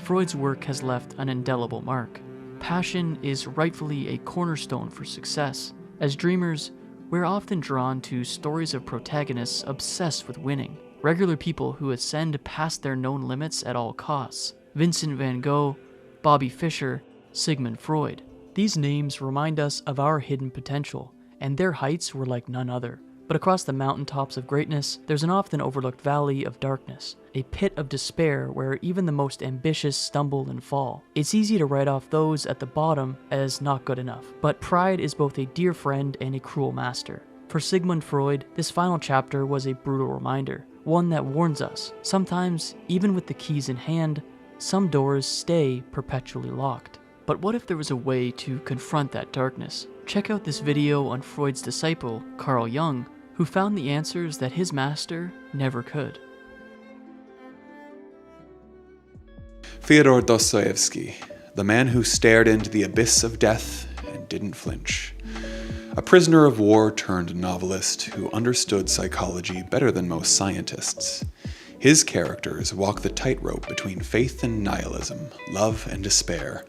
Freud's work has left an indelible mark. Passion is rightfully a cornerstone for success. As dreamers, we're often drawn to stories of protagonists obsessed with winning, regular people who ascend past their known limits at all costs. Vincent van Gogh, Bobby Fischer, Sigmund Freud. These names remind us of our hidden potential, and their heights were like none other. But across the mountaintops of greatness, there's an often overlooked valley of darkness, a pit of despair where even the most ambitious stumble and fall. It's easy to write off those at the bottom as not good enough, but pride is both a dear friend and a cruel master. For Sigmund Freud, this final chapter was a brutal reminder, one that warns us, sometimes, even with the keys in hand, some doors stay perpetually locked. But what if there was a way to confront that darkness? Check out this video on Freud's disciple, Carl Jung, who found the answers that his master never could. Fyodor Dostoevsky, the man who stared into the abyss of death and didn't flinch. A prisoner of war turned novelist who understood psychology better than most scientists. His characters walk the tightrope between faith and nihilism, love and despair,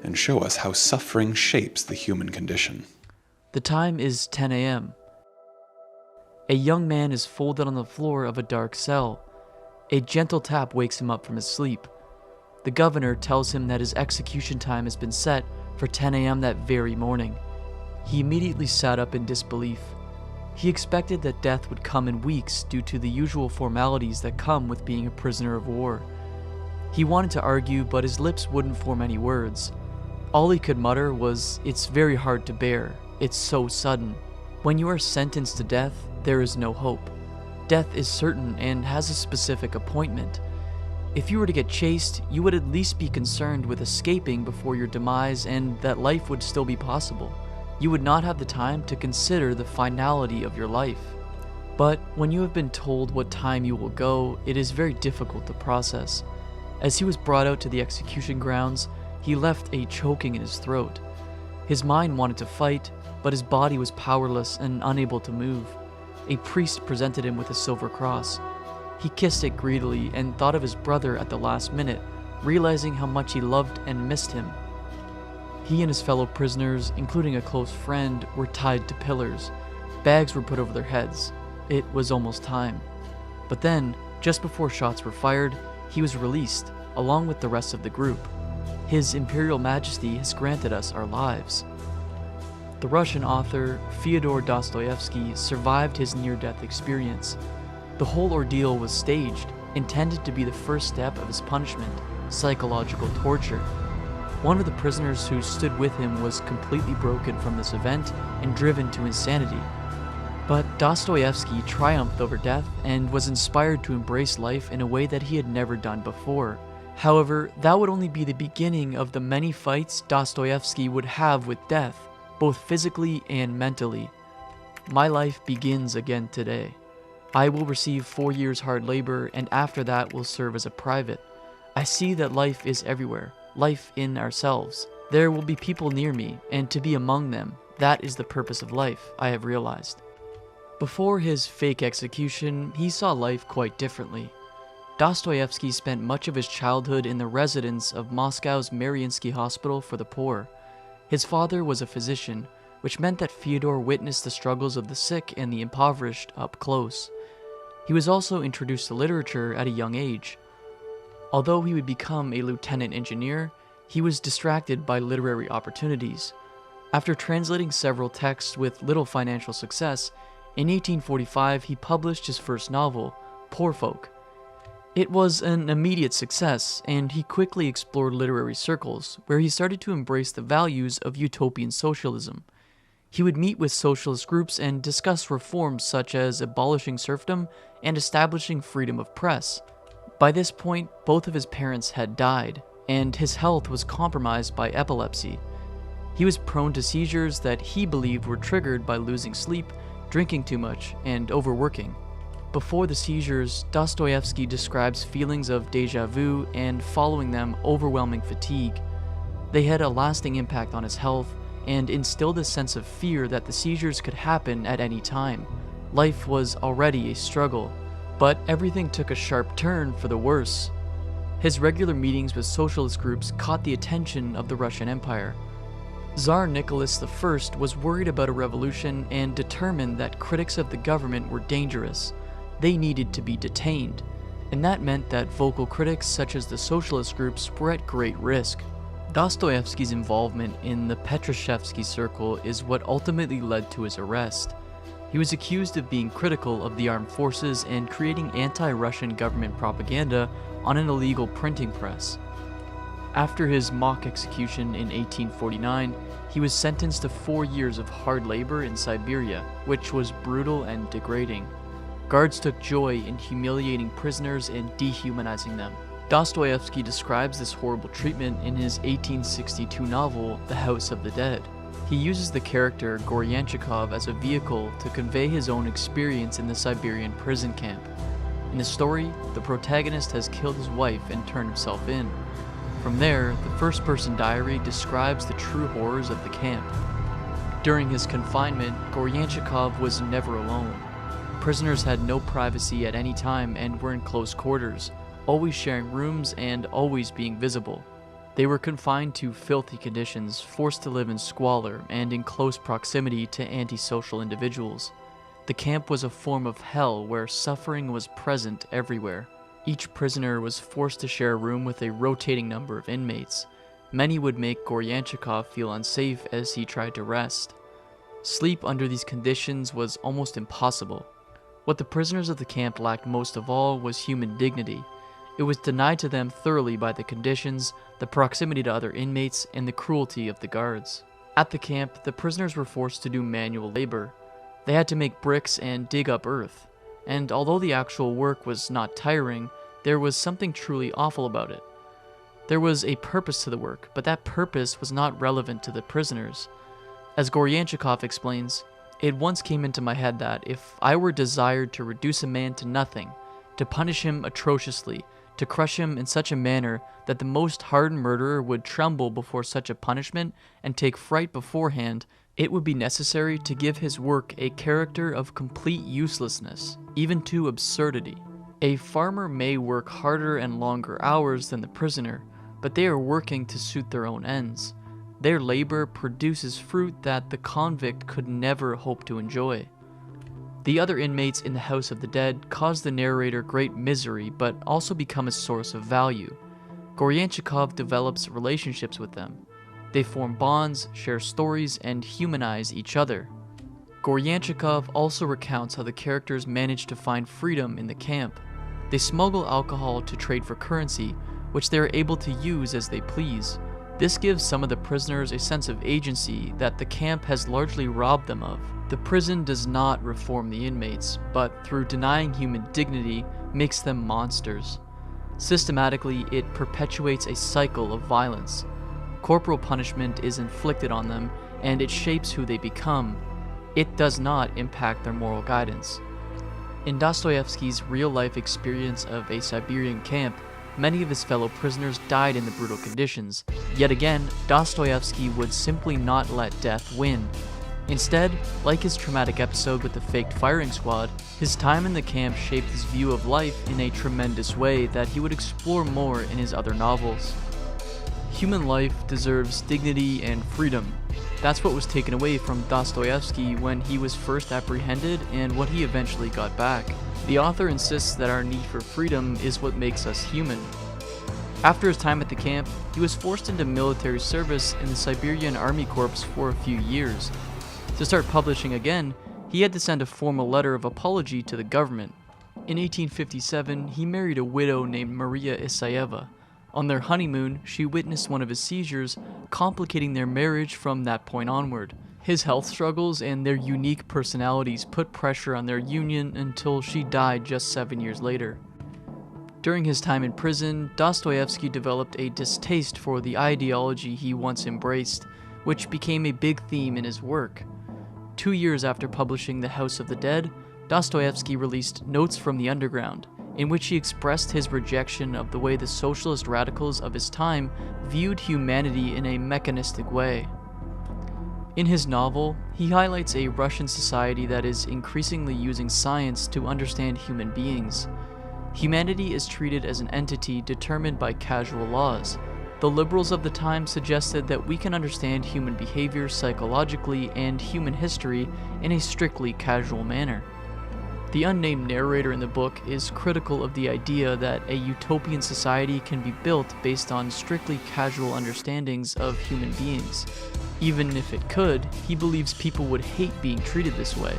and show us how suffering shapes the human condition. The time is 10 a.m. A young man is folded on the floor of a dark cell. A gentle tap wakes him up from his sleep. The governor tells him that his execution time has been set for 10 a.m. that very morning. He immediately sat up in disbelief. He expected that death would come in weeks due to the usual formalities that come with being a prisoner of war. He wanted to argue, but his lips wouldn't form any words. All he could mutter was, "It's very hard to bear. It's so sudden." When you are sentenced to death, there is no hope. Death is certain and has a specific appointment. If you were to get chased, you would at least be concerned with escaping before your demise and that life would still be possible. You would not have the time to consider the finality of your life. But when you have been told what time you will go, it is very difficult to process. As he was brought out to the execution grounds, he left a choking in his throat. His mind wanted to fight, but his body was powerless and unable to move. A priest presented him with a silver cross. He kissed it greedily and thought of his brother at the last minute, realizing how much he loved and missed him. He and his fellow prisoners, including a close friend, were tied to pillars. Bags were put over their heads. It was almost time. But then, just before shots were fired, he was released, along with the rest of the group. His Imperial Majesty has granted us our lives. The Russian author Fyodor Dostoevsky survived his near-death experience. The whole ordeal was staged, intended to be the first step of his punishment, psychological torture. One of the prisoners who stood with him was completely broken from this event and driven to insanity. But Dostoevsky triumphed over death and was inspired to embrace life in a way that he had never done before. However, that would only be the beginning of the many fights Dostoevsky would have with death, both physically and mentally. My life begins again today. I will receive 4 years hard labor and after that will serve as a private. I see that life is everywhere, life in ourselves. There will be people near me, and to be among them, that is the purpose of life, I have realized. Before his fake execution, he saw life quite differently. Dostoevsky spent much of his childhood in the residence of Moscow's Mariinsky Hospital for the Poor. His father was a physician, which meant that Fyodor witnessed the struggles of the sick and the impoverished up close. He was also introduced to literature at a young age. Although he would become a lieutenant engineer, he was distracted by literary opportunities. After translating several texts with little financial success, in 1845 he published his first novel, Poor Folk. It was an immediate success, and he quickly explored literary circles, where he started to embrace the values of utopian socialism. He would meet with socialist groups and discuss reforms such as abolishing serfdom and establishing freedom of press. By this point, both of his parents had died, and his health was compromised by epilepsy. He was prone to seizures that he believed were triggered by losing sleep, drinking too much, and overworking. Before the seizures, Dostoevsky describes feelings of déjà vu and, following them, overwhelming fatigue. They had a lasting impact on his health and instilled a sense of fear that the seizures could happen at any time. Life was already a struggle, but everything took a sharp turn for the worse. His regular meetings with socialist groups caught the attention of the Russian Empire. Tsar Nicholas I was worried about a revolution and determined that critics of the government were dangerous. They needed to be detained, and that meant that vocal critics such as the socialist groups were at great risk. Dostoevsky's involvement in the Petrushevsky Circle is what ultimately led to his arrest. He was accused of being critical of the armed forces and creating anti-Russian government propaganda on an illegal printing press. After his mock execution in 1849, he was sentenced to 4 years of hard labor in Siberia, which was brutal and degrading. Guards took joy in humiliating prisoners and dehumanizing them. Dostoevsky describes this horrible treatment in his 1862 novel, The House of the Dead. He uses the character Goryanchikov as a vehicle to convey his own experience in the Siberian prison camp. In the story, the protagonist has killed his wife and turned himself in. From there, the first-person diary describes the true horrors of the camp. During his confinement, Goryanchikov was never alone. Prisoners had no privacy at any time and were in close quarters, always sharing rooms and always being visible. They were confined to filthy conditions, forced to live in squalor and in close proximity to antisocial individuals. The camp was a form of hell where suffering was present everywhere. Each prisoner was forced to share a room with a rotating number of inmates. Many would make Goryanchikov feel unsafe as he tried to rest. Sleep under these conditions was almost impossible. What the prisoners of the camp lacked most of all was human dignity. It was denied to them thoroughly by the conditions, the proximity to other inmates, and the cruelty of the guards. At the camp, the prisoners were forced to do manual labor. They had to make bricks and dig up earth. And although the actual work was not tiring, there was something truly awful about it. There was a purpose to the work, but that purpose was not relevant to the prisoners. As Goryanchikov explains, "It once came into my head that if I were desired to reduce a man to nothing, to punish him atrociously, to crush him in such a manner that the most hardened murderer would tremble before such a punishment and take fright beforehand, it would be necessary to give his work a character of complete uselessness, even to absurdity. A farmer may work harder and longer hours than the prisoner, but they are working to suit their own ends. Their labor produces fruit that the convict could never hope to enjoy." The other inmates in the House of the Dead cause the narrator great misery, but also become a source of value. Goryanchikov develops relationships with them. They form bonds, share stories, and humanize each other. Goryanchikov also recounts how the characters manage to find freedom in the camp. They smuggle alcohol to trade for currency, which they are able to use as they please. This gives some of the prisoners a sense of agency that the camp has largely robbed them of. The prison does not reform the inmates, but through denying human dignity, makes them monsters. Systematically, it perpetuates a cycle of violence. Corporal punishment is inflicted on them, and it shapes who they become. It does not impact their moral guidance. In Dostoevsky's real-life experience of a Siberian camp, many of his fellow prisoners died in the brutal conditions. Yet again, Dostoevsky would simply not let death win. Instead, like his traumatic episode with the faked firing squad, his time in the camp shaped his view of life in a tremendous way that he would explore more in his other novels. Human life deserves dignity and freedom. That's what was taken away from Dostoevsky when he was first apprehended and what he eventually got back. The author insists that our need for freedom is what makes us human. After his time at the camp, he was forced into military service in the Siberian Army Corps for a few years. To start publishing again, he had to send a formal letter of apology to the government. In 1857, he married a widow named Maria Isayeva. On their honeymoon, she witnessed one of his seizures, complicating their marriage from that point onward. His health struggles and their unique personalities put pressure on their union until she died just 7 years later. During his time in prison, Dostoevsky developed a distaste for the ideology he once embraced, which became a big theme in his work. 2 years after publishing The House of the Dead, Dostoevsky released Notes from the Underground, in which he expressed his rejection of the way the socialist radicals of his time viewed humanity in a mechanistic way. In his novel, he highlights a Russian society that is increasingly using science to understand human beings. Humanity is treated as an entity determined by casual laws. The liberals of the time suggested that we can understand human behavior psychologically and human history in a strictly casual manner. The unnamed narrator in the book is critical of the idea that a utopian society can be built based on strictly casual understandings of human beings. Even if it could, he believes people would hate being treated this way.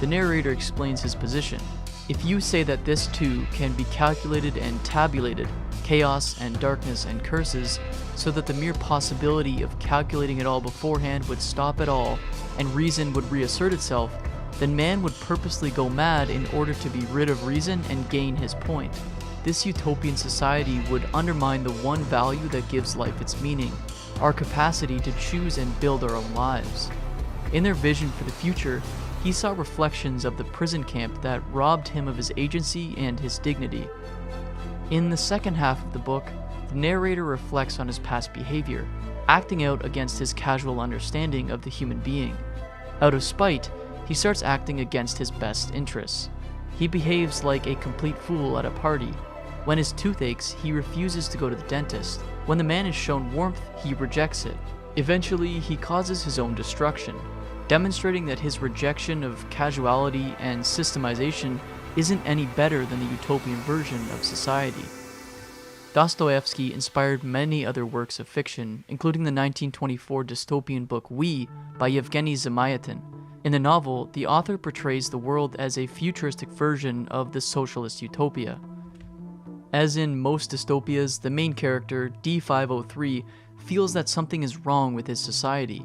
The narrator explains his position. If you say that this too can be calculated and tabulated, chaos and darkness and curses, so that the mere possibility of calculating it all beforehand would stop it all, and reason would reassert itself, then man would purposely go mad in order to be rid of reason and gain his point. This utopian society would undermine the one value that gives life its meaning, our capacity to choose and build our own lives. In their vision for the future, he saw reflections of the prison camp that robbed him of his agency and his dignity. In the second half of the book, the narrator reflects on his past behavior, acting out against his casual understanding of the human being. Out of spite, he starts acting against his best interests. He behaves like a complete fool at a party. When his tooth aches, he refuses to go to the dentist. When the man is shown warmth, he rejects it. Eventually, he causes his own destruction, demonstrating that his rejection of casuality and systemization isn't any better than the utopian version of society. Dostoevsky inspired many other works of fiction, including the 1924 dystopian book We by Yevgeny Zamyatin. In the novel, the author portrays the world as a futuristic version of the socialist utopia. As in most dystopias, the main character, D503, feels that something is wrong with his society.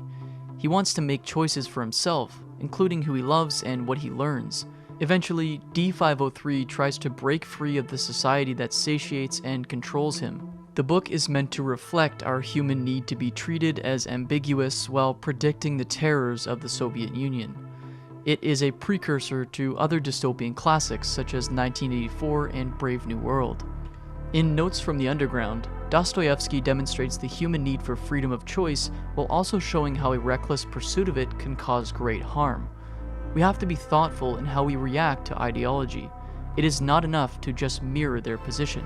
He wants to make choices for himself, including who he loves and what he learns. Eventually, D503 tries to break free of the society that satiates and controls him. The book is meant to reflect our human need to be treated as ambiguous while predicting the terrors of the Soviet Union. It is a precursor to other dystopian classics such as 1984 and Brave New World. In Notes from the Underground, Dostoevsky demonstrates the human need for freedom of choice while also showing how a reckless pursuit of it can cause great harm. We have to be thoughtful in how we react to ideology. It is not enough to just mirror their position.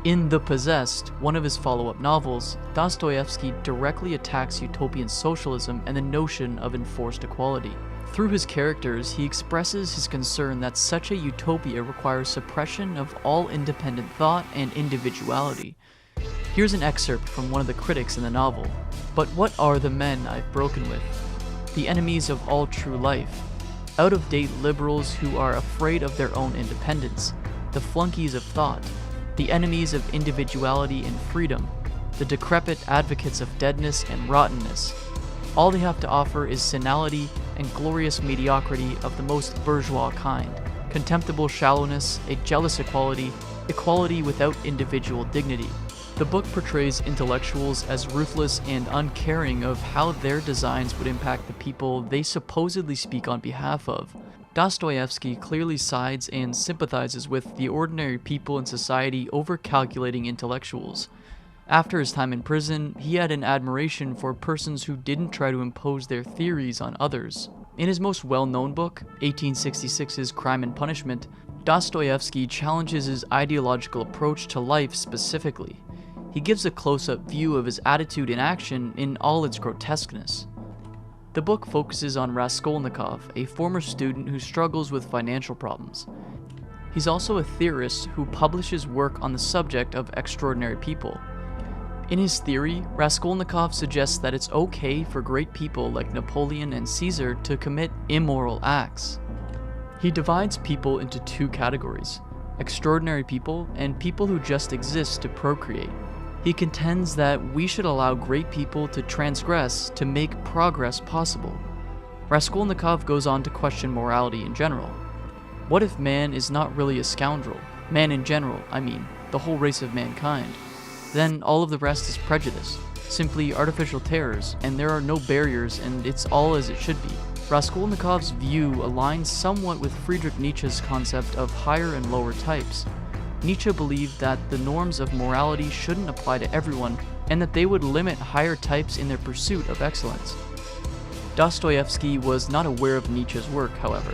In The Possessed, one of his follow-up novels, Dostoevsky directly attacks utopian socialism and the notion of enforced equality. Through his characters, he expresses his concern that such a utopia requires suppression of all independent thought and individuality. Here's an excerpt from one of the critics in the novel. "But what are the men I've broken with? The enemies of all true life. Out-of-date liberals who are afraid of their own independence. The flunkies of thought. The enemies of individuality and freedom. The decrepit advocates of deadness and rottenness. All they have to offer is senility and glorious mediocrity of the most bourgeois kind. Contemptible shallowness, a jealous equality, equality without individual dignity." The book portrays intellectuals as ruthless and uncaring of how their designs would impact the people they supposedly speak on behalf of. Dostoevsky clearly sides and sympathizes with the ordinary people in society over-calculating intellectuals. After his time in prison, he had an admiration for persons who didn't try to impose their theories on others. In his most well-known book, 1866's Crime and Punishment, Dostoevsky challenges his ideological approach to life specifically. He gives a close-up view of his attitude and action in all its grotesqueness. The book focuses on Raskolnikov, a former student who struggles with financial problems. He's also a theorist who publishes work on the subject of extraordinary people. In his theory, Raskolnikov suggests that it's okay for great people like Napoleon and Caesar to commit immoral acts. He divides people into two categories: extraordinary people and people who just exist to procreate. He contends that we should allow great people to transgress to make progress possible. Raskolnikov goes on to question morality in general. What if man is not really a scoundrel? Man in general, I mean, the whole race of mankind. Then all of the rest is prejudice, simply artificial terrors, and there are no barriers and it's all as it should be. Raskolnikov's view aligns somewhat with Friedrich Nietzsche's concept of higher and lower types. Nietzsche believed that the norms of morality shouldn't apply to everyone, and that they would limit higher types in their pursuit of excellence. Dostoevsky was not aware of Nietzsche's work, however.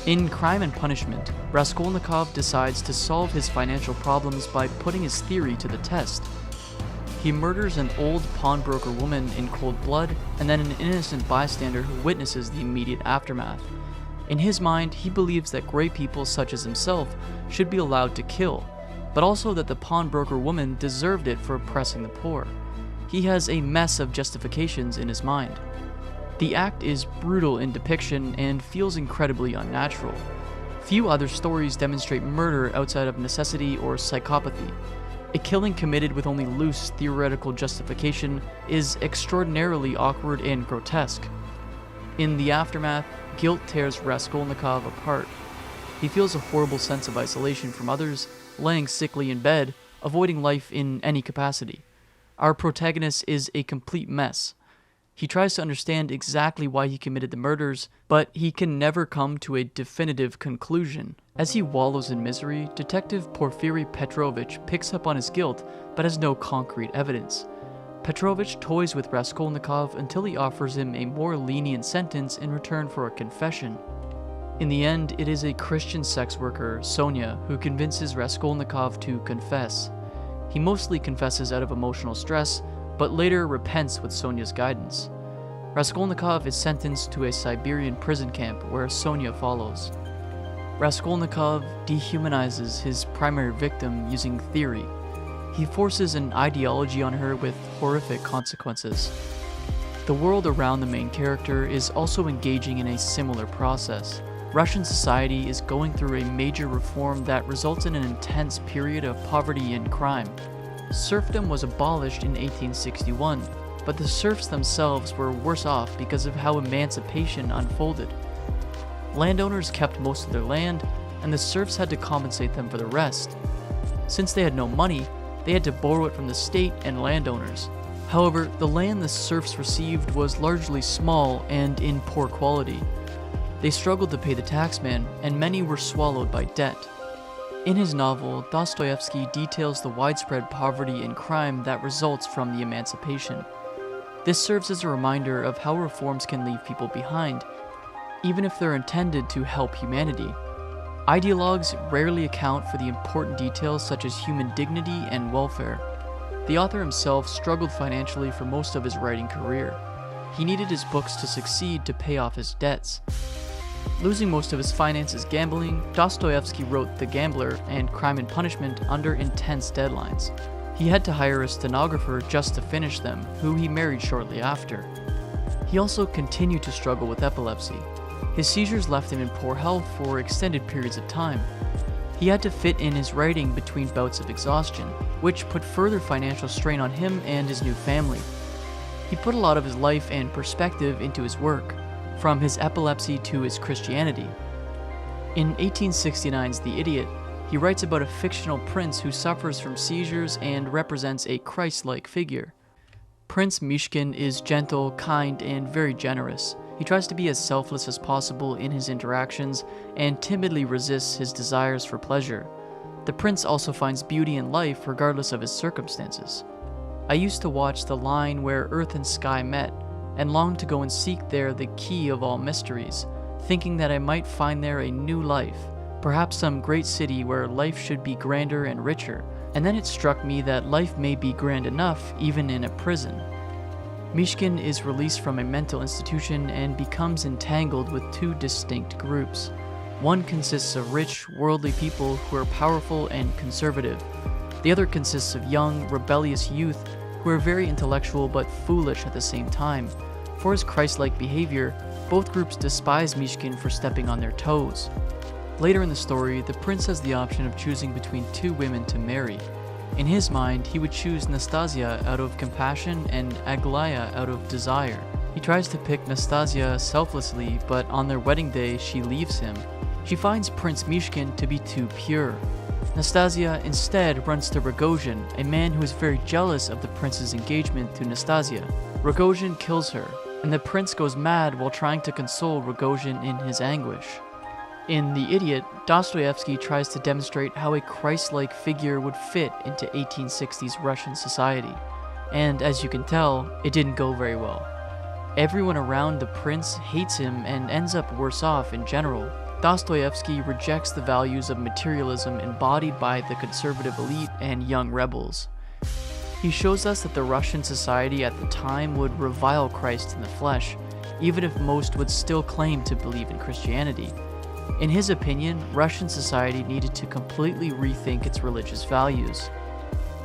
In Crime and Punishment, Raskolnikov decides to solve his financial problems by putting his theory to the test. He murders an old pawnbroker woman in cold blood, and then an innocent bystander who witnesses the immediate aftermath. In his mind, he believes that great people such as himself should be allowed to kill, but also that the pawnbroker woman deserved it for oppressing the poor. He has a mess of justifications in his mind. The act is brutal in depiction and feels incredibly unnatural. Few other stories demonstrate murder outside of necessity or psychopathy. A killing committed with only loose theoretical justification is extraordinarily awkward and grotesque. In the aftermath, guilt tears Raskolnikov apart. He feels a horrible sense of isolation from others, laying sickly in bed, avoiding life in any capacity. Our protagonist is a complete mess. He tries to understand exactly why he committed the murders, but he can never come to a definitive conclusion. As he wallows in misery, Detective Porfiry Petrovich picks up on his guilt, but has no concrete evidence. Petrovich toys with Raskolnikov until he offers him a more lenient sentence in return for a confession. In the end, it is a Christian sex worker, Sonia, who convinces Raskolnikov to confess. He mostly confesses out of emotional stress, but later repents with Sonia's guidance. Raskolnikov is sentenced to a Siberian prison camp where Sonia follows. Raskolnikov dehumanizes his primary victim using theory. He forces an ideology on her with horrific consequences. The world around the main character is also engaging in a similar process. Russian society is going through a major reform that results in an intense period of poverty and crime. Serfdom was abolished in 1861, but the serfs themselves were worse off because of how emancipation unfolded. Landowners kept most of their land, and the serfs had to compensate them for the rest. Since they had no money, they had to borrow it from the state and landowners. However, the land the serfs received was largely small and in poor quality. They struggled to pay the taxman, and many were swallowed by debt. In his novel, Dostoevsky details the widespread poverty and crime that results from the emancipation. This serves as a reminder of how reforms can leave people behind, even if they're intended to help humanity. Ideologues rarely account for the important details such as human dignity and welfare. The author himself struggled financially for most of his writing career. He needed his books to succeed to pay off his debts. Losing most of his finances gambling, Dostoevsky wrote The Gambler and Crime and Punishment under intense deadlines. He had to hire a stenographer just to finish them, who he married shortly after. He also continued to struggle with epilepsy. His seizures left him in poor health for extended periods of time. He had to fit in his writing between bouts of exhaustion, which put further financial strain on him and his new family. He put a lot of his life and perspective into his work, from his epilepsy to his Christianity. In 1869's The Idiot, he writes about a fictional prince who suffers from seizures and represents a Christ-like figure. Prince Mishkin is gentle, kind, and very generous. He tries to be as selfless as possible in his interactions and timidly resists his desires for pleasure. The prince also finds beauty in life regardless of his circumstances. I used to watch The Line Where Earth and Sky Met, and longed to go and seek there the key of all mysteries, thinking that I might find there a new life, perhaps some great city where life should be grander and richer, and then it struck me that life may be grand enough even in a prison. Mishkin is released from a mental institution and becomes entangled with two distinct groups. One consists of rich, worldly people who are powerful and conservative. The other consists of young, rebellious youth who are very intellectual but foolish at the same time. For his Christ-like behavior, both groups despise Mishkin for stepping on their toes. Later in the story, the prince has the option of choosing between two women to marry. In his mind, he would choose Nastasia out of compassion and Aglaya out of desire. He tries to pick Nastasia selflessly, but on their wedding day, she leaves him. She finds Prince Mishkin to be too pure. Nastasia instead runs to Rogozhin, a man who is very jealous of the prince's engagement to Nastasia. Rogozhin kills her, and the prince goes mad while trying to console Rogozhin in his anguish. In The Idiot, Dostoevsky tries to demonstrate how a Christ-like figure would fit into 1860s Russian society, and as you can tell, it didn't go very well. Everyone around the prince hates him and ends up worse off in general. Dostoevsky rejects the values of materialism embodied by the conservative elite and young rebels. He shows us that the Russian society at the time would revile Christ in the flesh, even if most would still claim to believe in Christianity. In his opinion, Russian society needed to completely rethink its religious values.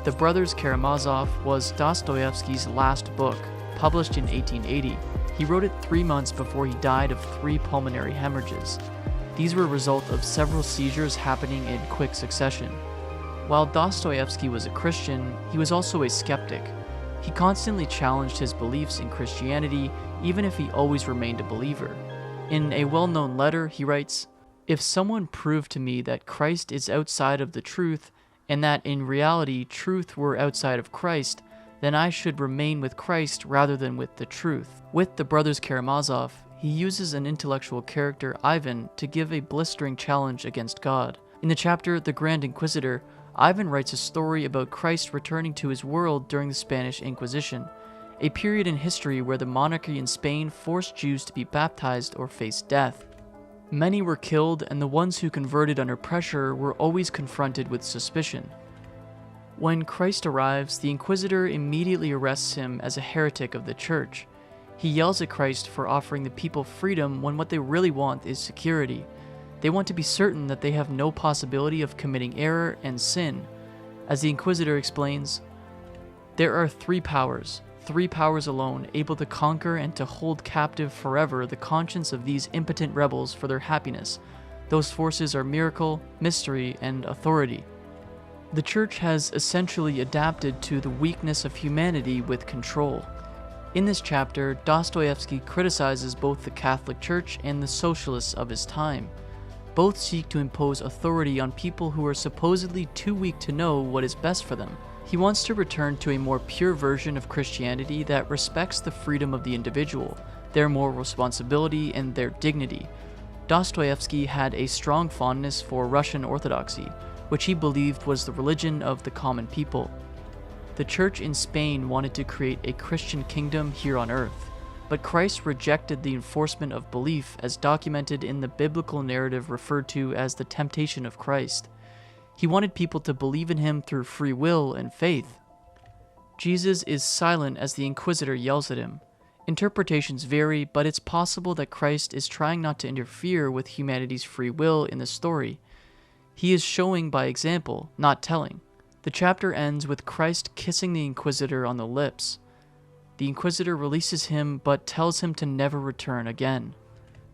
The Brothers Karamazov was Dostoevsky's last book, published in 1880. He wrote it 3 months before he died of 3 pulmonary hemorrhages. These were a result of several seizures happening in quick succession. While Dostoevsky was a Christian, he was also a skeptic. He constantly challenged his beliefs in Christianity, even if he always remained a believer. In a well-known letter, he writes, "If someone proved to me that Christ is outside of the truth, and that in reality truth were outside of Christ, then I should remain with Christ rather than with the truth." With the Brothers Karamazov, he uses an intellectual character, Ivan, to give a blistering challenge against God. In the chapter The Grand Inquisitor, Ivan writes a story about Christ returning to his world during the Spanish Inquisition, a period in history where the monarchy in Spain forced Jews to be baptized or face death. Many were killed, and the ones who converted under pressure were always confronted with suspicion. When Christ arrives, the Inquisitor immediately arrests him as a heretic of the Church. He yells at Christ for offering the people freedom when what they really want is security. They want to be certain that they have no possibility of committing error and sin. As the Inquisitor explains, "There are 3 powers alone, able to conquer and to hold captive forever the conscience of these impotent rebels for their happiness. Those forces are miracle, mystery, and authority." The Church has essentially adapted to the weakness of humanity with control. In this chapter, Dostoevsky criticizes both the Catholic Church and the socialists of his time. Both seek to impose authority on people who are supposedly too weak to know what is best for them. He wants to return to a more pure version of Christianity that respects the freedom of the individual, their moral responsibility, and their dignity. Dostoevsky had a strong fondness for Russian Orthodoxy, which he believed was the religion of the common people. The Church in Spain wanted to create a Christian kingdom here on earth, but Christ rejected the enforcement of belief as documented in the biblical narrative referred to as the temptation of Christ. He wanted people to believe in him through free will and faith. Jesus is silent as the Inquisitor yells at him. Interpretations vary, but it's possible that Christ is trying not to interfere with humanity's free will in the story. He is showing by example, not telling. The chapter ends with Christ kissing the Inquisitor on the lips. The Inquisitor releases him, but tells him to never return again.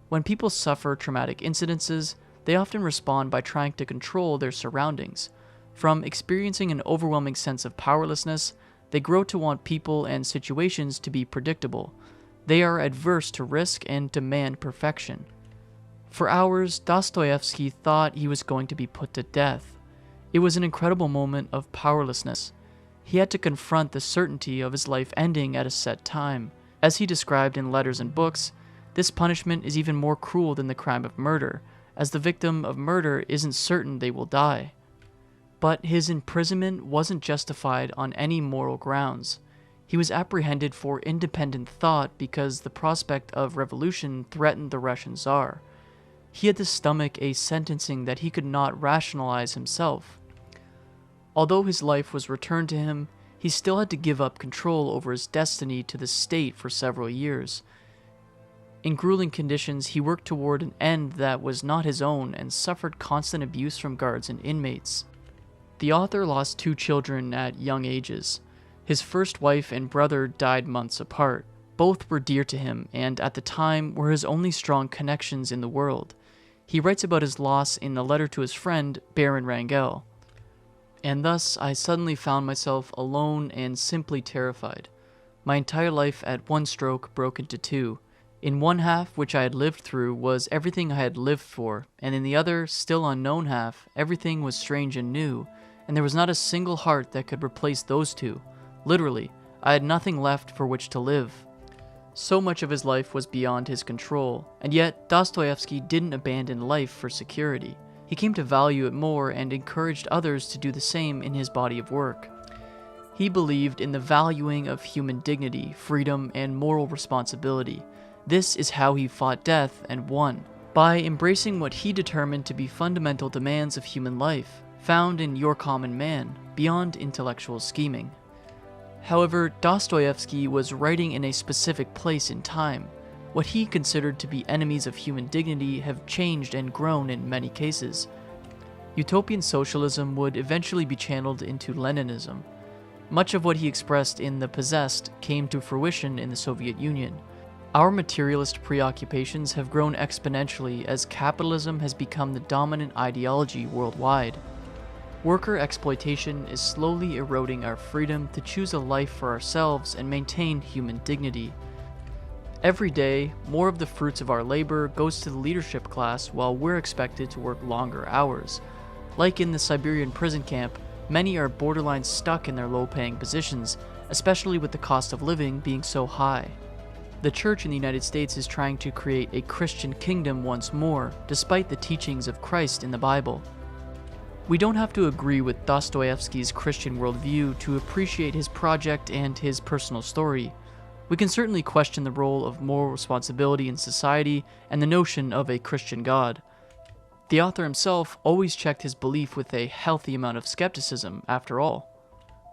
When people suffer traumatic incidences, they often respond by trying to control their surroundings. From experiencing an overwhelming sense of powerlessness, they grow to want people and situations to be predictable. They are adverse to risk and demand perfection. For hours, Dostoevsky thought he was going to be put to death. It was an incredible moment of powerlessness. He had to confront the certainty of his life ending at a set time. As he described in letters and books, This punishment is even more cruel than the crime of murder, as the victim of murder isn't certain they will die. But his imprisonment wasn't justified on any moral grounds. He was apprehended for independent thought because the prospect of revolution threatened the Russian Tsar. He had to stomach a sentencing that he could not rationalize himself. Although his life was returned to him, he still had to give up control over his destiny to the state for several years. In grueling conditions, he worked toward an end that was not his own and suffered constant abuse from guards and inmates. The author lost 2 children at young ages. His first wife and brother died months apart. Both were dear to him and, at the time, were his only strong connections in the world. He writes about his loss in a letter to his friend, Baron Wrangel. And thus, I suddenly found myself alone and simply terrified. My entire life at one stroke broke into 2. In one half, which I had lived through, was everything I had lived for, and in the other, still unknown half, everything was strange and new, and there was not a single heart that could replace those 2. Literally, I had nothing left for which to live. So much of his life was beyond his control, and yet Dostoevsky didn't abandon life for security. He came to value it more and encouraged others to do the same in his body of work. He believed in the valuing of human dignity, freedom, and moral responsibility. This is how he fought death and won, by embracing what he determined to be fundamental demands of human life, found in your common man, beyond intellectual scheming. However, Dostoevsky was writing in a specific place in time. What he considered to be enemies of human dignity have changed and grown in many cases. Utopian socialism would eventually be channeled into Leninism. Much of what he expressed in The Possessed came to fruition in the Soviet Union. Our materialist preoccupations have grown exponentially as capitalism has become the dominant ideology worldwide. Worker exploitation is slowly eroding our freedom to choose a life for ourselves and maintain human dignity. Every day, more of the fruits of our labor goes to the leadership class while we're expected to work longer hours. Like in the Siberian prison camp, many are borderline stuck in their low-paying positions, especially with the cost of living being so high. The Church in the United States is trying to create a Christian kingdom once more, despite the teachings of Christ in the Bible. We don't have to agree with Dostoevsky's Christian worldview to appreciate his project and his personal story. We can certainly question the role of moral responsibility in society and the notion of a Christian God. The author himself always checked his belief with a healthy amount of skepticism, after all.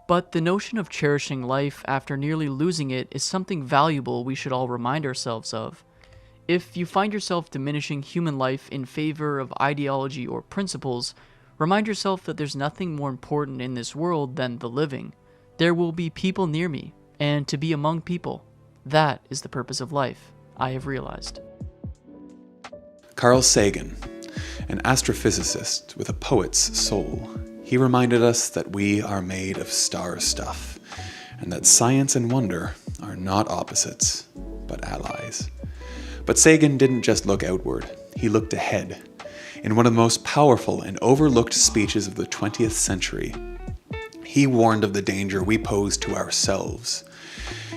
But the notion of cherishing life after nearly losing it is something valuable we should all remind ourselves of. If you find yourself diminishing human life in favor of ideology or principles, remind yourself that there's nothing more important in this world than the living. There will be people near me, and to be among people. That is the purpose of life, I have realized. Carl Sagan, an astrophysicist with a poet's soul, he reminded us that we are made of star stuff, and that science and wonder are not opposites, but allies. But Sagan didn't just look outward, he looked ahead. In one of the most powerful and overlooked speeches of the 20th century, he warned of the danger we pose to ourselves.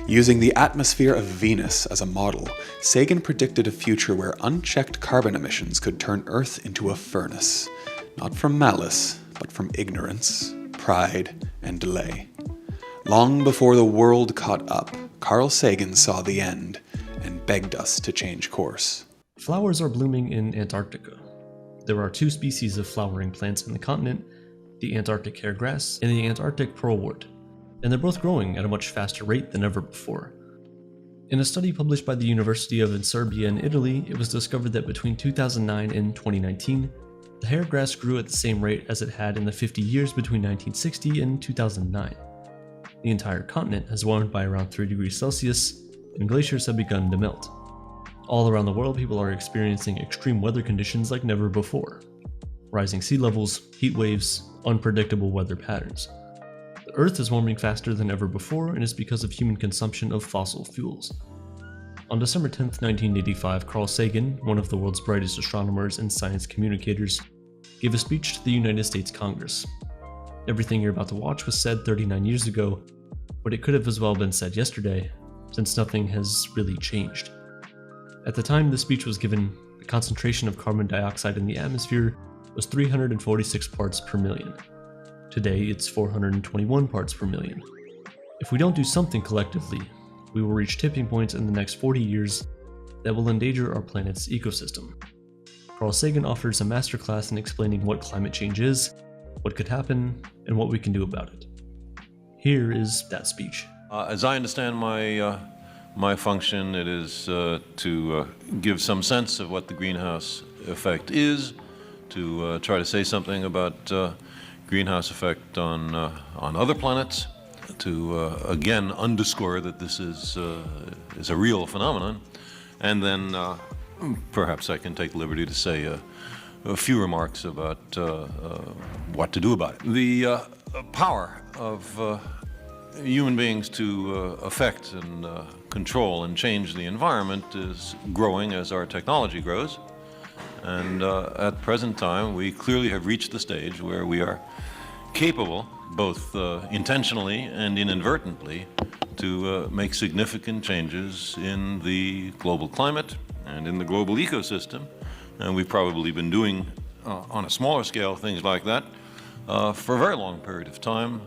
Using the atmosphere of Venus as a model, Sagan predicted a future where unchecked carbon emissions could turn Earth into a furnace, not from malice, but from ignorance, pride, and delay. Long before the world caught up, Carl Sagan saw the end and begged us to change course. Flowers are blooming in Antarctica. There are 2 species of flowering plants in the continent, the Antarctic hairgrass and the Antarctic pearlwort, and they're both growing at a much faster rate than ever before. In a study published by the University of Serbia in Italy, it was discovered that between 2009 and 2019, the hairgrass grew at the same rate as it had in the 50 years between 1960 and 2009. The entire continent has warmed by around 3 degrees Celsius, and glaciers have begun to melt. All around the world, people are experiencing extreme weather conditions like never before. Rising sea levels, heat waves, unpredictable weather patterns. The Earth is warming faster than ever before, and it's because of human consumption of fossil fuels. On December 10, 1985, Carl Sagan, one of the world's brightest astronomers and science communicators, gave a speech to the United States Congress. Everything you're about to watch was said 39 years ago, but it could have as well been said yesterday, since nothing has really changed. At the time this speech was given, the concentration of carbon dioxide in the atmosphere was 346 parts per million. Today, it's 421 parts per million. If we don't do something collectively, we will reach tipping points in the next 40 years that will endanger our planet's ecosystem. Carl Sagan offers a masterclass in explaining what climate change is, what could happen, and what we can do about it. Here is that speech. As I understand my function, it is to give some sense of what the greenhouse effect is, to try to say something about greenhouse effect on other planets, to again underscore that this is a real phenomenon, and then perhaps I can take the liberty to say a few remarks about what to do about it. The power of human beings to affect and control and change the environment is growing as our technology grows. And at the present time, we clearly have reached the stage where we are capable, both intentionally and inadvertently, to make significant changes in the global climate and in the global ecosystem. And we've probably been doing, on a smaller scale, things like that for a very long period of time.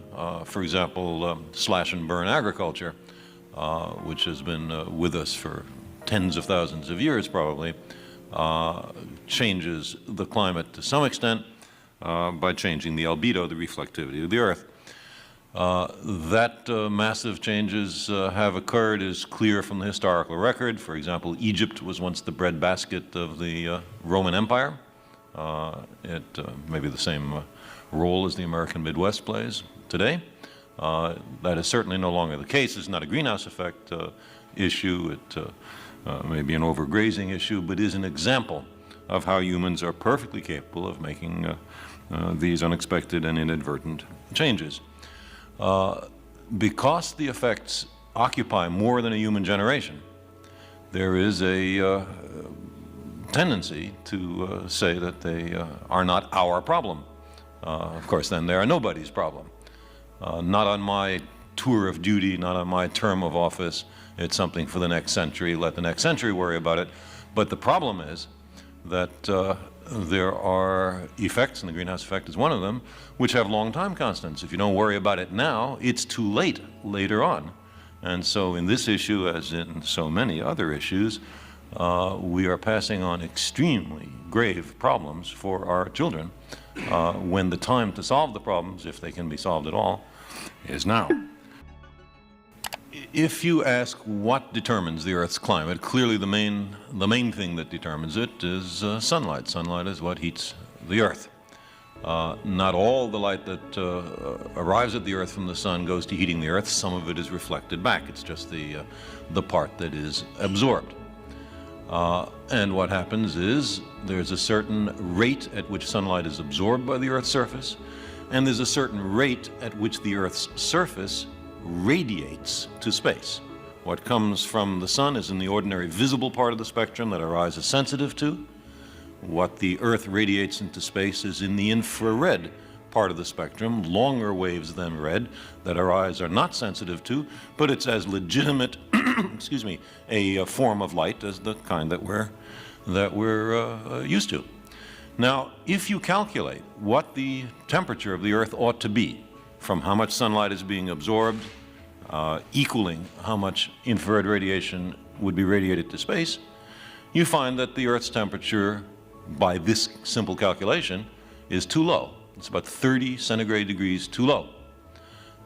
For example, slash and burn agriculture, which has been with us for tens of thousands of years probably, changes the climate to some extent by changing the albedo, the reflectivity of the Earth. That massive changes have occurred is clear from the historical record. For example, Egypt was once the breadbasket of the Roman Empire. It may be the same role as the American Midwest plays today. That is certainly no longer the case. It's not a greenhouse effect issue. It may be an overgrazing issue, but is an example of how humans are perfectly capable of making these unexpected and inadvertent changes. Because the effects occupy more than a human generation, there is a tendency to say that they are not our problem. Of course, then they are nobody's problem. Not on my tour of duty, not on my term of office. It's something for the next century. Let the next century worry about it. But the problem is that there are effects, and the greenhouse effect is one of them, which have long time constants. If you don't worry about it now, it's too late later on. And so in this issue, as in so many other issues, we are passing on extremely grave problems for our children when the time to solve the problems, if they can be solved at all, is now. If you ask what determines the Earth's climate, clearly the main thing that determines it is sunlight. Sunlight is what heats the Earth. Not all the light that arrives at the Earth from the sun goes to heating the Earth. Some of it is reflected back. It's just the part that is absorbed. And what happens is there's a certain rate at which sunlight is absorbed by the Earth's surface, and there's a certain rate at which the Earth's surface radiates to space. What comes from the sun is in the ordinary visible part of the spectrum that our eyes are sensitive to. What the Earth radiates into space is in the infrared part of the spectrum, longer waves than red, that our eyes are not sensitive to, but it's as legitimate excuse me, a form of light as the kind that we're used to. Now, if you calculate what the temperature of the Earth ought to be from how much sunlight is being absorbed, equaling how much infrared radiation would be radiated to space, you find that the Earth's temperature, by this simple calculation, is too low. It's about 30 centigrade degrees too low.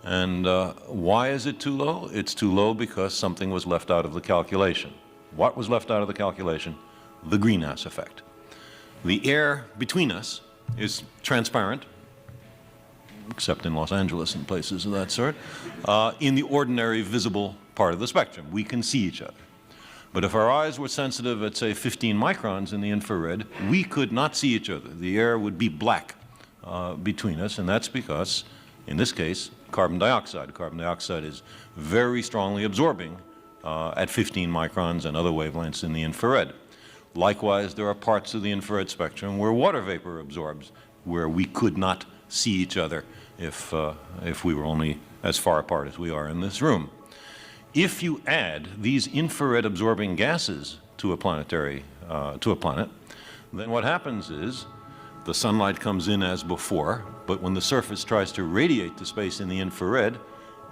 And why is it too low? It's too low because something was left out of the calculation. What was left out of the calculation? The greenhouse effect. The air between us is transparent, except in Los Angeles and places of that sort, in the ordinary visible part of the spectrum. We can see each other. But if our eyes were sensitive at, say, 15 microns in the infrared, we could not see each other. The air would be black between us, and that's because, in this case, carbon dioxide. Carbon dioxide is very strongly absorbing at 15 microns and other wavelengths in the infrared. Likewise, there are parts of the infrared spectrum where water vapor absorbs, where we could not see each other if we were only as far apart as we are in this room. If you add these infrared absorbing gases to a planet, then what happens is the sunlight comes in as before, but when the surface tries to radiate to space in the infrared,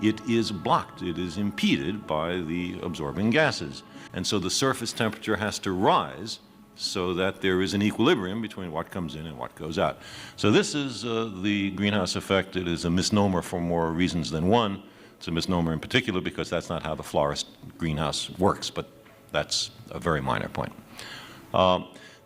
it is blocked, it is impeded by the absorbing gases. And so the surface temperature has to rise so that there is an equilibrium between what comes in and what goes out. So this is the greenhouse effect. It is a misnomer for more reasons than one. It's a misnomer in particular because that's not how the florist greenhouse works, but that's a very minor point.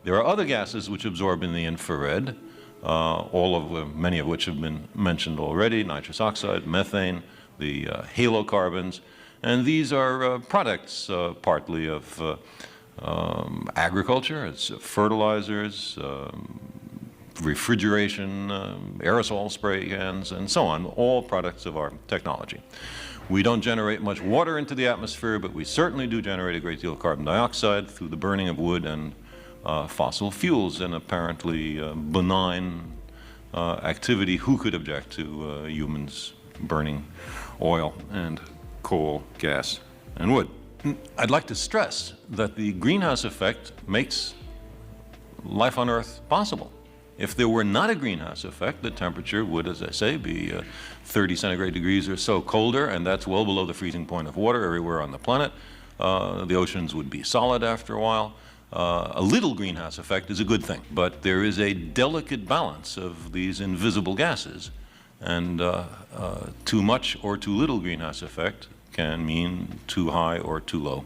There are other gases which absorb in the infrared, many of which have been mentioned already: nitrous oxide, methane, the halocarbons, and these are products partly of agriculture. It's fertilizers, refrigeration, aerosol spray cans, and so on, all products of our technology. We don't generate much water into the atmosphere, but we certainly do generate a great deal of carbon dioxide through the burning of wood and fossil fuels, an apparently benign activity. Who could object to humans burning oil and coal, gas, and wood? I'd like to stress that the greenhouse effect makes life on Earth possible. If there were not a greenhouse effect, the temperature would, as I say, be 30 centigrade degrees or so colder, and that's well below the freezing point of water everywhere on the planet. The oceans would be solid after a while. A little greenhouse effect is a good thing, but there is a delicate balance of these invisible gases, and too much or too little greenhouse effect can mean too high or too low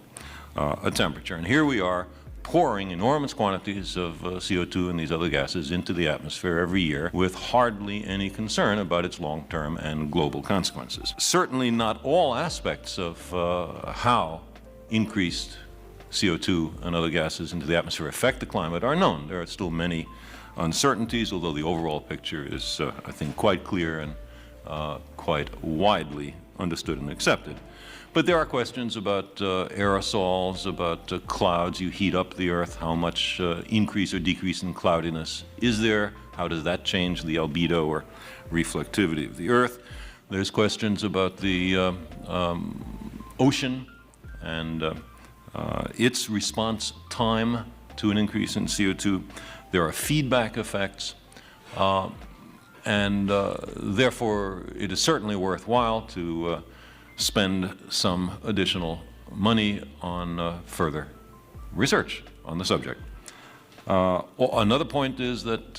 a temperature. And here we are pouring enormous quantities of CO2 and these other gases into the atmosphere every year with hardly any concern about its long-term and global consequences. Certainly not all aspects of how increased CO2 and other gases into the atmosphere affect the climate are known. There are still many uncertainties, although the overall picture is, I think, quite clear and quite widely understood and accepted. But there are questions about aerosols, about clouds. You heat up the Earth, how much increase or decrease in cloudiness is there? How does that change the albedo or reflectivity of the Earth? There's questions about the ocean and its response time to an increase in CO2. There are feedback effects, and therefore it is certainly worthwhile to spend some additional money on further research on the subject. Another point is that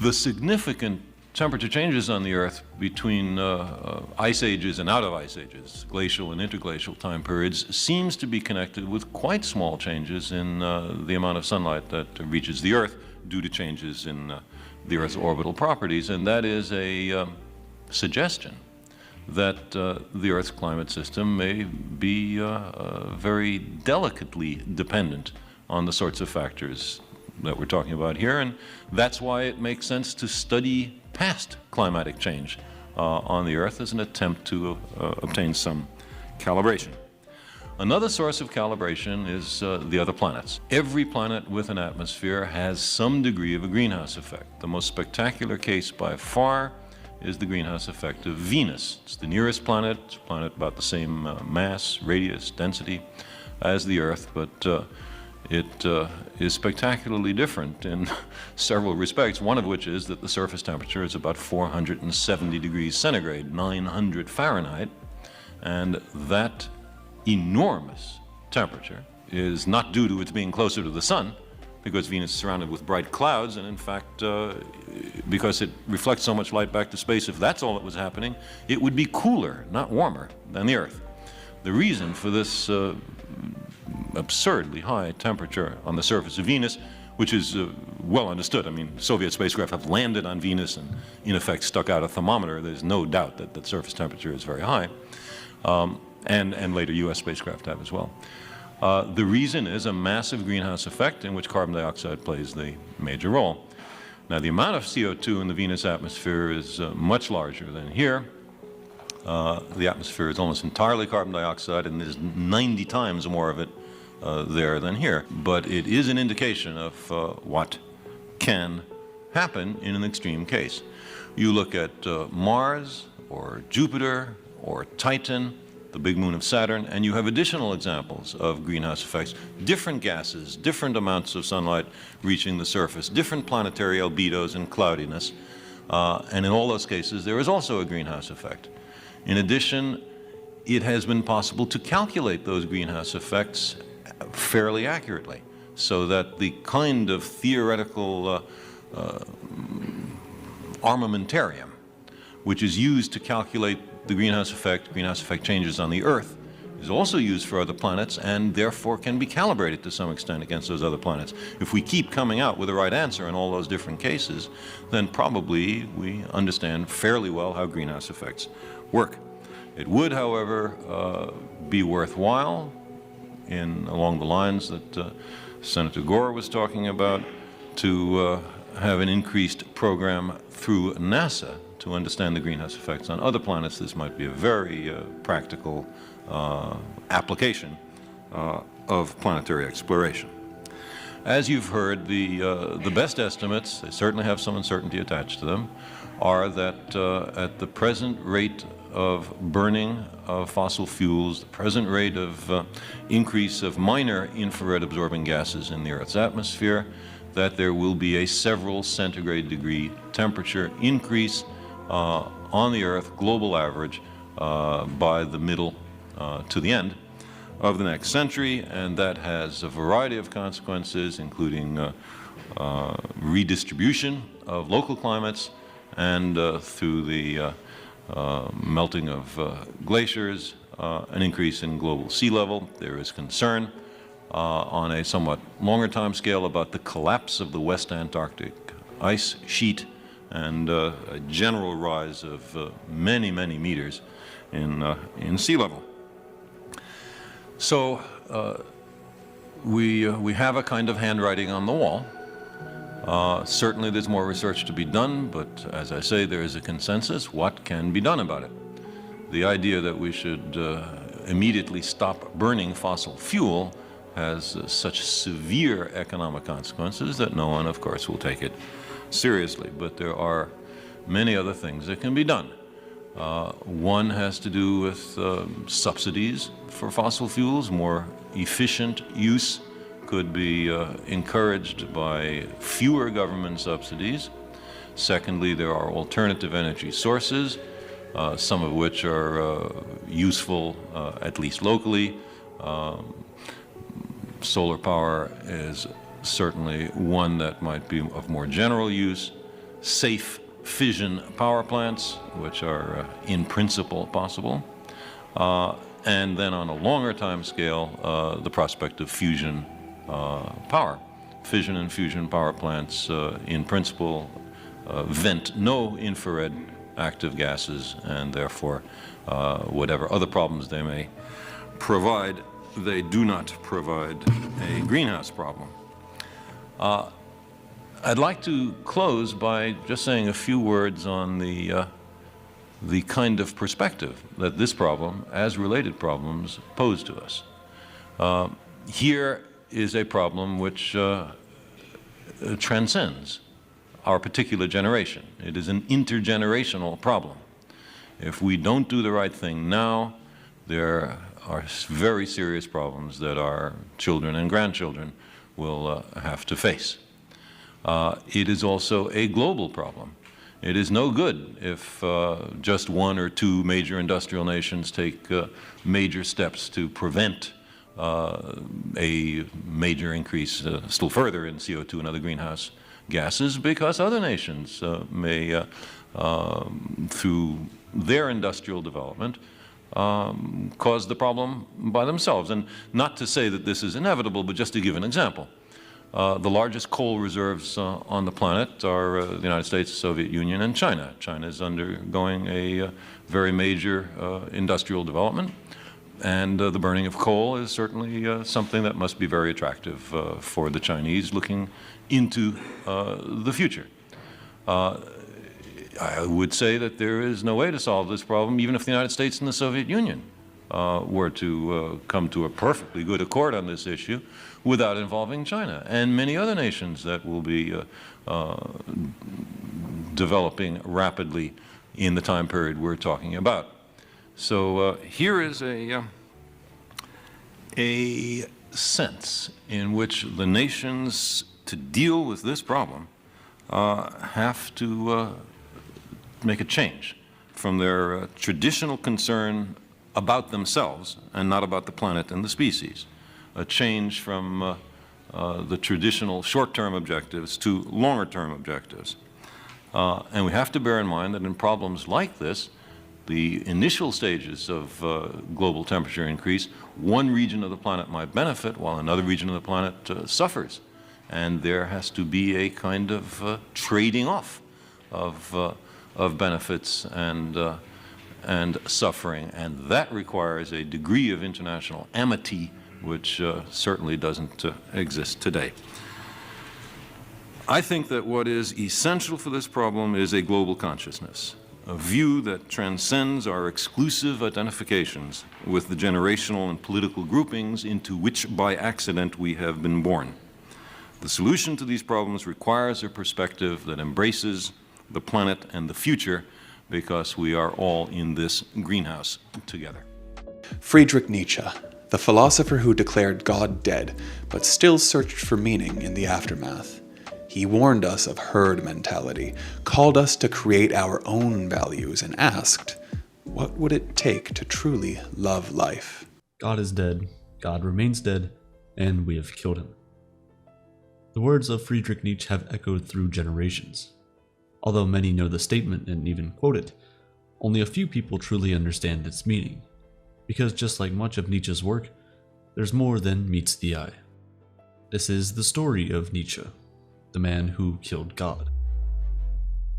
the significant temperature changes on the Earth between ice ages and out of ice ages, glacial and interglacial time periods, seems to be connected with quite small changes in the amount of sunlight that reaches the Earth due to changes in the Earth's orbital properties, and that is a suggestion that the Earth's climate system may be very delicately dependent on the sorts of factors that we're talking about here, and that's why it makes sense to study past climatic change on the Earth as an attempt to obtain some calibration. Another source of calibration is the other planets. Every planet with an atmosphere has some degree of a greenhouse effect. The most spectacular case by far is the greenhouse effect of Venus. It's the nearest planet. It's a planet about the same mass, radius, density as the Earth, but it is spectacularly different in several respects, one of which is that the surface temperature is about 470 degrees centigrade, 900 Fahrenheit, and that enormous temperature is not due to its being closer to the sun, because Venus is surrounded with bright clouds, and in fact, because it reflects so much light back to space, if that's all that was happening, it would be cooler, not warmer, than the Earth. The reason for this absurdly high temperature on the surface of Venus, which is well understood. I mean, Soviet spacecraft have landed on Venus and, in effect, stuck out a thermometer. There's no doubt that the surface temperature is very high, and later U.S. spacecraft have as well. The reason is a massive greenhouse effect in which carbon dioxide plays the major role. Now, the amount of CO2 in the Venus atmosphere is much larger than here. The atmosphere is almost entirely carbon dioxide, and there's 90 times more of it there than here. But it is an indication of what can happen in an extreme case. You look at Mars or Jupiter or Titan, the big moon of Saturn, and you have additional examples of greenhouse effects, different gases, different amounts of sunlight reaching the surface, different planetary albedos and cloudiness, and in all those cases there is also a greenhouse effect. In addition, it has been possible to calculate those greenhouse effects fairly accurately, so that the kind of theoretical armamentarium which is used to calculate the greenhouse effect changes on the Earth, is also used for other planets and therefore can be calibrated to some extent against those other planets. If we keep coming out with the right answer in all those different cases, then probably we understand fairly well how greenhouse effects work. It would, however, be worthwhile, along the lines that Senator Gore was talking about, to have an increased program through NASA to understand the greenhouse effects on other planets. This might be a very practical application of planetary exploration. As you've heard, the best estimates, they certainly have some uncertainty attached to them, are that at the present rate of burning of fossil fuels, the present rate of increase of minor infrared absorbing gases in the Earth's atmosphere, that there will be a several centigrade degree temperature increase on the Earth, global average, by the middle to the end of the next century, and that has a variety of consequences, including redistribution of local climates, and through the melting of glaciers, an increase in global sea level. There is concern on a somewhat longer time scale about the collapse of the West Antarctic ice sheet, and a general rise of many, many meters in sea level. So we have a kind of handwriting on the wall. Certainly there's more research to be done, but as I say, there is a consensus. What can be done about it? The idea that we should immediately stop burning fossil fuel has such severe economic consequences that no one, of course, will take it seriously. But there are many other things that can be done. One has to do with subsidies for fossil fuels. More efficient use could be encouraged by fewer government subsidies. Secondly, there are alternative energy sources, some of which are useful, at least locally. Solar power is certainly one that might be of more general use. Safe fission power plants, which are in principle possible. And then on a longer time scale, the prospect of fusion power. Fission and fusion power plants, in principle, vent no infrared active gases, and therefore, whatever other problems they may provide, they do not provide a greenhouse problem. I'd like to close by just saying a few words on the kind of perspective that this problem, as related problems, pose to us. Here is a problem which transcends our particular generation. It is an intergenerational problem. If we don't do the right thing now, there are very serious problems that our children and grandchildren will have to face. It is also a global problem. It is no good if just one or two major industrial nations take major steps to prevent a major increase still further in CO2 and other greenhouse gases, because other nations may, through their industrial development, cause the problem by themselves. And not to say that this is inevitable, but just to give an example. The largest coal reserves on the planet are the United States, the Soviet Union, and China. China is undergoing a very major industrial development, and the burning of coal is certainly something that must be very attractive for the Chinese looking into the future. I would say that there is no way to solve this problem, even if the United States and the Soviet Union were to come to a perfectly good accord on this issue without involving China and many other nations that will be developing rapidly in the time period we're talking about. So here is a sense in which the nations, to deal with this problem, have to make a change from their traditional concern about themselves and not about the planet and the species, a change from the traditional short-term objectives to longer-term objectives. And we have to bear in mind that in problems like this, the initial stages of global temperature increase, one region of the planet might benefit while another region of the planet suffers. And there has to be a kind of trading off of benefits and suffering. And that requires a degree of international amity which certainly doesn't exist today. I think that what is essential for this problem is a global consciousness, a view that transcends our exclusive identifications with the generational and political groupings into which by accident we have been born. The solution to these problems requires a perspective that embraces the planet and the future, because we are all in this greenhouse together. Friedrich Nietzsche, the philosopher who declared God dead, but still searched for meaning in the aftermath. He warned us of herd mentality, called us to create our own values, and asked, what would it take to truly love life? God is dead, God remains dead, and we have killed him. The words of Friedrich Nietzsche have echoed through generations. Although many know the statement and even quote it, only a few people truly understand its meaning. Because just like much of Nietzsche's work, there's more than meets the eye. This is the story of Nietzsche, the man who killed God.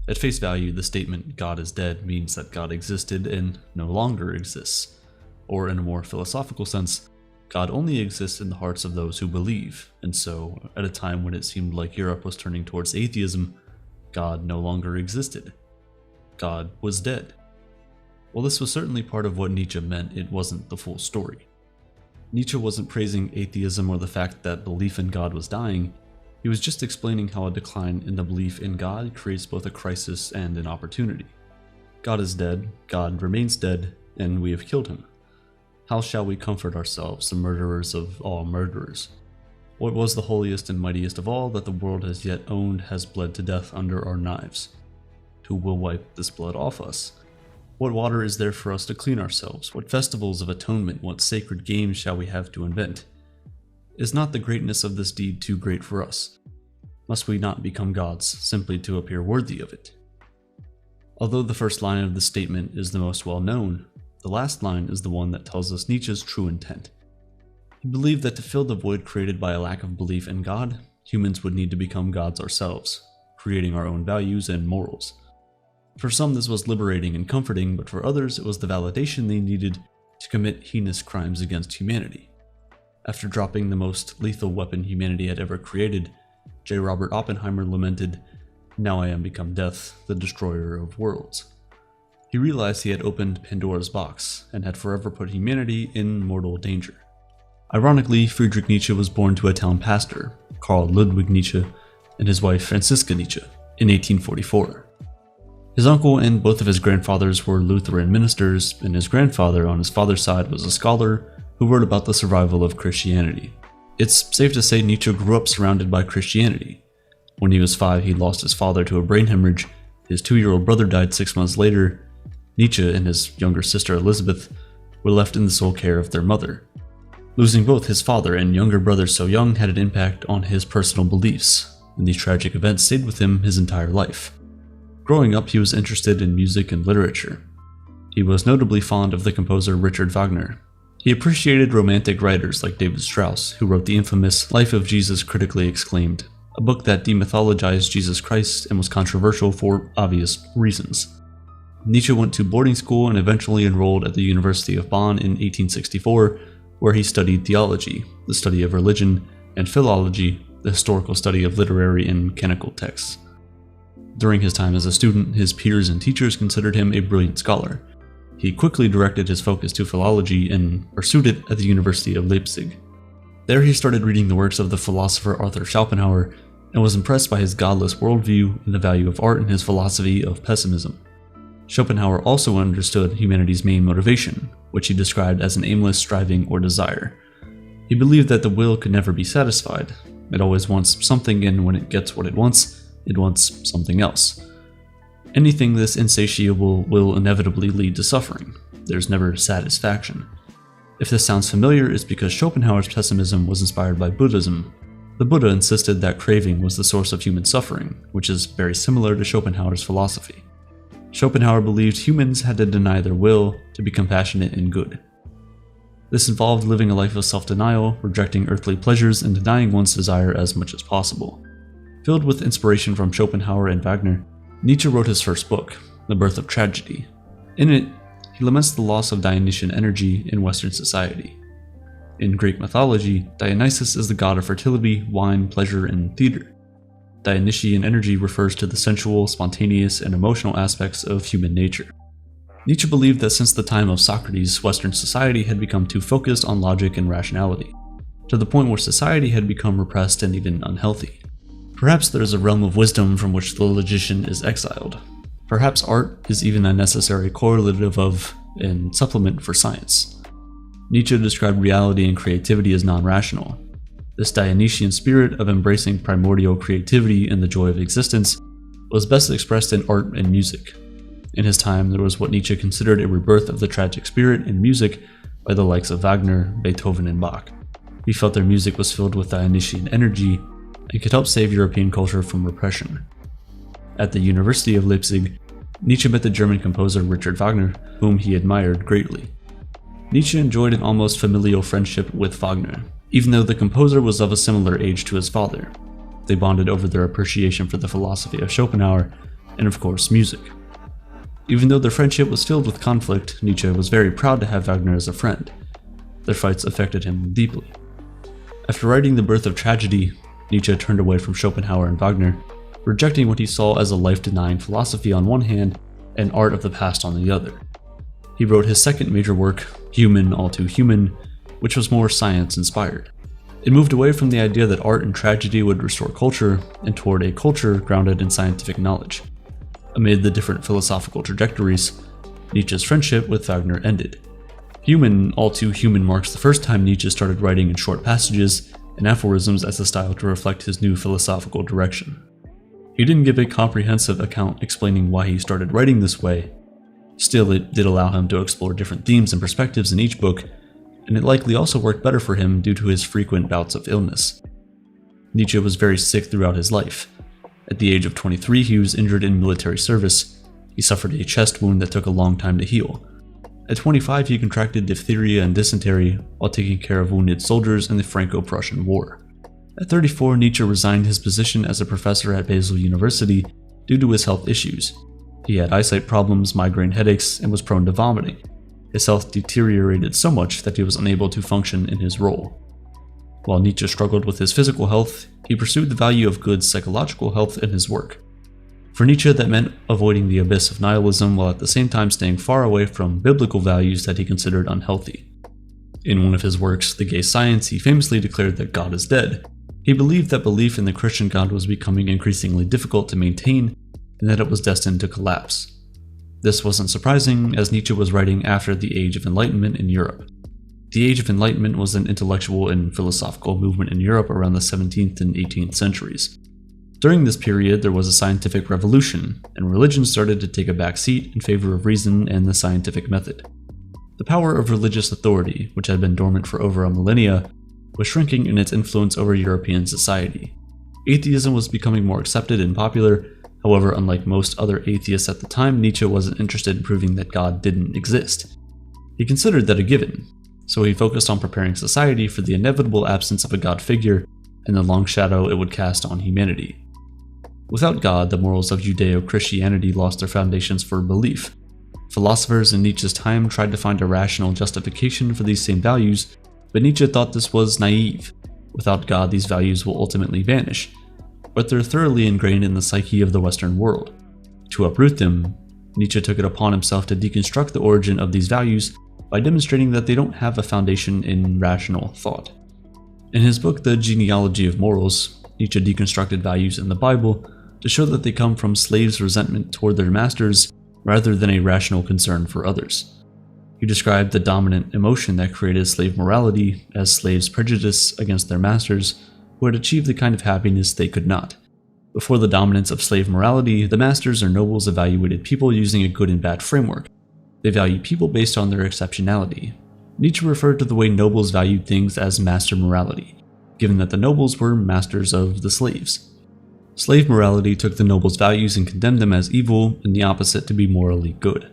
At face value, the statement God is dead means that God existed and no longer exists. Or in a more philosophical sense, God only exists in the hearts of those who believe, and so, at a time when it seemed like Europe was turning towards atheism, God no longer existed. God was dead. While this was certainly part of what Nietzsche meant, it wasn't the full story. Nietzsche wasn't praising atheism or the fact that belief in God was dying. He was just explaining how a decline in the belief in God creates both a crisis and an opportunity. God is dead, God remains dead, and we have killed him. How shall we comfort ourselves, the murderers of all murderers? What was the holiest and mightiest of all that the world has yet owned has bled to death under our knives? Who will wipe this blood off us? What water is there for us to clean ourselves? What festivals of atonement, what sacred games shall we have to invent? Is not the greatness of this deed too great for us? Must we not become gods simply to appear worthy of it? Although the first line of the statement is the most well known, the last line is the one that tells us Nietzsche's true intent. He believed that to fill the void created by a lack of belief in God, humans would need to become gods ourselves, creating our own values and morals. For some this was liberating and comforting, but for others it was the validation they needed to commit heinous crimes against humanity. After dropping the most lethal weapon humanity had ever created, J. Robert Oppenheimer lamented, "Now I am become death, the destroyer of worlds." He realized he had opened Pandora's box and had forever put humanity in mortal danger. Ironically, Friedrich Nietzsche was born to a town pastor, Carl Ludwig Nietzsche, and his wife Franziska Nietzsche, in 1844. His uncle and both of his grandfathers were Lutheran ministers, and his grandfather on his father's side was a scholar who wrote about the survival of Christianity. It's safe to say Nietzsche grew up surrounded by Christianity. When he was 5, he lost his father to a brain hemorrhage, his 2-year-old brother died 6 months later. Nietzsche and his younger sister Elizabeth were left in the sole care of their mother. Losing both his father and younger brother so young had an impact on his personal beliefs, and these tragic events stayed with him his entire life. Growing up, he was interested in music and literature. He was notably fond of the composer Richard Wagner. He appreciated romantic writers like David Strauss, who wrote the infamous Life of Jesus critically acclaimed, a book that demythologized Jesus Christ and was controversial for obvious reasons. Nietzsche went to boarding school and eventually enrolled at the University of Bonn in 1864, where he studied theology, the study of religion, and philology, the historical study of literary and mechanical texts. During his time as a student, his peers and teachers considered him a brilliant scholar. He quickly directed his focus to philology and pursued it at the University of Leipzig. There he started reading the works of the philosopher Arthur Schopenhauer and was impressed by his godless worldview and the value of art in his philosophy of pessimism. Schopenhauer also understood humanity's main motivation, which he described as an aimless striving or desire. He believed that the will could never be satisfied. It always wants something, and when it gets what it wants something else. Anything this insatiable will inevitably lead to suffering. There's never satisfaction. If this sounds familiar, it's because Schopenhauer's pessimism was inspired by Buddhism. The Buddha insisted that craving was the source of human suffering, which is very similar to Schopenhauer's philosophy. Schopenhauer believed humans had to deny their will to be compassionate and good. This involved living a life of self-denial, rejecting earthly pleasures, and denying one's desire as much as possible. Filled with inspiration from Schopenhauer and Wagner, Nietzsche wrote his first book, The Birth of Tragedy. In it, he laments the loss of Dionysian energy in Western society. In Greek mythology, Dionysus is the god of fertility, wine, pleasure, and theater. Dionysian energy refers to the sensual, spontaneous, and emotional aspects of human nature. Nietzsche believed that since the time of Socrates, Western society had become too focused on logic and rationality, to the point where society had become repressed and even unhealthy. Perhaps there is a realm of wisdom from which the logician is exiled. Perhaps art is even a necessary correlative of and supplement for science. Nietzsche described reality and creativity as non-rational. This Dionysian spirit of embracing primordial creativity and the joy of existence was best expressed in art and music. In his time, there was what Nietzsche considered a rebirth of the tragic spirit in music by the likes of Wagner, Beethoven, and Bach. He felt their music was filled with Dionysian energy and could help save European culture from repression. At the University of Leipzig, Nietzsche met the German composer Richard Wagner, whom he admired greatly. Nietzsche enjoyed an almost familial friendship with Wagner, even though the composer was of a similar age to his father. They bonded over their appreciation for the philosophy of Schopenhauer and, of course, music. Even though their friendship was filled with conflict, Nietzsche was very proud to have Wagner as a friend. Their fights affected him deeply. After writing The Birth of Tragedy, Nietzsche turned away from Schopenhauer and Wagner, rejecting what he saw as a life-denying philosophy on one hand and art of the past on the other. He wrote his second major work, Human, All Too Human, which was more science-inspired. It moved away from the idea that art and tragedy would restore culture and toward a culture grounded in scientific knowledge. Amid the different philosophical trajectories, Nietzsche's friendship with Wagner ended. Human, All Too Human marks the first time Nietzsche started writing in short passages and aphorisms as a style to reflect his new philosophical direction. He didn't give a comprehensive account explaining why he started writing this way. Still, it did allow him to explore different themes and perspectives in each book, and it likely also worked better for him due to his frequent bouts of illness. Nietzsche was very sick throughout his life. At the age of 23, he was injured in military service. He suffered a chest wound that took a long time to heal. At 25, he contracted diphtheria and dysentery while taking care of wounded soldiers in the Franco-Prussian War. At 34, Nietzsche resigned his position as a professor at Basel University due to his health issues. He had eyesight problems, migraine headaches, and was prone to vomiting. His health deteriorated so much that he was unable to function in his role. While Nietzsche struggled with his physical health, he pursued the value of good psychological health in his work. For Nietzsche, that meant avoiding the abyss of nihilism while at the same time staying far away from biblical values that he considered unhealthy. In one of his works, The Gay Science, he famously declared that God is dead. He believed that belief in the Christian God was becoming increasingly difficult to maintain and that it was destined to collapse. This wasn't surprising, as Nietzsche was writing after the Age of Enlightenment in Europe. The Age of Enlightenment was an intellectual and philosophical movement in Europe around the 17th and 18th centuries. During this period, there was a scientific revolution, and religion started to take a back seat in favor of reason and the scientific method. The power of religious authority, which had been dormant for over a millennia, was shrinking in its influence over European society. Atheism was becoming more accepted and popular. However, unlike most other atheists at the time, Nietzsche wasn't interested in proving that God didn't exist. He considered that a given, so he focused on preparing society for the inevitable absence of a God figure and the long shadow it would cast on humanity. Without God, the morals of Judeo-Christianity lost their foundations for belief. Philosophers in Nietzsche's time tried to find a rational justification for these same values, but Nietzsche thought this was naive. Without God, these values will ultimately vanish, but they're thoroughly ingrained in the psyche of the Western world. To uproot them, Nietzsche took it upon himself to deconstruct the origin of these values by demonstrating that they don't have a foundation in rational thought. In his book, The Genealogy of Morals, Nietzsche deconstructed values in the Bible to show that they come from slaves' resentment toward their masters rather than a rational concern for others. He described the dominant emotion that created slave morality as slaves' prejudice against their masters, who had achieved the kind of happiness they could not. Before the dominance of slave morality, the masters or nobles evaluated people using a good and bad framework. They valued people based on their exceptionality. Nietzsche referred to the way nobles valued things as master morality, given that the nobles were masters of the slaves. Slave morality took the nobles' values and condemned them as evil and the opposite to be morally good.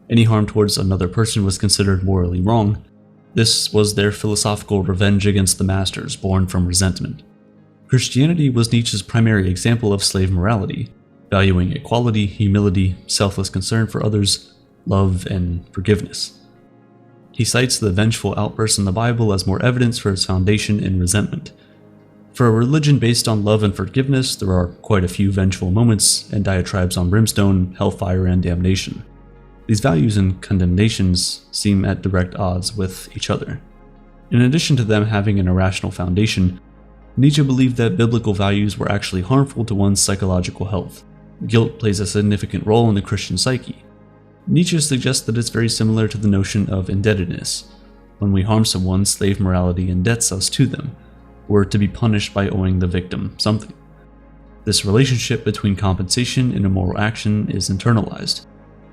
Any harm towards another person was considered morally wrong. This was their philosophical revenge against the masters, born from resentment. Christianity was Nietzsche's primary example of slave morality, valuing equality, humility, selfless concern for others, love, and forgiveness. He cites the vengeful outbursts in the Bible as more evidence for its foundation in resentment. For a religion based on love and forgiveness, there are quite a few vengeful moments and diatribes on brimstone, hellfire, and damnation. These values and condemnations seem at direct odds with each other. In addition to them having an irrational foundation, Nietzsche believed that biblical values were actually harmful to one's psychological health. Guilt plays a significant role in the Christian psyche. Nietzsche suggests that it's very similar to the notion of indebtedness. When we harm someone, slave morality indebts us to them. We're to be punished by owing the victim something. This relationship between compensation and immoral action is internalized.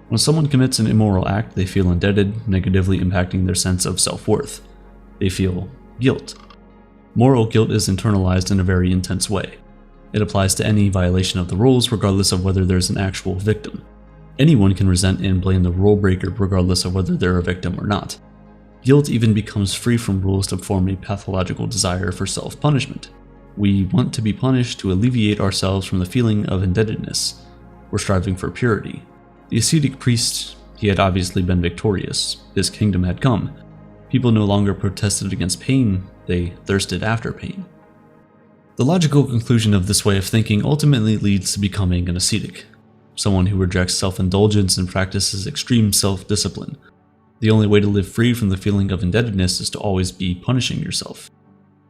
When someone commits an immoral act, they feel indebted, negatively impacting their sense of self-worth. They feel guilt. Moral guilt is internalized in a very intense way. It applies to any violation of the rules, regardless of whether there's an actual victim. Anyone can resent and blame the rule breaker regardless of whether they're a victim or not. Guilt even becomes free from rules to form a pathological desire for self-punishment. We want to be punished to alleviate ourselves from the feeling of indebtedness. We're striving for purity. The ascetic priest, he had obviously been victorious. His kingdom had come. People no longer protested against pain, they thirsted after pain. The logical conclusion of this way of thinking ultimately leads to becoming an ascetic, someone who rejects self-indulgence and practices extreme self-discipline. The only way to live free from the feeling of indebtedness is to always be punishing yourself.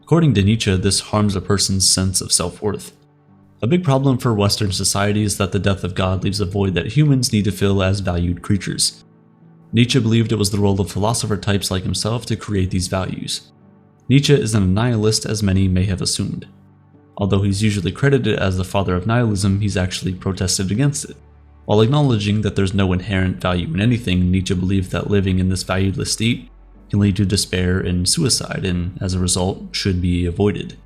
According to Nietzsche, this harms a person's sense of self-worth. A big problem for Western society is that the death of God leaves a void that humans need to fill as valued creatures. Nietzsche believed it was the role of philosopher types like himself to create these values. Nietzsche isn't a nihilist as many may have assumed. Although he's usually credited as the father of nihilism, he's actually protested against it. While acknowledging that there's no inherent value in anything, Nietzsche believed that living in this valueless state can lead to despair and suicide, and as a result, should be avoided.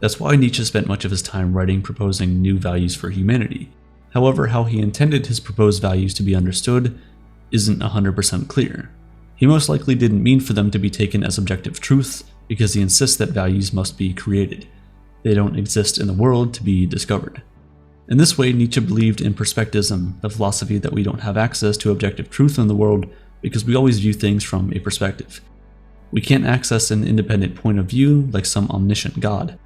That's why Nietzsche spent much of his time writing proposing new values for humanity. However, how he intended his proposed values to be understood isn't 100% clear. He most likely didn't mean for them to be taken as objective truth, because he insists that values must be created. They don't exist in the world to be discovered. In this way, Nietzsche believed in perspectivism, the philosophy that we don't have access to objective truth in the world because we always view things from a perspective. We can't access an independent point of view like some omniscient God.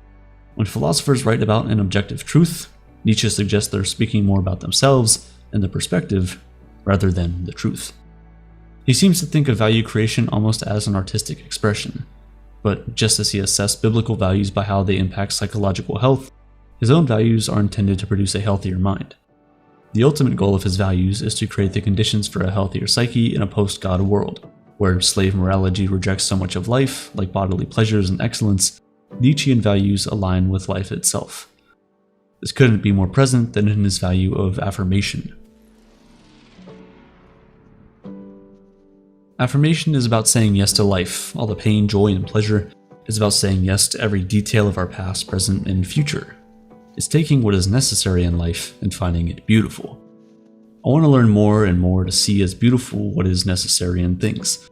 When philosophers write about an objective truth, Nietzsche suggests they're speaking more about themselves and the perspective rather than the truth. He seems to think of value creation almost as an artistic expression, but just as he assessed biblical values by how they impact psychological health, his own values are intended to produce a healthier mind. The ultimate goal of his values is to create the conditions for a healthier psyche in a post-God world, where slave morality rejects so much of life, like bodily pleasures and excellence. Nietzschean values align with life itself. This couldn't be more present than in his value of affirmation. Affirmation is about saying yes to life, all the pain, joy, and pleasure. It's about saying yes to every detail of our past, present, and future. It's taking what is necessary in life and finding it beautiful. I want to learn more and more to see as beautiful what is necessary in things.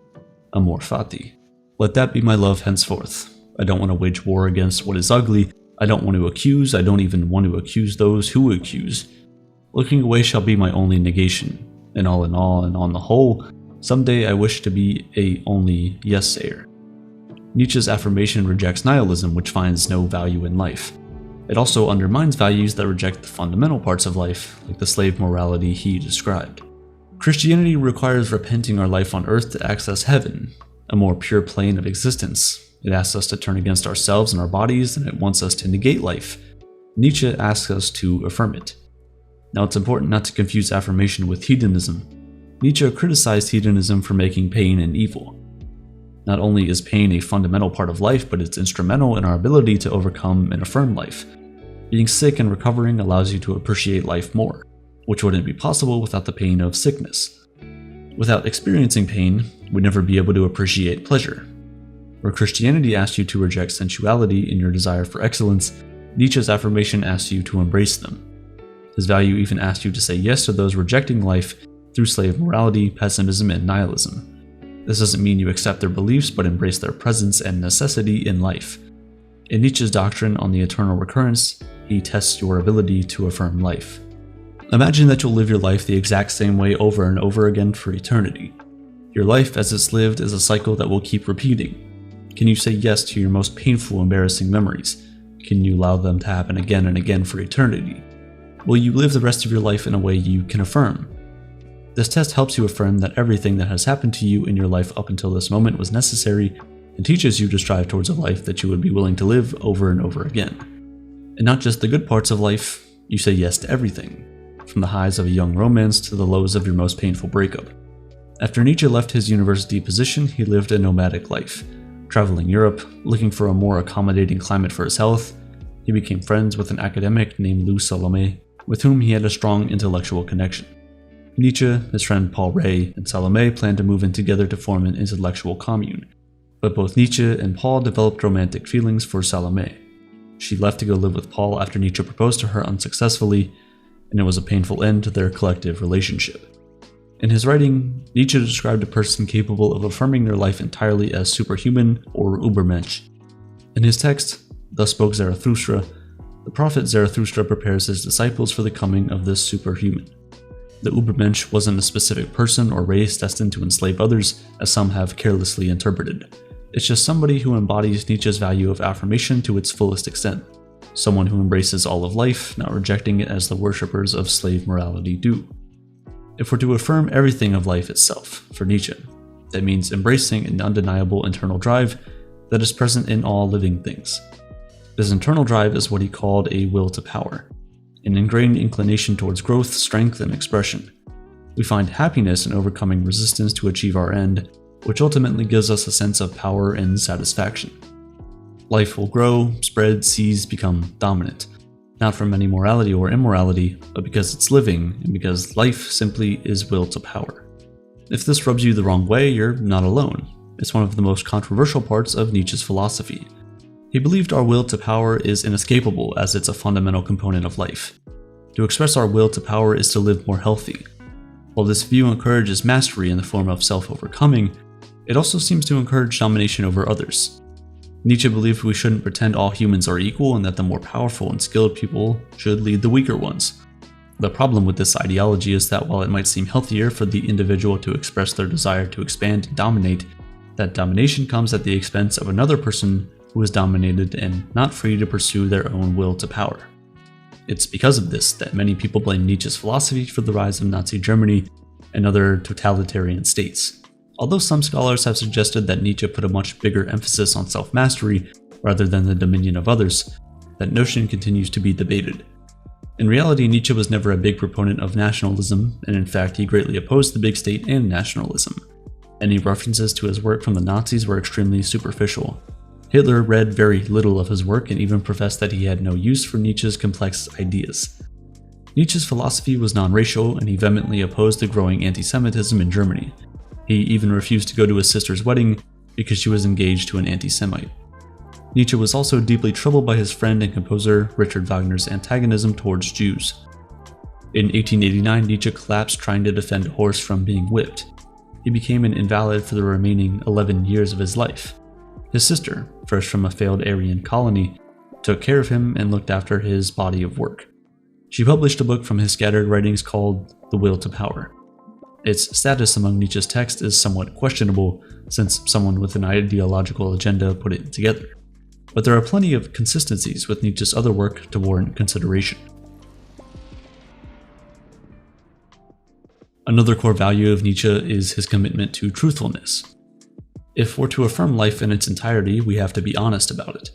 Amor fati. Let that be my love henceforth. I don't want to wage war against what is ugly. I don't want to accuse. I don't even want to accuse those who accuse. Looking away shall be my only negation. And all in all, and on the whole, someday I wish to be a only yes-sayer. Nietzsche's affirmation rejects nihilism, which finds no value in life. It also undermines values that reject the fundamental parts of life, like the slave morality he described. Christianity requires repenting our life on earth to access heaven, a more pure plane of existence. It asks us to turn against ourselves and our bodies, and it wants us to negate life. Nietzsche asks us to affirm it. Now, it's important not to confuse affirmation with hedonism. Nietzsche criticized hedonism for making pain and evil. Not only is pain a fundamental part of life, but it's instrumental in our ability to overcome and affirm life. Being sick and recovering allows you to appreciate life more, which wouldn't be possible without the pain of sickness. Without experiencing pain, we'd never be able to appreciate pleasure. Where Christianity asks you to reject sensuality in your desire for excellence, Nietzsche's affirmation asks you to embrace them. His value even asks you to say yes to those rejecting life through slave morality, pessimism, and nihilism. This doesn't mean you accept their beliefs, but embrace their presence and necessity in life. In Nietzsche's doctrine on the eternal recurrence, he tests your ability to affirm life. Imagine that you'll live your life the exact same way over and over again for eternity. Your life as it's lived is a cycle that will keep repeating. Can you say yes to your most painful, embarrassing memories? Can you allow them to happen again and again for eternity? Will you live the rest of your life in a way you can affirm? This test helps you affirm that everything that has happened to you in your life up until this moment was necessary and teaches you to strive towards a life that you would be willing to live over and over again. And not just the good parts of life, you say yes to everything, from the highs of a young romance to the lows of your most painful breakup. After Nietzsche left his university position, he lived a nomadic life, traveling Europe, looking for a more accommodating climate for his health. He became friends with an academic named Louis Salome, with whom he had a strong intellectual connection. Nietzsche, his friend Paul Ray, and Salome planned to move in together to form an intellectual commune, but both Nietzsche and Paul developed romantic feelings for Salome. She left to go live with Paul after Nietzsche proposed to her unsuccessfully, and it was a painful end to their collective relationship. In his writing, Nietzsche described a person capable of affirming their life entirely as superhuman or Übermensch. In his text, Thus Spoke Zarathustra, the prophet Zarathustra prepares his disciples for the coming of this superhuman. The Übermensch wasn't a specific person or race destined to enslave others, as some have carelessly interpreted. It's just somebody who embodies Nietzsche's value of affirmation to its fullest extent. Someone who embraces all of life, not rejecting it as the worshippers of slave morality do. If we're to affirm everything of life itself, for Nietzsche, that means embracing an undeniable internal drive that is present in all living things. This internal drive is what he called a will to power, an ingrained inclination towards growth, strength, and expression. We find happiness in overcoming resistance to achieve our end, which ultimately gives us a sense of power and satisfaction. Life will grow, spread, seize, become dominant, not from any morality or immorality, but because it's living, and because life simply is will to power. If this rubs you the wrong way, you're not alone. It's one of the most controversial parts of Nietzsche's philosophy. He believed our will to power is inescapable as it's a fundamental component of life. To express our will to power is to live more healthy. While this view encourages mastery in the form of self-overcoming, it also seems to encourage domination over others. Nietzsche believed we shouldn't pretend all humans are equal and that the more powerful and skilled people should lead the weaker ones. The problem with this ideology is that while it might seem healthier for the individual to express their desire to expand and dominate, that domination comes at the expense of another person who is dominated and not free to pursue their own will to power. It's because of this that many people blame Nietzsche's philosophy for the rise of Nazi Germany and other totalitarian states. Although some scholars have suggested that Nietzsche put a much bigger emphasis on self-mastery rather than the dominion of others, that notion continues to be debated. In reality, Nietzsche was never a big proponent of nationalism, and in fact he greatly opposed the big state and nationalism. Any references to his work from the Nazis were extremely superficial. Hitler read very little of his work and even professed that he had no use for Nietzsche's complex ideas. Nietzsche's philosophy was non-racial, and he vehemently opposed the growing anti-Semitism in Germany. He even refused to go to his sister's wedding because she was engaged to an anti-Semite. Nietzsche was also deeply troubled by his friend and composer Richard Wagner's antagonism towards Jews. In 1889, Nietzsche collapsed trying to defend a horse from being whipped. He became an invalid for the remaining 11 years of his life. His sister, fresh from a failed Aryan colony, took care of him and looked after his body of work. She published a book from his scattered writings called The Will to Power. Its status among Nietzsche's text is somewhat questionable, since someone with an ideological agenda put it together. But there are plenty of consistencies with Nietzsche's other work to warrant consideration. Another core value of Nietzsche is his commitment to truthfulness. If we're to affirm life in its entirety, we have to be honest about it.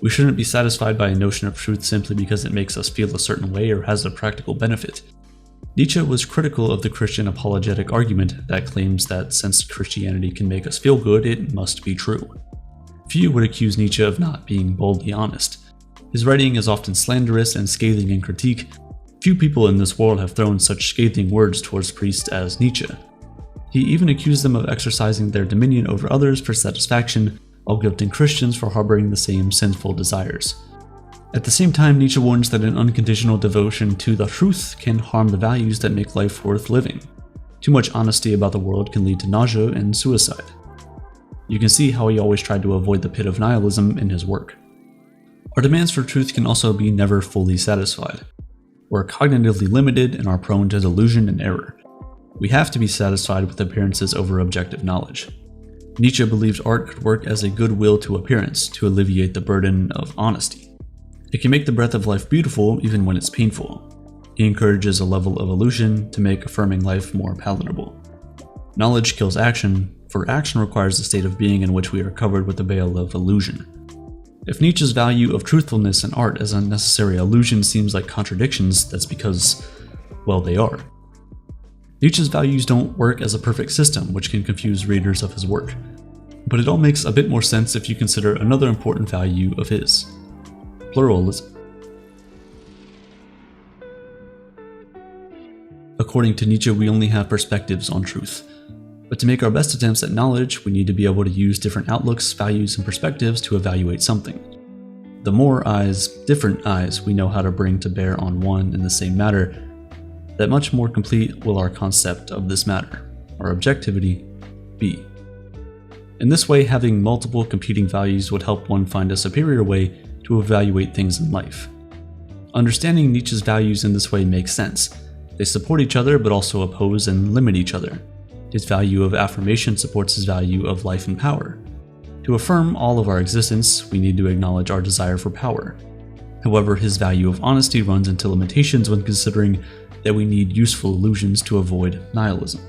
We shouldn't be satisfied by a notion of truth simply because it makes us feel a certain way or has a practical benefit. Nietzsche was critical of the Christian apologetic argument that claims that since Christianity can make us feel good, it must be true. Few would accuse Nietzsche of not being boldly honest. His writing is often slanderous and scathing in critique. Few people in this world have thrown such scathing words towards priests as Nietzsche. He even accused them of exercising their dominion over others for satisfaction, while guilting Christians for harboring the same sinful desires. At the same time, Nietzsche warns that an unconditional devotion to the truth can harm the values that make life worth living. Too much honesty about the world can lead to nausea and suicide. You can see how he always tried to avoid the pit of nihilism in his work. Our demands for truth can also be never fully satisfied. We're cognitively limited and are prone to delusion and error. We have to be satisfied with appearances over objective knowledge. Nietzsche believed art could work as a goodwill to appearance to alleviate the burden of honesty. It can make the breath of life beautiful even when it's painful. He encourages a level of illusion to make affirming life more palatable. Knowledge kills action, for action requires a state of being in which we are covered with the veil of illusion. If Nietzsche's value of truthfulness in art as unnecessary illusion seems like contradictions, that's because, well, they are. Nietzsche's values don't work as a perfect system, which can confuse readers of his work. But it all makes a bit more sense if you consider another important value of his: pluralism. According to Nietzsche, we only have perspectives on truth. But to make our best attempts at knowledge, we need to be able to use different outlooks, values, and perspectives to evaluate something. The more eyes, different eyes, we know how to bring to bear on one and the same matter, that much more complete will our concept of this matter, our objectivity, be. In this way, having multiple competing values would help one find a superior way to evaluate things in life. Understanding Nietzsche's values in this way makes sense. They support each other but also oppose and limit each other. His value of affirmation supports his value of life and power. To affirm all of our existence, we need to acknowledge our desire for power. However, his value of honesty runs into limitations when considering that we need useful illusions to avoid nihilism.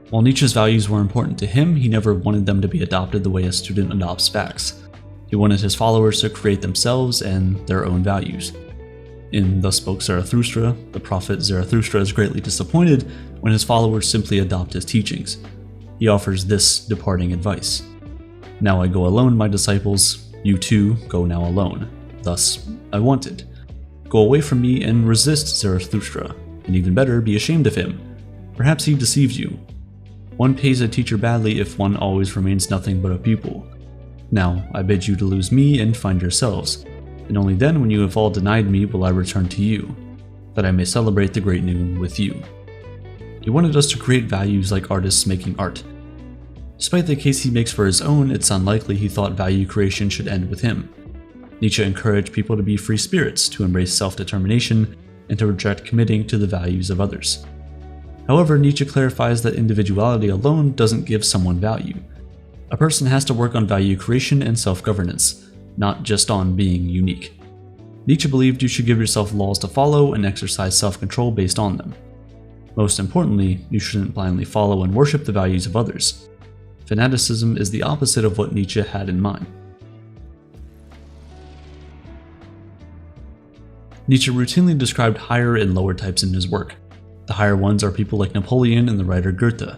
While Nietzsche's values were important to him, he never wanted them to be adopted the way a student adopts facts. He wanted his followers to create themselves and their own values. In Thus Spoke Zarathustra, the prophet Zarathustra is greatly disappointed when his followers simply adopt his teachings. He offers this departing advice: "Now I go alone, my disciples, you too go now alone. Thus I wanted. Go away from me and resist Zarathustra, and even better, be ashamed of him. Perhaps he deceived you. One pays a teacher badly if one always remains nothing but a pupil. Now I bid you to lose me and find yourselves. And only then, when you have all denied me, will I return to you, that I may celebrate the great noon with you." He wanted us to create values like artists making art. Despite the case he makes for his own, it's unlikely he thought value creation should end with him. Nietzsche encouraged people to be free spirits, to embrace self-determination, and to reject committing to the values of others. However, Nietzsche clarifies that individuality alone doesn't give someone value. A person has to work on value creation and self-governance, not just on being unique. Nietzsche believed you should give yourself laws to follow and exercise self-control based on them. Most importantly, you shouldn't blindly follow and worship the values of others. Fanaticism is the opposite of what Nietzsche had in mind. Nietzsche routinely described higher and lower types in his work. The higher ones are people like Napoleon and the writer Goethe,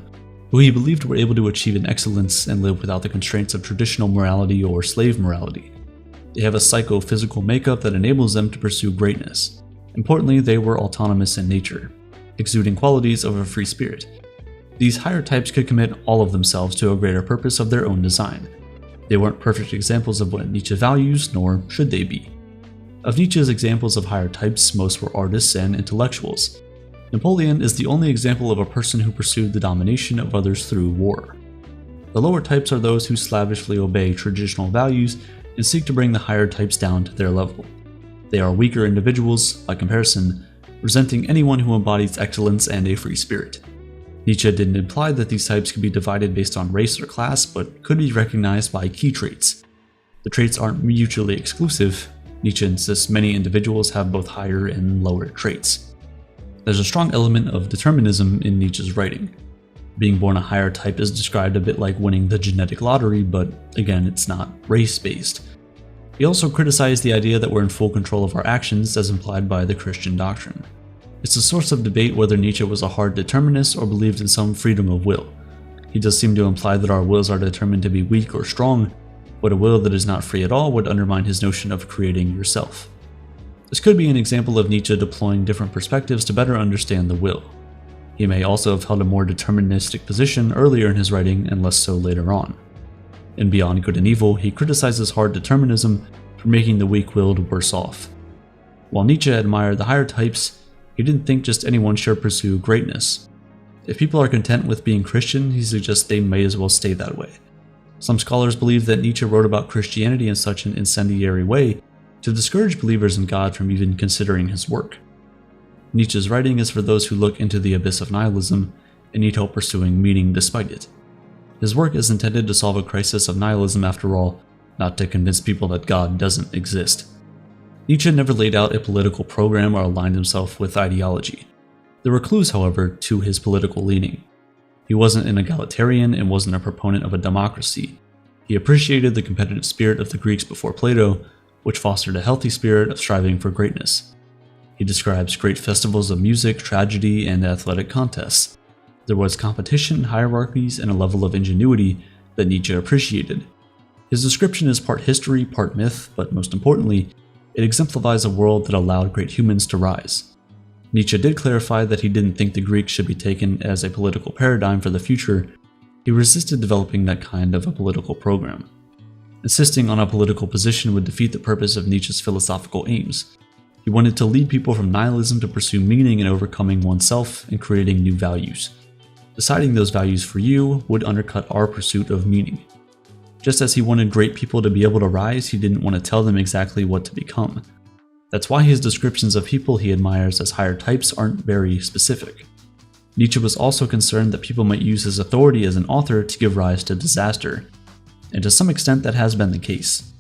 who he believed were able to achieve an excellence and live without the constraints of traditional morality or slave morality. They have a psychophysical makeup that enables them to pursue greatness. Importantly, they were autonomous in nature, exuding qualities of a free spirit. These higher types could commit all of themselves to a greater purpose of their own design. They weren't perfect examples of what Nietzsche values, nor should they be. Of Nietzsche's examples of higher types, most were artists and intellectuals. Napoleon is the only example of a person who pursued the domination of others through war. The lower types are those who slavishly obey traditional values and seek to bring the higher types down to their level. They are weaker individuals, by comparison, resenting anyone who embodies excellence and a free spirit. Nietzsche didn't imply that these types could be divided based on race or class, but could be recognized by key traits. The traits aren't mutually exclusive. Nietzsche insists many individuals have both higher and lower traits. There's a strong element of determinism in Nietzsche's writing. Being born a higher type is described a bit like winning the genetic lottery, but again, it's not race-based. He also criticized the idea that we're in full control of our actions as implied by the Christian doctrine. It's a source of debate whether Nietzsche was a hard determinist or believed in some freedom of will. He does seem to imply that our wills are determined to be weak or strong, but a will that is not free at all would undermine his notion of creating yourself. This could be an example of Nietzsche deploying different perspectives to better understand the will. He may also have held a more deterministic position earlier in his writing and less so later on. In Beyond Good and Evil, he criticizes hard determinism for making the weak-willed worse off. While Nietzsche admired the higher types, he didn't think just anyone should pursue greatness. If people are content with being Christian, he suggests they may as well stay that way. Some scholars believe that Nietzsche wrote about Christianity in such an incendiary way to discourage believers in God from even considering his work. Nietzsche's writing is for those who look into the abyss of nihilism and need help pursuing meaning despite it. His work is intended to solve a crisis of nihilism after all, not to convince people that God doesn't exist. Nietzsche never laid out a political program or aligned himself with ideology. There were clues, however, to his political leaning. He wasn't an egalitarian and wasn't a proponent of a democracy. He appreciated the competitive spirit of the Greeks before Plato, which fostered a healthy spirit of striving for greatness. He describes great festivals of music, tragedy, and athletic contests. There was competition, hierarchies, and a level of ingenuity that Nietzsche appreciated. His description is part history, part myth, but most importantly, it exemplifies a world that allowed great humans to rise. Nietzsche did clarify that he didn't think the Greeks should be taken as a political paradigm for the future. He resisted developing that kind of a political program. Insisting on a political position would defeat the purpose of Nietzsche's philosophical aims. He wanted to lead people from nihilism to pursue meaning in overcoming oneself and creating new values. Deciding those values for you would undercut our pursuit of meaning. Just as he wanted great people to be able to rise, he didn't want to tell them exactly what to become. That's why his descriptions of people he admires as higher types aren't very specific. Nietzsche was also concerned that people might use his authority as an author to give rise to disaster, and to some extent that has been the case.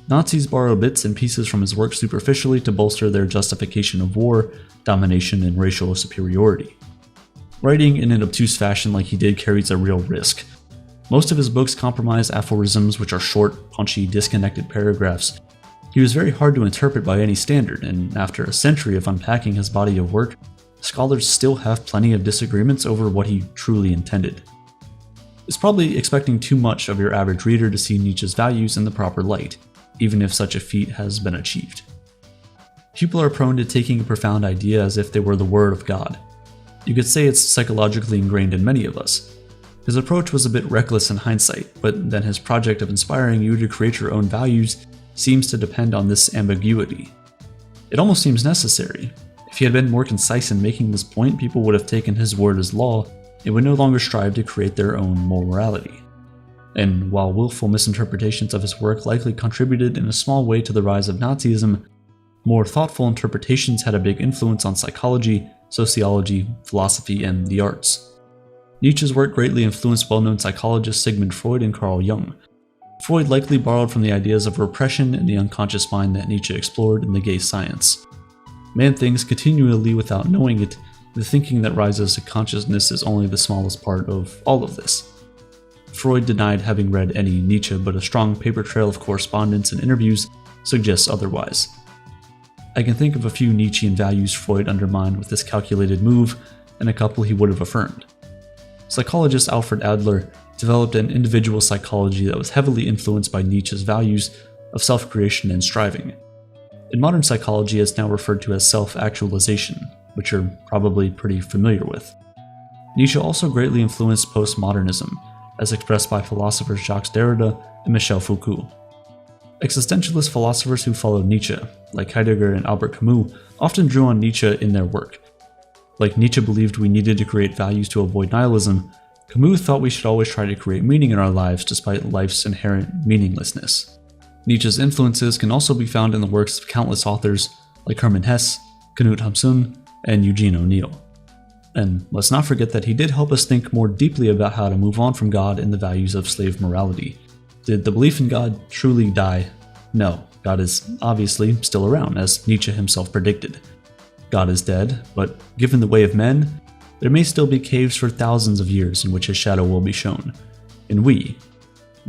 Nazis borrow bits and pieces from his work superficially to bolster their justification of war, domination, and racial superiority. Writing in an obtuse fashion like he did carries a real risk. Most of his books comprise aphorisms, which are short, punchy, disconnected paragraphs. He was very hard to interpret by any standard, and after a century of unpacking his body of work, scholars still have plenty of disagreements over what he truly intended. It's probably expecting too much of your average reader to see Nietzsche's values in the proper light, even if such a feat has been achieved. People are prone to taking a profound idea as if they were the word of God. You could say it's psychologically ingrained in many of us. His approach was a bit reckless in hindsight, but then his project of inspiring you to create your own values seems to depend on this ambiguity. It almost seems necessary. If he had been more concise in making this point, people would have taken his word as law and would no longer strive to create their own morality. And while willful misinterpretations of his work likely contributed in a small way to the rise of Nazism, more thoughtful interpretations had a big influence on psychology, sociology, philosophy, and the arts. Nietzsche's work greatly influenced well-known psychologists Sigmund Freud and Carl Jung. Freud likely borrowed from the ideas of repression and the unconscious mind that Nietzsche explored in The Gay Science. Man thinks continually without knowing it. The thinking that rises to consciousness is only the smallest part of all of this. Freud denied having read any Nietzsche, but a strong paper trail of correspondence and interviews suggests otherwise. I can think of a few Nietzschean values Freud undermined with this calculated move, and a couple he would have affirmed. Psychologist Alfred Adler developed an individual psychology that was heavily influenced by Nietzsche's values of self-creation and striving. In modern psychology, it's now referred to as self-actualization, which you're probably pretty familiar with. Nietzsche also greatly influenced postmodernism, as expressed by philosophers Jacques Derrida and Michel Foucault. Existentialist philosophers who followed Nietzsche, like Heidegger and Albert Camus, often drew on Nietzsche in their work. Like Nietzsche believed we needed to create values to avoid nihilism, Camus thought we should always try to create meaning in our lives despite life's inherent meaninglessness. Nietzsche's influences can also be found in the works of countless authors like Hermann Hesse, Knut Hamsun, and Eugene O'Neill. And let's not forget that he did help us think more deeply about how to move on from God and the values of slave morality. Did the belief in God truly die? No, God is obviously still around, as Nietzsche himself predicted. God is dead, but given the way of men, There may still be caves for thousands of years in which his shadow will be shown, and we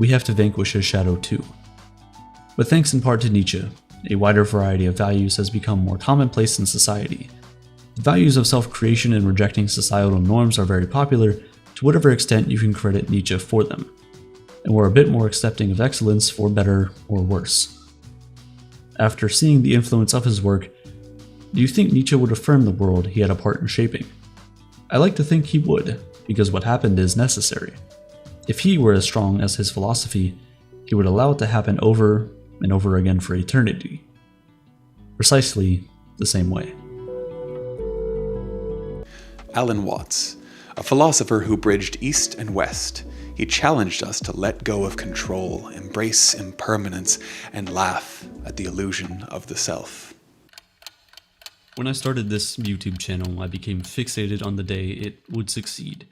have to vanquish his shadow too. But thanks in part to Nietzsche, a wider variety of values has become more commonplace in society. The values of self-creation and rejecting societal norms are very popular, to whatever extent you can credit Nietzsche for them, and we're a bit more accepting of excellence for better or worse. After seeing the influence of his work, do you think Nietzsche would affirm the world he had a part in shaping? I like to think he would, because what happened is necessary. If he were as strong as his philosophy, he would allow it to happen over and over again for eternity. Precisely the same way. Alan Watts, a philosopher who bridged East and West, he challenged us to let go of control, embrace impermanence, and laugh at the illusion of the self. When I started this YouTube channel, I became fixated on the day it would succeed.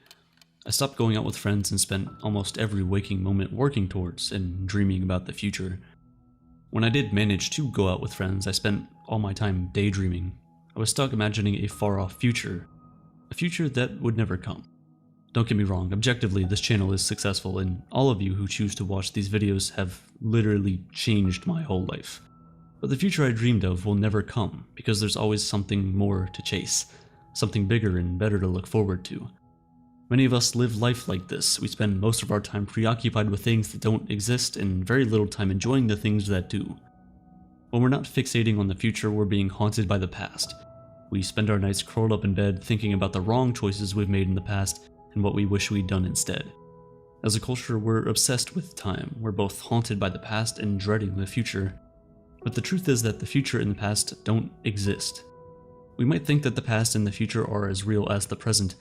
I stopped going out with friends and spent almost every waking moment working towards and dreaming about the future. When I did manage to go out with friends, I spent all my time daydreaming. I was stuck imagining a far-off future, a future that would never come. Don't get me wrong, objectively this channel is successful, and all of you who choose to watch these videos have literally changed my whole life. But the future I dreamed of will never come, because there's always something more to chase, something bigger and better to look forward to. Many of us live life like this. We spend most of our time preoccupied with things that don't exist and very little time enjoying the things that do. When we're not fixating on the future, we're being haunted by the past. We spend our nights curled up in bed thinking about the wrong choices we've made in the past and what we wish we'd done instead. As a culture, we're obsessed with time. We're both haunted by the past and dreading the future. But the truth is that the future and the past don't exist. We might think that the past and the future are as real as the present,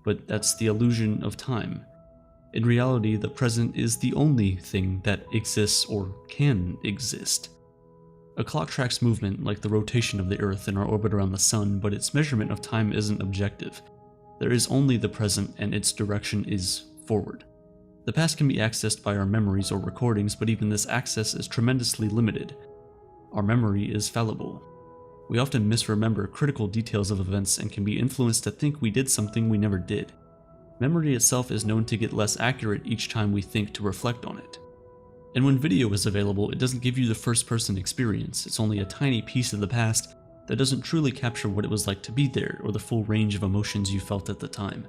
but that's the illusion of time. In reality, the present is the only thing that exists or can exist. A clock tracks movement like the rotation of the Earth in our orbit around the Sun, but its measurement of time isn't objective. There is only the present, and its direction is forward. The past can be accessed by our memories or recordings, but even this access is tremendously limited. Our memory is fallible. We often misremember critical details of events and can be influenced to think we did something we never did. Memory itself is known to get less accurate each time we think to reflect on it. And when video is available, it doesn't give you the first-person experience. It's only a tiny piece of the past that doesn't truly capture what it was like to be there or the full range of emotions you felt at the time.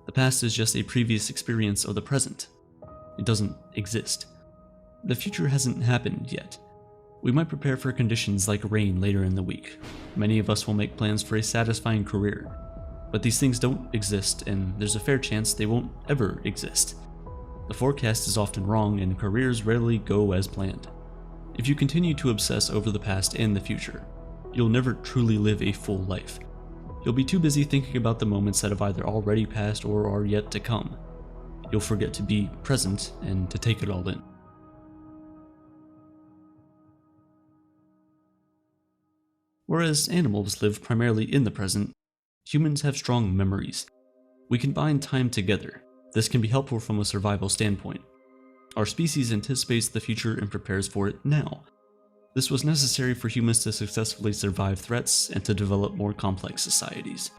The past is just a previous experience of the present. It doesn't exist. The future hasn't happened yet. We might prepare for conditions like rain later in the week. Many of us will make plans for a satisfying career. But these things don't exist, and there's a fair chance they won't ever exist. The forecast is often wrong, and careers rarely go as planned. If you continue to obsess over the past and the future, you'll never truly live a full life. You'll be too busy thinking about the moments that have either already passed or are yet to come. You'll forget to be present and to take it all in. Whereas animals live primarily in the present, humans have strong memories. We can bind time together. This can be helpful from a survival standpoint. Our species anticipates the future and prepares for it now. This was necessary for humans to successfully survive threats and to develop more complex societies.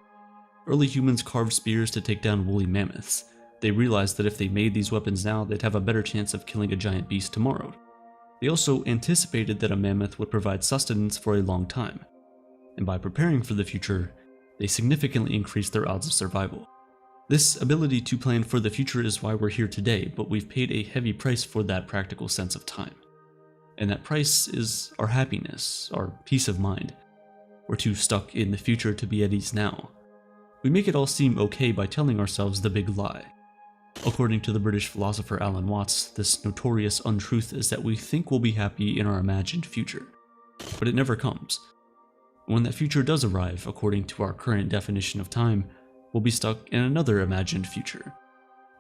Early humans carved spears to take down woolly mammoths. They realized that if they made these weapons now, they'd have a better chance of killing a giant beast tomorrow. They also anticipated that a mammoth would provide sustenance for a long time. And by preparing for the future, they significantly increased their odds of survival. This ability to plan for the future is why we're here today, but we've paid a heavy price for that practical sense of time. And that price is our happiness, our peace of mind. We're too stuck in the future to be at ease now. We make it all seem okay by telling ourselves the big lie. According to the British philosopher Alan Watts, this notorious untruth is that we think we'll be happy in our imagined future. But it never comes. When that future does arrive, according to our current definition of time, we'll be stuck in another imagined future.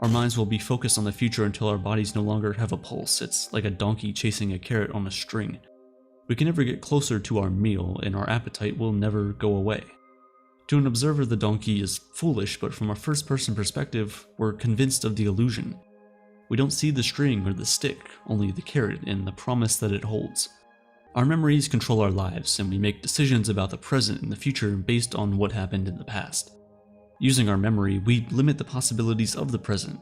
Our minds will be focused on the future until our bodies no longer have a pulse. It's like a donkey chasing a carrot on a string. We can never get closer to our meal, and our appetite will never go away. To an observer, the donkey is foolish, but from a first-person perspective, we're convinced of the illusion. We don't see the string or the stick, only the carrot and the promise that it holds. Our memories control our lives, and we make decisions about the present and the future based on what happened in the past. Using our memory, we limit the possibilities of the present.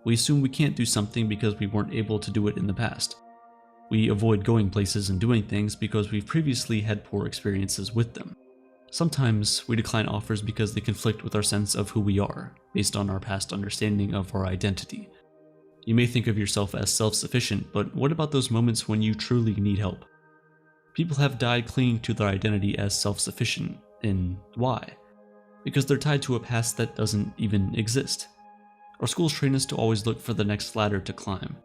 We assume we can't do something because we weren't able to do it in the past. We avoid going places and doing things because we've previously had poor experiences with them. Sometimes we decline offers because they conflict with our sense of who we are, based on our past understanding of our identity. You may think of yourself as self-sufficient, but what about those moments when you truly need help? People have died clinging to their identity as self-sufficient, and why? Because they're tied to a past that doesn't even exist. Our schools train us to always look for the next ladder to climb.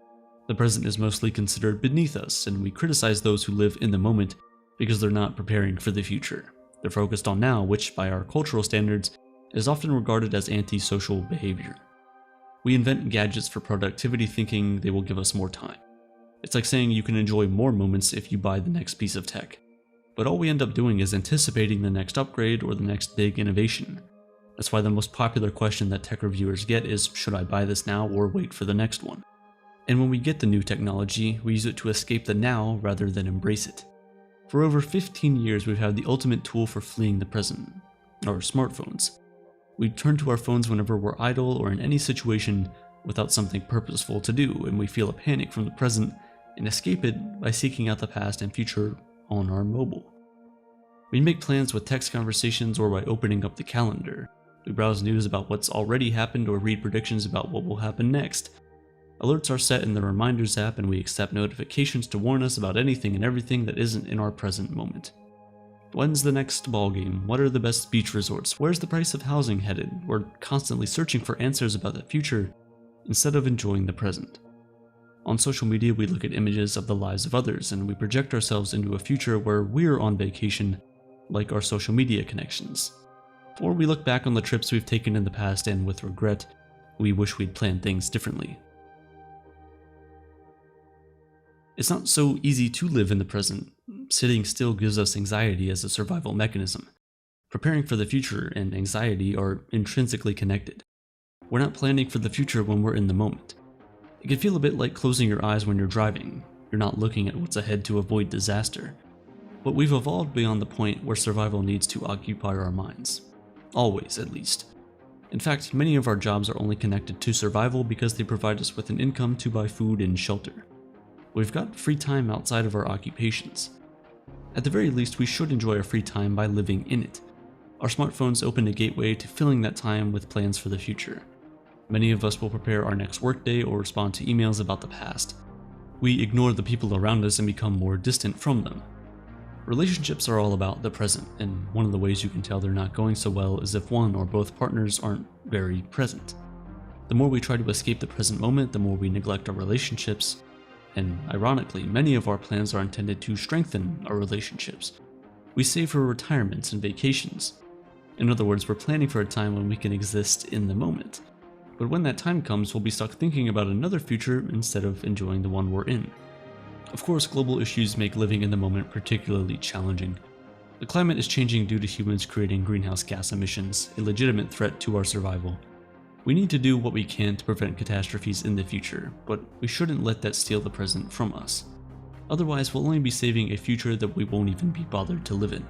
The present is mostly considered beneath us, and we criticize those who live in the moment because they're not preparing for the future. They're focused on now, which, by our cultural standards, is often regarded as anti-social behavior. We invent gadgets for productivity thinking they will give us more time. It's like saying you can enjoy more moments if you buy the next piece of tech. But all we end up doing is anticipating the next upgrade or the next big innovation. That's why the most popular question that tech reviewers get is, should I buy this now or wait for the next one? And when we get the new technology, we use it to escape the now rather than embrace it. For over 15 years, we've had the ultimate tool for fleeing the present, our smartphones. We turn to our phones whenever we're idle or in any situation without something purposeful to do, and we feel a panic from the present and escape it by seeking out the past and future on our mobile. We make plans with text conversations or by opening up the calendar. We browse news about what's already happened or read predictions about what will happen next. Alerts are set in the Reminders app, and we accept notifications to warn us about anything and everything that isn't in our present moment. When's the next ball game? What are the best beach resorts? Where's the price of housing headed? We're constantly searching for answers about the future instead of enjoying the present. On social media, we look at images of the lives of others, and we project ourselves into a future where we're on vacation, like our social media connections. Or we look back on the trips we've taken in the past, and with regret, we wish we'd planned things differently. It's not so easy to live in the present. Sitting still gives us anxiety as a survival mechanism. Preparing for the future and anxiety are intrinsically connected. We're not planning for the future when we're in the moment. It can feel a bit like closing your eyes when you're driving. You're not looking at what's ahead to avoid disaster. But we've evolved beyond the point where survival needs to occupy our minds. Always, at least. In fact, many of our jobs are only connected to survival because they provide us with an income to buy food and shelter. We've got free time outside of our occupations. At the very least, we should enjoy our free time by living in it. Our smartphones open a gateway to filling that time with plans for the future. Many of us will prepare our next workday or respond to emails about the past. We ignore the people around us and become more distant from them. Relationships are all about the present, and one of the ways you can tell they're not going so well is if one or both partners aren't very present. The more we try to escape the present moment, the more we neglect our relationships. And ironically, many of our plans are intended to strengthen our relationships. We save for retirements and vacations. In other words, we're planning for a time when we can exist in the moment. But when that time comes, we'll be stuck thinking about another future instead of enjoying the one we're in. Of course, global issues make living in the moment particularly challenging. The climate is changing due to humans creating greenhouse gas emissions, a legitimate threat to our survival. We need to do what we can to prevent catastrophes in the future, but we shouldn't let that steal the present from us. Otherwise, we'll only be saving a future that we won't even be bothered to live in.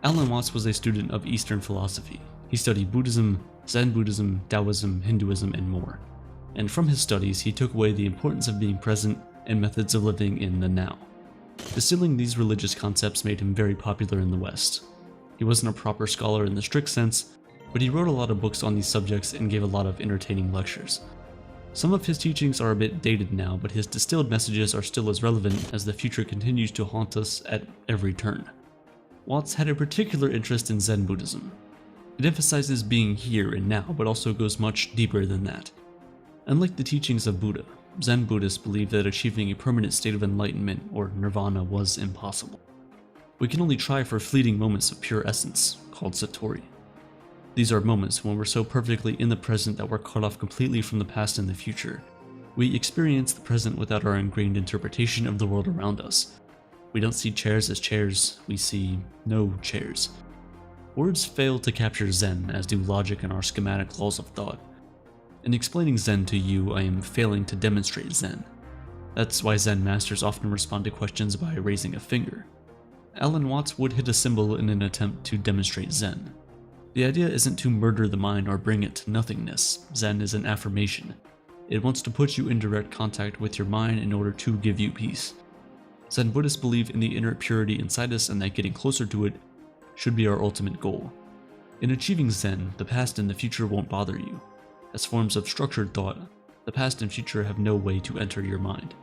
Alan Watts was a student of Eastern philosophy. He studied Buddhism, Zen Buddhism, Taoism, Hinduism, and more. And from his studies, he took away the importance of being present and methods of living in the now. Distilling these religious concepts made him very popular in the West. He wasn't a proper scholar in the strict sense, but he wrote a lot of books on these subjects and gave a lot of entertaining lectures. Some of his teachings are a bit dated now, but his distilled messages are still as relevant as the future continues to haunt us at every turn. Watts had a particular interest in Zen Buddhism. It emphasizes being here and now, but also goes much deeper than that. Unlike the teachings of Buddha, Zen Buddhists believe that achieving a permanent state of enlightenment, or nirvana, was impossible. We can only try for fleeting moments of pure essence, called satori. These are moments when we're so perfectly in the present that we're cut off completely from the past and the future. We experience the present without our ingrained interpretation of the world around us. We don't see chairs as chairs, we see no chairs. Words fail to capture Zen, as do logic and our schematic laws of thought. In explaining Zen to you, I am failing to demonstrate Zen. That's why Zen masters often respond to questions by raising a finger. Alan Watts would hit a symbol in an attempt to demonstrate Zen. The idea isn't to murder the mind or bring it to nothingness. Zen is an affirmation. It wants to put you in direct contact with your mind in order to give you peace. Zen Buddhists believe in the inner purity inside us and that getting closer to it should be our ultimate goal. In achieving Zen, the past and the future won't bother you. As forms of structured thought, the past and future have no way to enter your mind.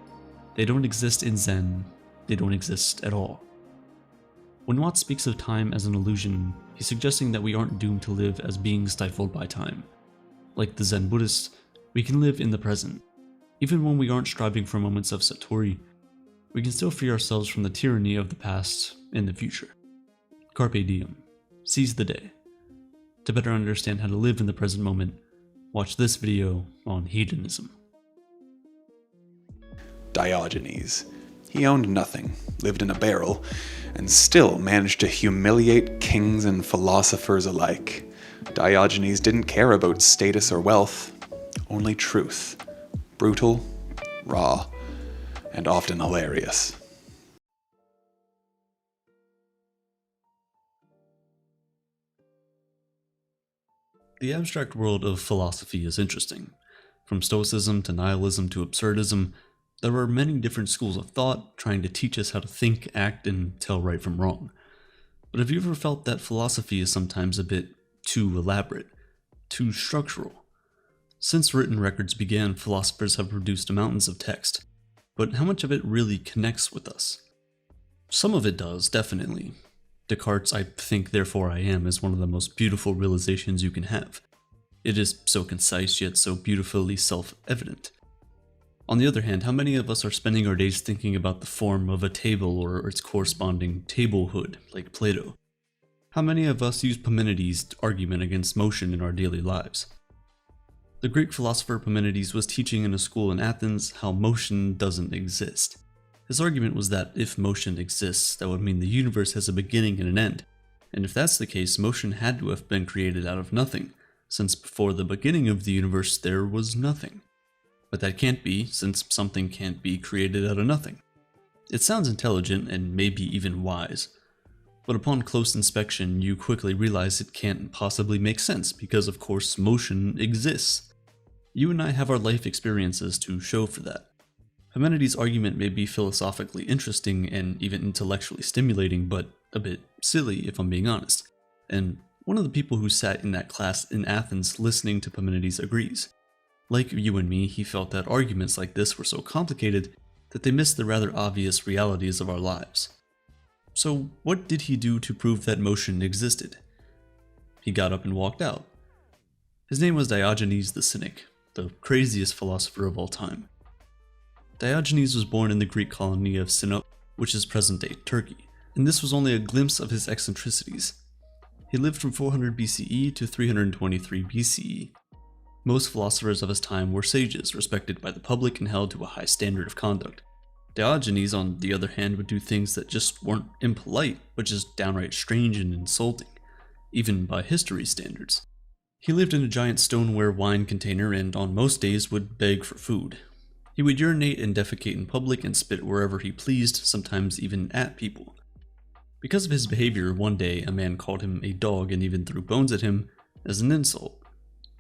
They don't exist in Zen, they don't exist at all. When Watts speaks of time as an illusion, he's suggesting that we aren't doomed to live as beings stifled by time. Like the Zen Buddhists, we can live in the present. Even when we aren't striving for moments of satori, we can still free ourselves from the tyranny of the past and the future. Carpe diem. Seize the day. To better understand how to live in the present moment, watch this video on hedonism. Diogenes. He owned nothing, lived in a barrel, and still managed to humiliate kings and philosophers alike. Diogenes didn't care about status or wealth, only truth. Brutal, raw, and often hilarious. The abstract world of philosophy is interesting. From Stoicism to nihilism to absurdism, there are many different schools of thought trying to teach us how to think, act, and tell right from wrong. But have you ever felt that philosophy is sometimes a bit too elaborate, too structural? Since written records began, philosophers have produced mountains of text, but how much of it really connects with us? Some of it does, definitely. Descartes' "I think, therefore I am" is one of the most beautiful realizations you can have. It is so concise yet so beautifully self-evident. On the other hand, how many of us are spending our days thinking about the form of a table or its corresponding tablehood, like Plato? How many of us use Parmenides' argument against motion in our daily lives? The Greek philosopher Parmenides was teaching in a school in Athens how motion doesn't exist. His argument was that if motion exists, that would mean the universe has a beginning and an end, and if that's the case, motion had to have been created out of nothing, since before the beginning of the universe there was nothing. But that can't be, since something can't be created out of nothing. It sounds intelligent and maybe even wise, but upon close inspection you quickly realize it can't possibly make sense because of course motion exists. You and I have our life experiences to show for that. Parmenides' argument may be philosophically interesting and even intellectually stimulating, but a bit silly if I'm being honest. And one of the people who sat in that class in Athens listening to Parmenides agrees. Like you and me, he felt that arguments like this were so complicated that they missed the rather obvious realities of our lives. So what did he do to prove that motion existed? He got up and walked out. His name was Diogenes the Cynic, the craziest philosopher of all time. Diogenes was born in the Greek colony of Sinope, which is present-day Turkey, and this was only a glimpse of his eccentricities. He lived from 400 BCE to 323 BCE. Most philosophers of his time were sages, respected by the public and held to a high standard of conduct. Diogenes, on the other hand, would do things that just weren't impolite, but just downright strange and insulting, even by history standards. He lived in a giant stoneware wine container and on most days would beg for food. He would urinate and defecate in public and spit wherever he pleased, sometimes even at people. Because of his behavior, one day a man called him a dog and even threw bones at him as an insult.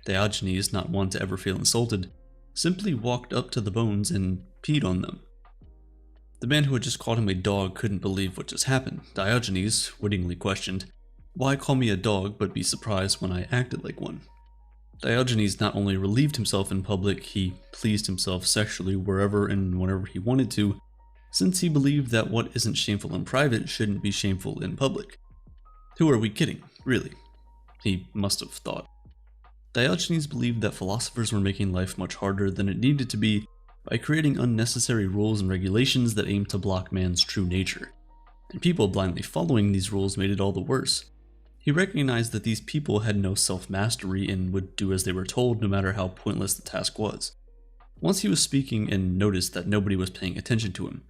Diogenes, not one to ever feel insulted, simply walked up to the bones and peed on them. The man who had just called him a dog couldn't believe what just happened. Diogenes wittingly questioned, "Why call me a dog but be surprised when I acted like one?" Diogenes not only relieved himself in public, he pleased himself sexually wherever and whenever he wanted to, since he believed that what isn't shameful in private shouldn't be shameful in public. Who are we kidding, really? He must have thought. Diogenes believed that philosophers were making life much harder than it needed to be by creating unnecessary rules and regulations that aimed to block man's true nature. And people blindly following these rules made it all the worse. He recognized that these people had no self-mastery and would do as they were told no matter how pointless the task was. Once he was speaking and noticed that nobody was paying attention to him,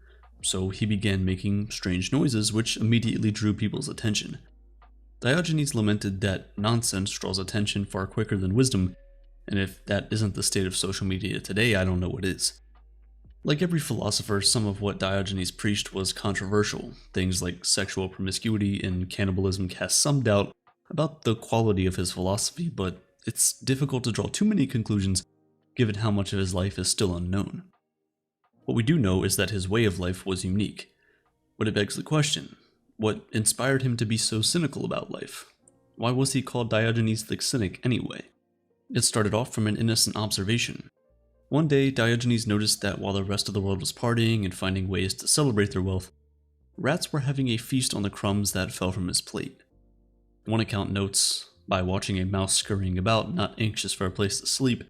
so he began making strange noises which immediately drew people's attention. Diogenes lamented that nonsense draws attention far quicker than wisdom, and if that isn't the state of social media today, I don't know what is. Like every philosopher, some of what Diogenes preached was controversial. Things like sexual promiscuity and cannibalism cast some doubt about the quality of his philosophy, but it's difficult to draw too many conclusions given how much of his life is still unknown. What we do know is that his way of life was unique. But it begs the question, what inspired him to be so cynical about life? Why was he called Diogenes the Cynic anyway? It started off from an innocent observation. One day, Diogenes noticed that while the rest of the world was partying and finding ways to celebrate their wealth, rats were having a feast on the crumbs that fell from his plate. One account notes, by watching a mouse scurrying about, not anxious for a place to sleep,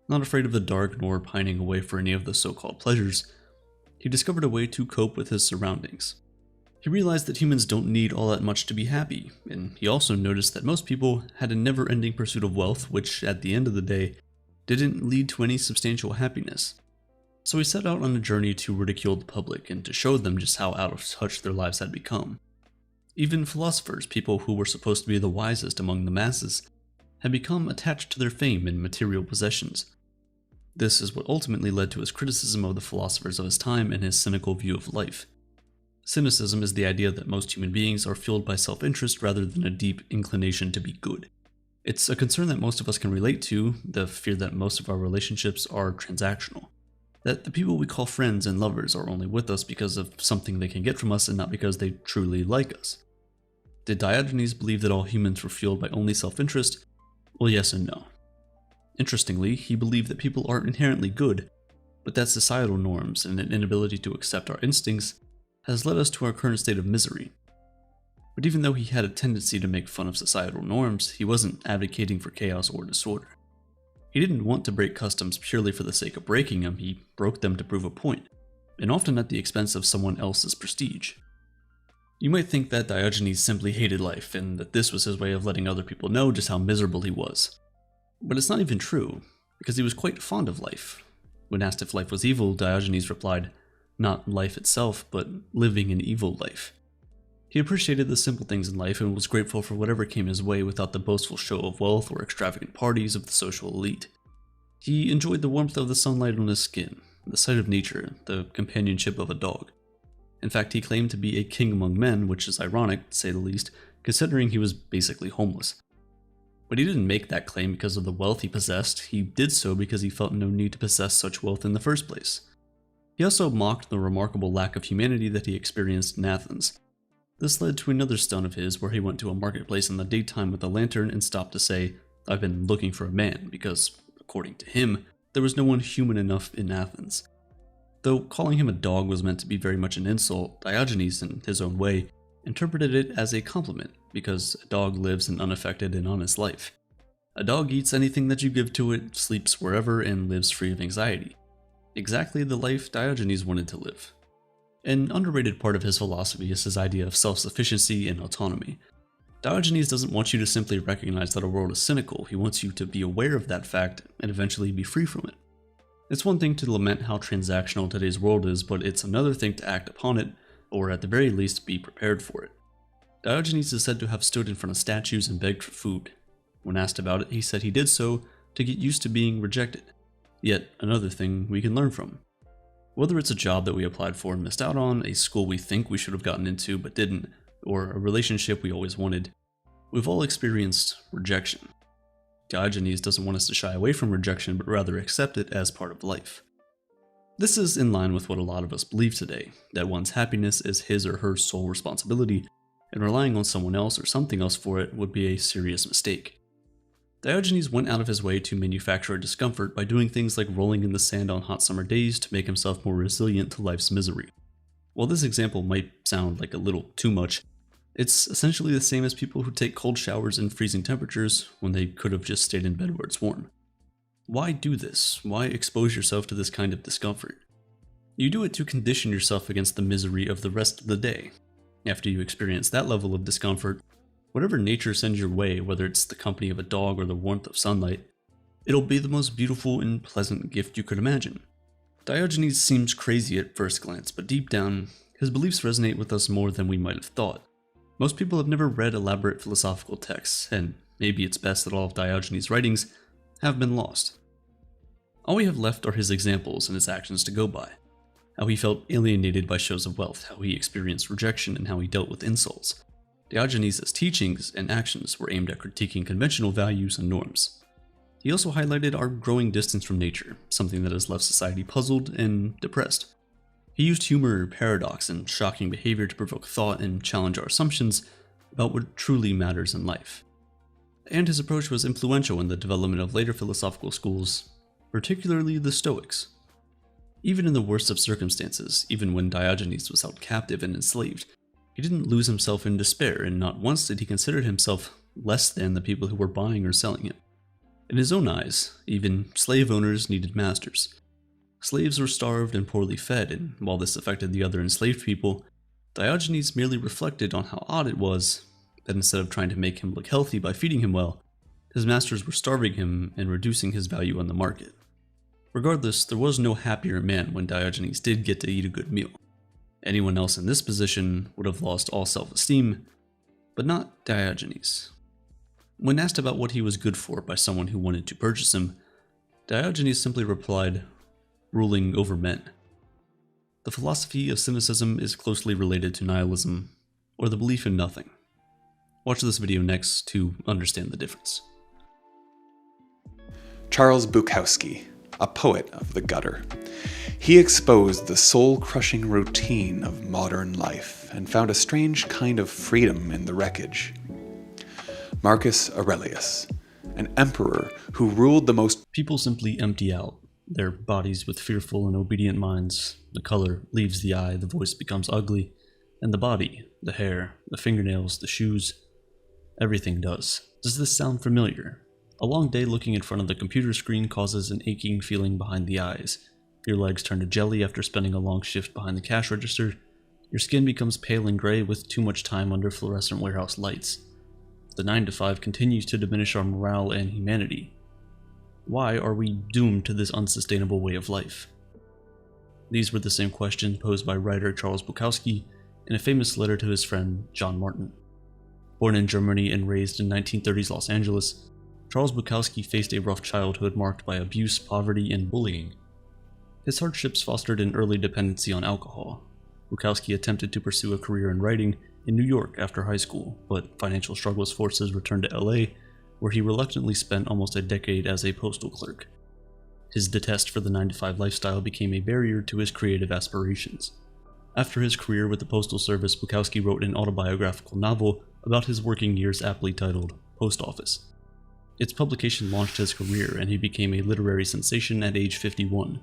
not afraid of the dark nor pining away for any of the so-called pleasures, he discovered a way to cope with his surroundings. He realized that humans don't need all that much to be happy, and he also noticed that most people had a never-ending pursuit of wealth, which, at the end of the day, didn't lead to any substantial happiness. So he set out on a journey to ridicule the public and to show them just how out of touch their lives had become. Even philosophers, people who were supposed to be the wisest among the masses, had become attached to their fame and material possessions. This is what ultimately led to his criticism of the philosophers of his time and his cynical view of life. Cynicism is the idea that most human beings are fueled by self-interest rather than a deep inclination to be good. It's a concern that most of us can relate to, the fear that most of our relationships are transactional. That the people we call friends and lovers are only with us because of something they can get from us and not because they truly like us. Did Diogenes believe that all humans were fueled by only self-interest? Well, yes and no. Interestingly, he believed that people aren't inherently good, but that societal norms and an inability to accept our instincts has led us to our current state of misery. But even though he had a tendency to make fun of societal norms, he wasn't advocating for chaos or disorder. He didn't want to break customs purely for the sake of breaking them, he broke them to prove a point, and often at the expense of someone else's prestige. You might think that Diogenes simply hated life, and that this was his way of letting other people know just how miserable he was. But it's not even true, because he was quite fond of life. When asked if life was evil, Diogenes replied, not life itself, but living an evil life. He appreciated the simple things in life and was grateful for whatever came his way without the boastful show of wealth or extravagant parties of the social elite. He enjoyed the warmth of the sunlight on his skin, the sight of nature, the companionship of a dog. In fact, he claimed to be a king among men, which is ironic, to say the least, considering he was basically homeless. But he didn't make that claim because of the wealth he possessed, he did so because he felt no need to possess such wealth in the first place. He also mocked the remarkable lack of humanity that he experienced in Athens. This led to another stunt of his where he went to a marketplace in the daytime with a lantern and stopped to say, "I've been looking for a man," because, according to him, there was no one human enough in Athens. Though calling him a dog was meant to be very much an insult, Diogenes, in his own way, interpreted it as a compliment, because a dog lives an unaffected and honest life. A dog eats anything that you give to it, sleeps wherever, and lives free of anxiety. Exactly the life Diogenes wanted to live. An underrated part of his philosophy is his idea of self-sufficiency and autonomy. Diogenes doesn't want you to simply recognize that a world is cynical, he wants you to be aware of that fact and eventually be free from it. It's one thing to lament how transactional today's world is, but it's another thing to act upon it, or at the very least be prepared for it. Diogenes is said to have stood in front of statues and begged for food. When asked about it, he said he did so to get used to being rejected. Yet another thing we can learn from. Whether it's a job that we applied for and missed out on, a school we think we should have gotten into but didn't, or a relationship we always wanted, we've all experienced rejection. Diogenes doesn't want us to shy away from rejection, but rather accept it as part of life. This is in line with what a lot of us believe today, that one's happiness is his or her sole responsibility, and relying on someone else or something else for it would be a serious mistake. Diogenes went out of his way to manufacture discomfort by doing things like rolling in the sand on hot summer days to make himself more resilient to life's misery. While this example might sound like a little too much, it's essentially the same as people who take cold showers in freezing temperatures when they could have just stayed in bed where it's warm. Why do this? Why expose yourself to this kind of discomfort? You do it to condition yourself against the misery of the rest of the day. After you experience that level of discomfort, whatever nature sends your way, whether it's the company of a dog or the warmth of sunlight, it'll be the most beautiful and pleasant gift you could imagine. Diogenes seems crazy at first glance, but deep down, his beliefs resonate with us more than we might have thought. Most people have never read elaborate philosophical texts, and maybe it's best that all of Diogenes' writings have been lost. All we have left are his examples and his actions to go by. How he felt alienated by shows of wealth, how he experienced rejection, and how he dealt with insults. Diogenes' teachings and actions were aimed at critiquing conventional values and norms. He also highlighted our growing distance from nature, something that has left society puzzled and depressed. He used humor, paradox, and shocking behavior to provoke thought and challenge our assumptions about what truly matters in life. And his approach was influential in the development of later philosophical schools, particularly the Stoics. Even in the worst of circumstances, even when Diogenes was held captive and enslaved, he didn't lose himself in despair, and not once did he consider himself less than the people who were buying or selling him. In his own eyes, even slave owners needed masters. Slaves were starved and poorly fed, and while this affected the other enslaved people, Diogenes merely reflected on how odd it was that instead of trying to make him look healthy by feeding him well, his masters were starving him and reducing his value on the market. Regardless, there was no happier man when Diogenes did get to eat a good meal. Anyone else in this position would have lost all self-esteem, but not Diogenes. When asked about what he was good for by someone who wanted to purchase him, Diogenes simply replied, "Ruling over men." The philosophy of cynicism is closely related to nihilism, or the belief in nothing. Watch this video next to understand the difference. Charles Bukowski, a poet of the gutter. He exposed the soul-crushing routine of modern life and found a strange kind of freedom in the wreckage. Marcus Aurelius, an emperor who ruled the most. People simply empty out, their bodies with fearful and obedient minds. The color leaves the eye, the voice becomes ugly, and the body, the hair, the fingernails, the shoes, everything does. Does this sound familiar? A long day looking in front of the computer screen causes an aching feeling behind the eyes. Your legs turn to jelly after spending a long shift behind the cash register. Your skin becomes pale and gray with too much time under fluorescent warehouse lights. The 9-to-5 continues to diminish our morale and humanity. Why are we doomed to this unsustainable way of life? These were the same questions posed by writer Charles Bukowski in a famous letter to his friend John Martin. Born in Germany and raised in 1930s Los Angeles, Charles Bukowski faced a rough childhood marked by abuse, poverty, and bullying. His hardships fostered an early dependency on alcohol. Bukowski attempted to pursue a career in writing in New York after high school, but financial struggles forced his return to LA, where he reluctantly spent almost a decade as a postal clerk. His detest for the 9-to-5 lifestyle became a barrier to his creative aspirations. After his career with the Postal Service, Bukowski wrote an autobiographical novel about his working years aptly titled Post Office. Its publication launched his career, and he became a literary sensation at age 51.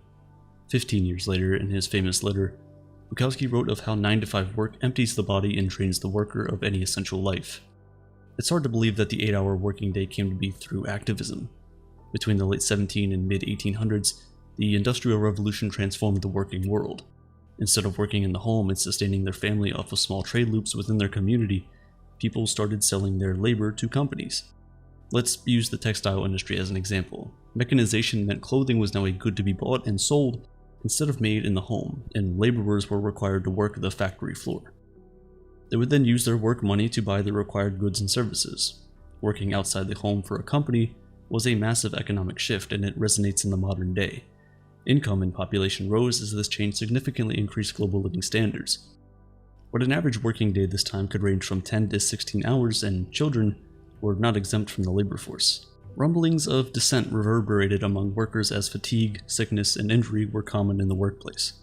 15 years later, in his famous letter, Bukowski wrote of how 9-to-5 work empties the body and drains the worker of any essential life. It's hard to believe that the 8-hour working day came to be through activism. Between the late 1700s and mid-1800s, the Industrial Revolution transformed the working world. Instead of working in the home and sustaining their family off of small trade loops within their community, people started selling their labor to companies. Let's use the textile industry as an example. Mechanization meant clothing was now a good to be bought and sold instead of made in the home, and laborers were required to work the factory floor. They would then use their work money to buy the required goods and services. Working outside the home for a company was a massive economic shift, and it resonates in the modern day. Income and population rose as this change significantly increased global living standards. But an average working day this time could range from 10 to 16 hours, and children were not exempt from the labor force. Rumblings of dissent reverberated among workers as fatigue, sickness, and injury were common in the workplace.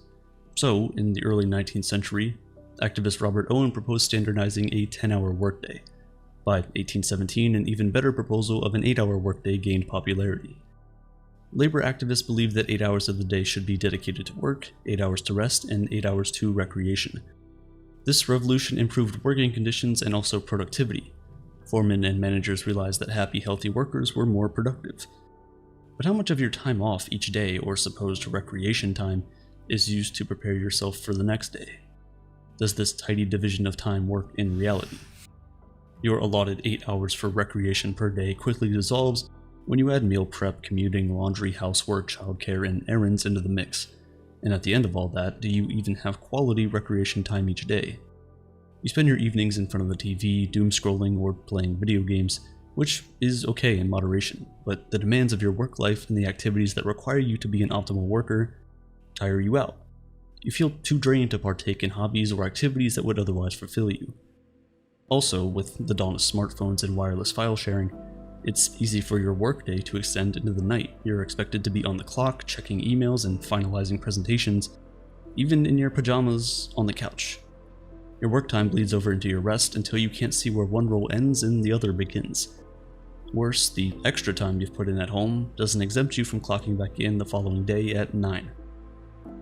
So, in the early 19th century, activist Robert Owen proposed standardizing a 10-hour workday. By 1817, an even better proposal of an 8-hour workday gained popularity. Labor activists believed that 8 hours of the day should be dedicated to work, 8 hours to rest, and 8 hours to recreation. This revolution improved working conditions and also productivity. Foremen and managers realized that happy, healthy workers were more productive. But how much of your time off each day, or supposed recreation time, is used to prepare yourself for the next day? Does this tidy division of time work in reality? Your allotted 8 hours for recreation per day quickly dissolves when you add meal prep, commuting, laundry, housework, childcare, and errands into the mix. And at the end of all that, do you even have quality recreation time each day? You spend your evenings in front of the TV, doom scrolling, or playing video games, which is okay in moderation, but the demands of your work life and the activities that require you to be an optimal worker tire you out. You feel too drained to partake in hobbies or activities that would otherwise fulfill you. Also, with the dawn of smartphones and wireless file sharing, it's easy for your workday to extend into the night. You're expected to be on the clock, checking emails and finalizing presentations, even in your pajamas on the couch. Your work time bleeds over into your rest until you can't see where one role ends and the other begins. Worse, the extra time you've put in at home doesn't exempt you from clocking back in the following day at 9.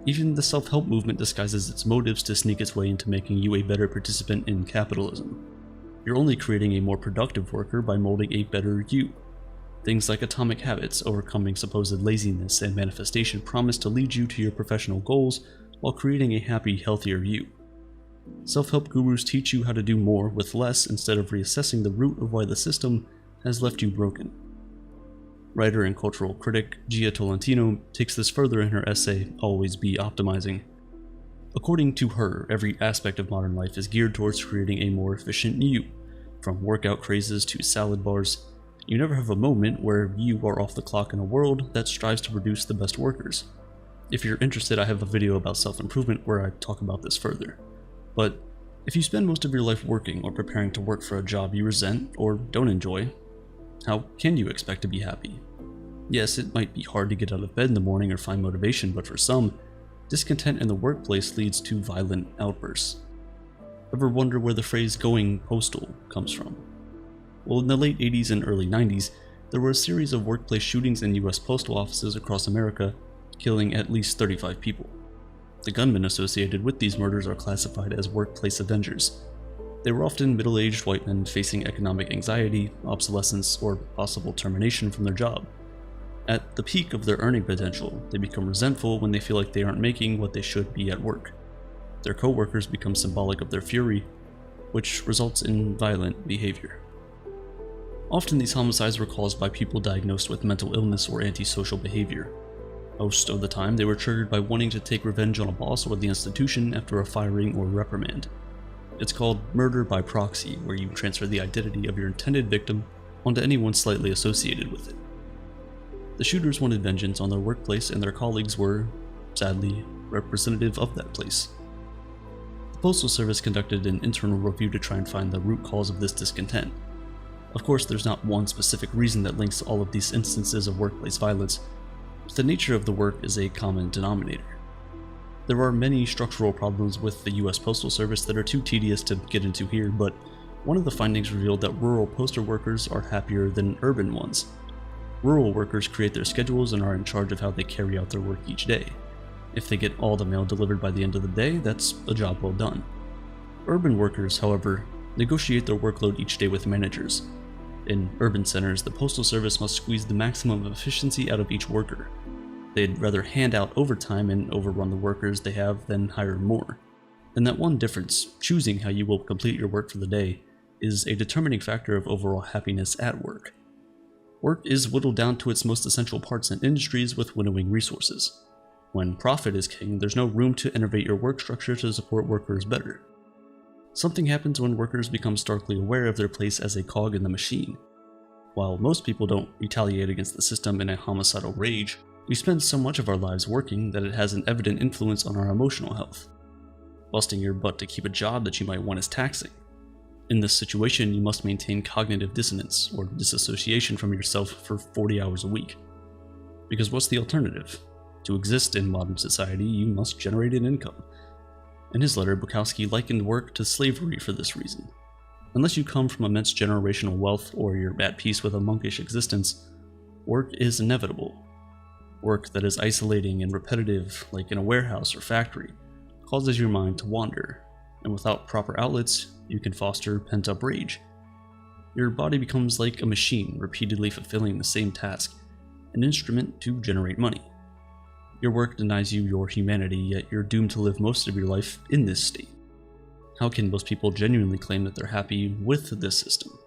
Even the self-help movement disguises its motives to sneak its way into making you a better participant in capitalism. You're only creating a more productive worker by molding a better you. Things like atomic habits, overcoming supposed laziness, and manifestation promise to lead you to your professional goals while creating a happy, healthier you. Self-help gurus teach you how to do more with less instead of reassessing the root of why the system has left you broken. Writer and cultural critic Gia Tolentino takes this further in her essay, Always Be Optimizing. According to her, every aspect of modern life is geared towards creating a more efficient you. From workout crazes to salad bars, you never have a moment where you are off the clock in a world that strives to produce the best workers. If you're interested, I have a video about self-improvement where I talk about this further. But if you spend most of your life working or preparing to work for a job you resent or don't enjoy, how can you expect to be happy? Yes, it might be hard to get out of bed in the morning or find motivation, but for some, discontent in the workplace leads to violent outbursts. Ever wonder where the phrase "going postal" comes from? Well, in the late 80s and early 90s, there were a series of workplace shootings in US postal offices across America, killing at least 35 people. The gunmen associated with these murders are classified as workplace avengers. They were often middle-aged white men facing economic anxiety, obsolescence, or possible termination from their job. At the peak of their earning potential, they become resentful when they feel like they aren't making what they should be at work. Their co-workers become symbolic of their fury, which results in violent behavior. Often these homicides were caused by people diagnosed with mental illness or antisocial behavior. Most of the time, they were triggered by wanting to take revenge on a boss or the institution after a firing or reprimand. It's called murder by proxy, where you transfer the identity of your intended victim onto anyone slightly associated with it. The shooters wanted vengeance on their workplace, and their colleagues were, sadly, representative of that place. The Postal Service conducted an internal review to try and find the root cause of this discontent. Of course, there's not one specific reason that links all of these instances of workplace violence, but the nature of the work is a common denominator. There are many structural problems with the US Postal Service that are too tedious to get into here, but one of the findings revealed that rural postal workers are happier than urban ones. Rural workers create their schedules and are in charge of how they carry out their work each day. If they get all the mail delivered by the end of the day, that's a job well done. Urban workers, however, negotiate their workload each day with managers. In urban centers, the Postal Service must squeeze the maximum efficiency out of each worker. They'd rather hand out overtime and overrun the workers they have than hire more. And that one difference, choosing how you will complete your work for the day, is a determining factor of overall happiness at work. Work is whittled down to its most essential parts in industries with winnowing resources. When profit is king, there's no room to innovate your work structure to support workers better. Something happens when workers become starkly aware of their place as a cog in the machine. While most people don't retaliate against the system in a homicidal rage, we spend so much of our lives working that it has an evident influence on our emotional health. Busting your butt to keep a job that you might want is taxing. In this situation, you must maintain cognitive dissonance, or disassociation from yourself, for 40 hours a week. Because what's the alternative? To exist in modern society, you must generate an income. In his letter, Bukowski likened work to slavery for this reason. Unless you come from immense generational wealth or you're at peace with a monkish existence, work is inevitable. Work that is isolating and repetitive, like in a warehouse or factory, causes your mind to wander, and without proper outlets, you can foster pent-up rage. Your body becomes like a machine, repeatedly fulfilling the same task, an instrument to generate money. Your work denies you your humanity, yet you're doomed to live most of your life in this state. How can most people genuinely claim that they're happy with this system?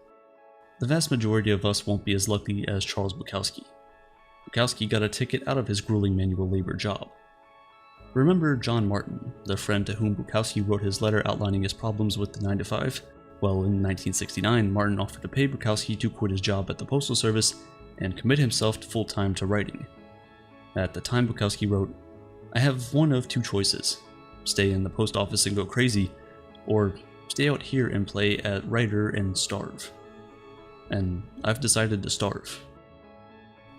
The vast majority of us won't be as lucky as Charles Bukowski. Bukowski got a ticket out of his grueling manual labor job. Remember John Martin, the friend to whom Bukowski wrote his letter outlining his problems with the 9-to-5? Well, in 1969, Martin offered to pay Bukowski to quit his job at the Postal Service and commit himself full-time to writing. At the time, Bukowski wrote, "I have one of two choices: stay in the post office and go crazy, or Stay out here and play at writer and starve. And I've decided to starve.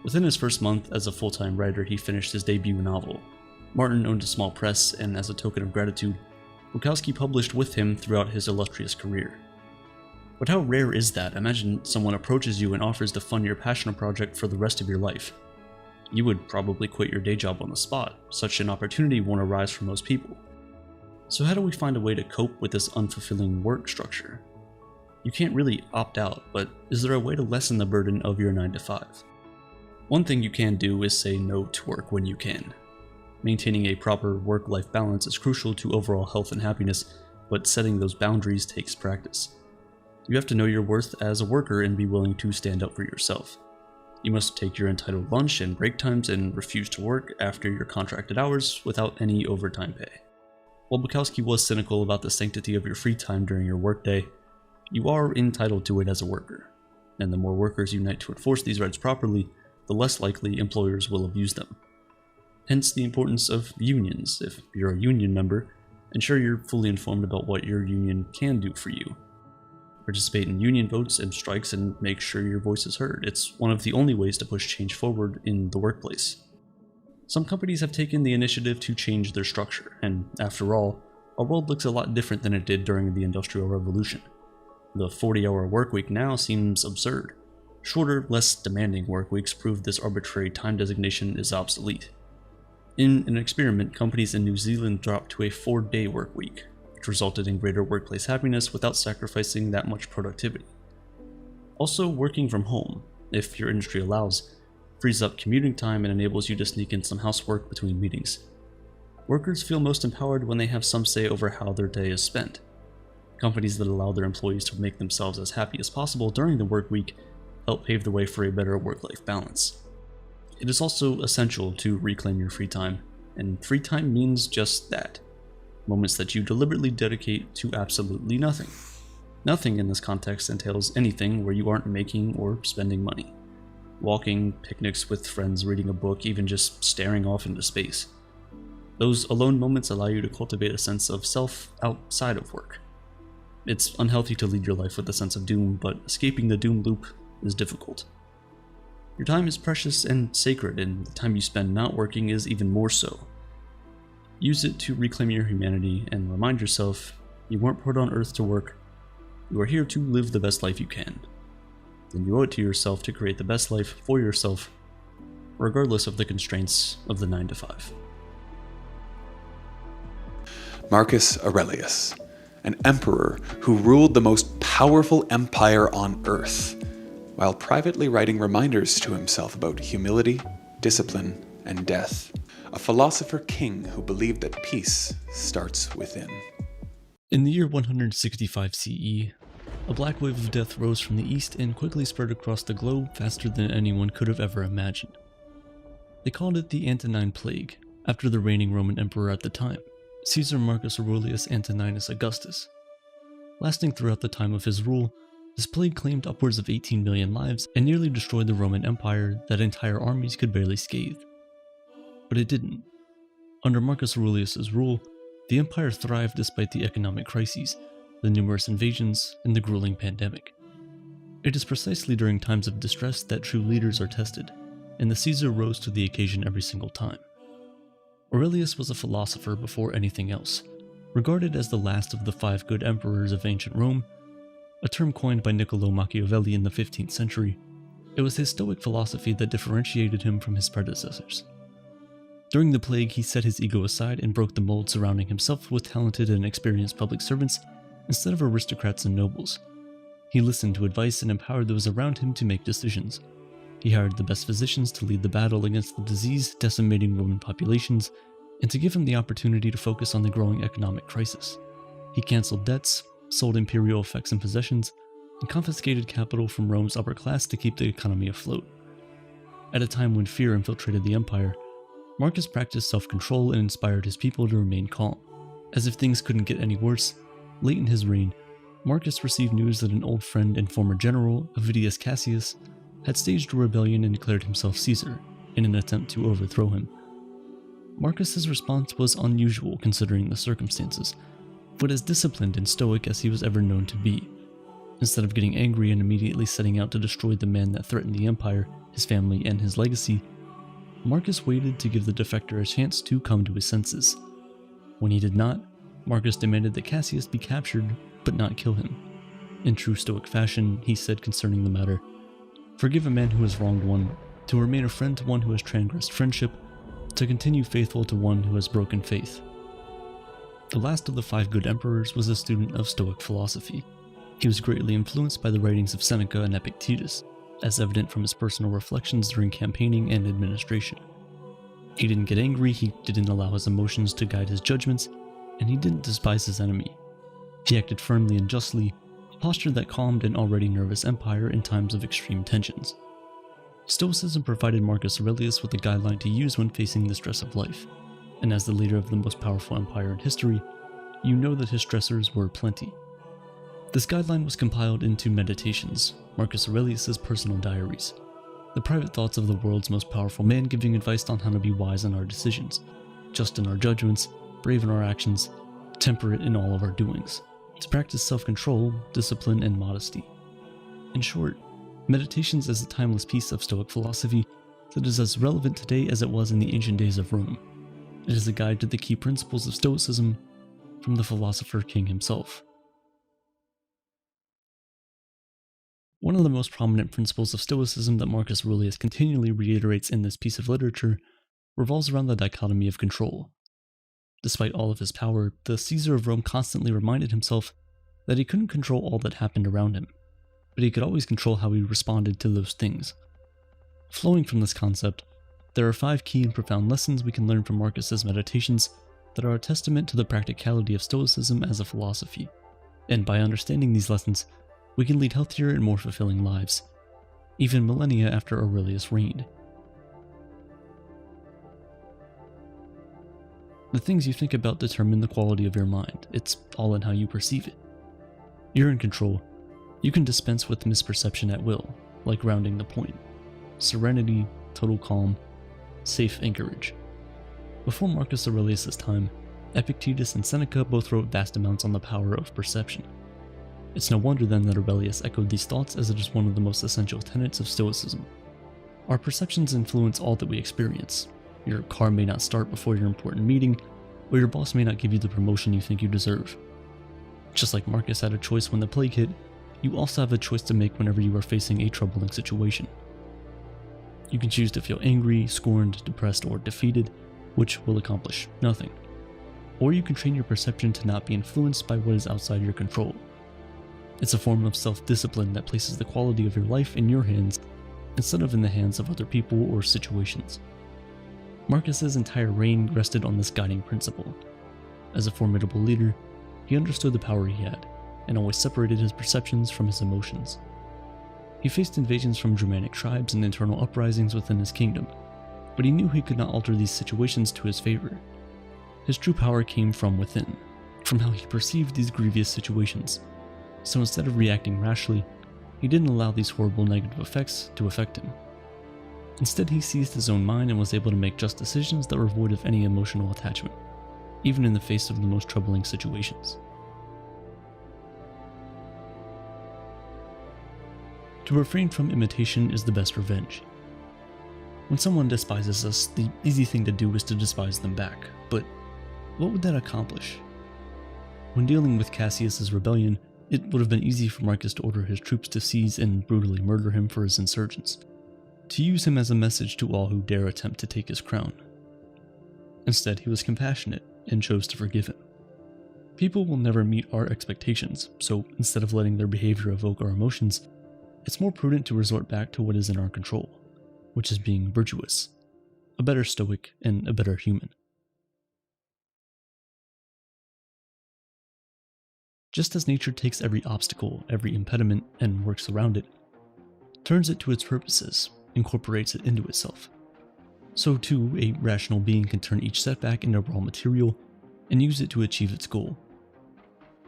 Within his first month as a full-time writer, he finished his debut novel. Martin owned a small press, and as a token of gratitude, Bukowski published with him throughout his illustrious career. But how rare is that? Imagine someone approaches you and offers to fund your passion project for the rest of your life. You would probably quit your day job on the spot. Such an opportunity won't arise for most people. So how do we find a way to cope with this unfulfilling work structure? You can't really opt out, but is there a way to lessen the burden of your 9 to 5? One thing you can do is say no to work when you can. Maintaining a proper work-life balance is crucial to overall health and happiness, but setting those boundaries takes practice. You have to know your worth as a worker and be willing to stand up for yourself. You must take your entitled lunch and break times and refuse to work after your contracted hours without any overtime pay. While Bukowski was cynical about the sanctity of your free time during your workday, you are entitled to it as a worker, and the more workers unite to enforce these rights properly, the less likely employers will abuse them. Hence the importance of unions. If you're a union member, ensure you're fully informed about what your union can do for you. Participate in union votes and strikes and make sure your voice is heard. It's one of the only ways to push change forward in the workplace. Some companies have taken the initiative to change their structure, and after all, our world looks a lot different than it did during the Industrial Revolution. The 40-hour workweek now seems absurd. Shorter, less demanding work weeks prove this arbitrary time designation is obsolete. In an experiment, companies in New Zealand dropped to a 4-day work week, which resulted in greater workplace happiness without sacrificing that much productivity. Also, working from home, if your industry allows, frees up commuting time and enables you to sneak in some housework between meetings. Workers feel most empowered when they have some say over how their day is spent. Companies that allow their employees to make themselves as happy as possible during the work week help pave the way for a better work-life balance. It is also essential to reclaim your free time, and free time means just that. Moments that you deliberately dedicate to absolutely nothing. Nothing in this context entails anything where you aren't making or spending money. Walking, picnics with friends, reading a book, even just staring off into space. Those alone moments allow you to cultivate a sense of self outside of work. It's unhealthy to lead your life with a sense of doom, but escaping the doom loop is difficult. Your time is precious and sacred, and the time you spend not working is even more so. Use it to reclaim your humanity and remind yourself you weren't put on Earth to work. You are here to live the best life you can. Then you owe it to yourself to create the best life for yourself, regardless of the constraints of the 9 to 5. Marcus Aurelius, an emperor who ruled the most powerful empire on earth, while privately writing reminders to himself about humility, discipline, and death. A philosopher king who believed that peace starts within. In the year 165 CE, a black wave of death rose from the east and quickly spread across the globe faster than anyone could have ever imagined. They called it the Antonine Plague, after the reigning Roman emperor at the time, Caesar Marcus Aurelius Antoninus Augustus. Lasting throughout the time of his rule, this plague claimed upwards of 18 million lives and nearly destroyed the Roman Empire that entire armies could barely scathe. But it didn't. Under Marcus Aurelius' rule, the empire thrived despite the economic crises, the numerous invasions, and the grueling pandemic. It is precisely during times of distress that true leaders are tested, and the Caesar rose to the occasion every single time. Aurelius was a philosopher before anything else, regarded as the last of the 5 good emperors of ancient Rome, a term coined by Niccolò Machiavelli in the 15th century. It was his Stoic philosophy that differentiated him from his predecessors. During the plague, he set his ego aside and broke the mold, surrounding himself with talented and experienced public servants instead of aristocrats and nobles. He listened to advice and empowered those around him to make decisions. He hired the best physicians to lead the battle against the disease decimating Roman populations, and to give him the opportunity to focus on the growing economic crisis. He canceled debts, sold imperial effects and possessions, and confiscated capital from Rome's upper class to keep the economy afloat. At a time when fear infiltrated the empire, Marcus practiced self-control and inspired his people to remain calm. As if things couldn't get any worse, late in his reign, Marcus received news that an old friend and former general, Avidius Cassius, had staged a rebellion and declared himself Caesar, in an attempt to overthrow him. Marcus's response was unusual considering the circumstances. but as disciplined and stoic as he was ever known to be. Instead of getting angry and immediately setting out to destroy the man that threatened the empire, his family, and his legacy, Marcus waited to give the defector a chance to come to his senses. When he did not, Marcus demanded that Cassius be captured, but not kill him. In true Stoic fashion, he said concerning the matter, "Forgive a man who has wronged one, to remain a friend to one who has transgressed friendship, to continue faithful to one who has broken faith." The last of the 5 good emperors was a student of Stoic philosophy. He was greatly influenced by the writings of Seneca and Epictetus, as evident from his personal reflections during campaigning and administration. He didn't get angry, he didn't allow his emotions to guide his judgments, and he didn't despise his enemy. He acted firmly and justly, a posture that calmed an already nervous empire in times of extreme tensions. Stoicism provided Marcus Aurelius with a guideline to use when facing the stress of life, and as the leader of the most powerful empire in history, you know that his stressors were plenty. This guideline was compiled into Meditations, Marcus Aurelius' personal diaries, the private thoughts of the world's most powerful man giving advice on how to be wise in our decisions, just in our judgments, brave in our actions, temperate in all of our doings, to practice self-control, discipline, and modesty. In short, Meditations is a timeless piece of Stoic philosophy that is as relevant today as it was in the ancient days of Rome. It is a guide to the key principles of Stoicism from the philosopher king himself. One of the most prominent principles of Stoicism that Marcus Aurelius continually reiterates in this piece of literature revolves around the dichotomy of control. Despite all of his power, the Caesar of Rome constantly reminded himself that he couldn't control all that happened around him, but he could always control how he responded to those things. Flowing from this concept, there are 5 key and profound lessons we can learn from Marcus's Meditations that are a testament to the practicality of Stoicism as a philosophy, and by understanding these lessons, we can lead healthier and more fulfilling lives, even millennia after Aurelius reigned. The things you think about determine the quality of your mind. It's all in how you perceive it. You're in control. You can dispense with misperception at will, like rounding the point. Serenity, total calm, safe anchorage. Before Marcus Aurelius' time, Epictetus and Seneca both wrote vast amounts on the power of perception. It's no wonder then that Aurelius echoed these thoughts, as it is one of the most essential tenets of Stoicism. Our perceptions influence all that we experience. Your car may not start before your important meeting, or your boss may not give you the promotion you think you deserve. Just like Marcus had a choice when the plague hit, you also have a choice to make whenever you are facing a troubling situation. You can choose to feel angry, scorned, depressed, or defeated, which will accomplish nothing. Or you can train your perception to not be influenced by what is outside your control. It's a form of self-discipline that places the quality of your life in your hands instead of in the hands of other people or situations. Marcus's entire reign rested on this guiding principle. As a formidable leader, he understood the power he had, and always separated his perceptions from his emotions. He faced invasions from Germanic tribes and internal uprisings within his kingdom, but he knew he could not alter these situations to his favor. His true power came from within, from how he perceived these grievous situations. So instead of reacting rashly, he didn't allow these horrible negative effects to affect him. Instead, he seized his own mind and was able to make just decisions that were void of any emotional attachment, even in the face of the most troubling situations. To refrain from imitation is the best revenge. When someone despises us, the easy thing to do is to despise them back, but what would that accomplish? When dealing with Cassius's rebellion, it would have been easy for Marcus to order his troops to seize and brutally murder him for his insurgents, to use him as a message to all who dare attempt to take his crown. Instead, he was compassionate and chose to forgive him. People will never meet our expectations, so instead of letting their behavior evoke our emotions, it's more prudent to resort back to what is in our control, which is being virtuous, a better Stoic, and a better human. Just as nature takes every obstacle, every impediment, and works around it, turns it to its purposes, incorporates it into itself, so too a rational being can turn each setback into raw material and use it to achieve its goal.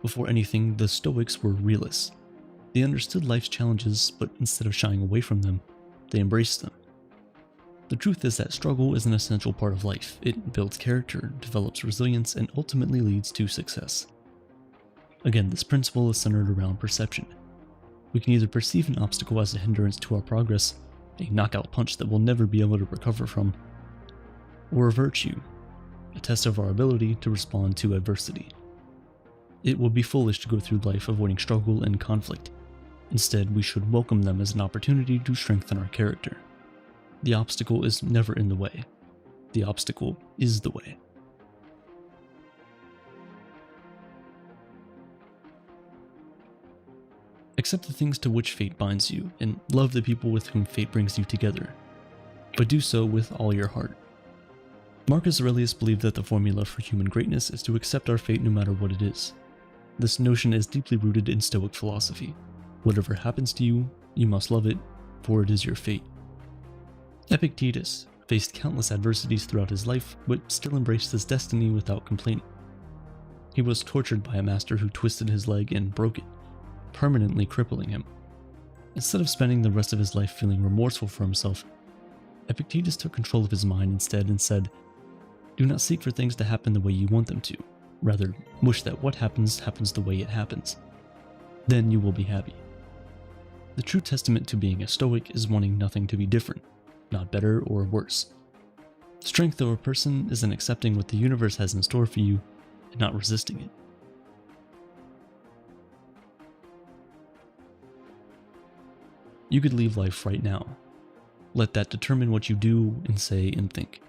Before anything, the Stoics were realists. They understood life's challenges, but instead of shying away from them, they embraced them. The truth is that struggle is an essential part of life. It builds character, develops resilience, and ultimately leads to success. Again, this principle is centered around perception. We can either perceive an obstacle as a hindrance to our progress, a knockout punch that we'll never be able to recover from, or a virtue, a test of our ability to respond to adversity. It would be foolish to go through life avoiding struggle and conflict. Instead, we should welcome them as an opportunity to strengthen our character. The obstacle is never in the way. The obstacle is the way. Accept the things to which fate binds you, and love the people with whom fate brings you together. But do so with all your heart. Marcus Aurelius believed that the formula for human greatness is to accept our fate no matter what it is. This notion is deeply rooted in Stoic philosophy. Whatever happens to you, you must love it, for it is your fate. Epictetus faced countless adversities throughout his life, but still embraced his destiny without complaining. He was tortured by a master who twisted his leg and broke it, permanently crippling him. Instead of spending the rest of his life feeling remorseful for himself, Epictetus took control of his mind instead and said, "Do not seek for things to happen the way you want them to. Rather, wish that what happens happens the way it happens. Then you will be happy." The true testament to being a Stoic is wanting nothing to be different, not better or worse. Strength of a person is in accepting what the universe has in store for you and not resisting it. You could leave life right now. Let that determine what you do and say and think.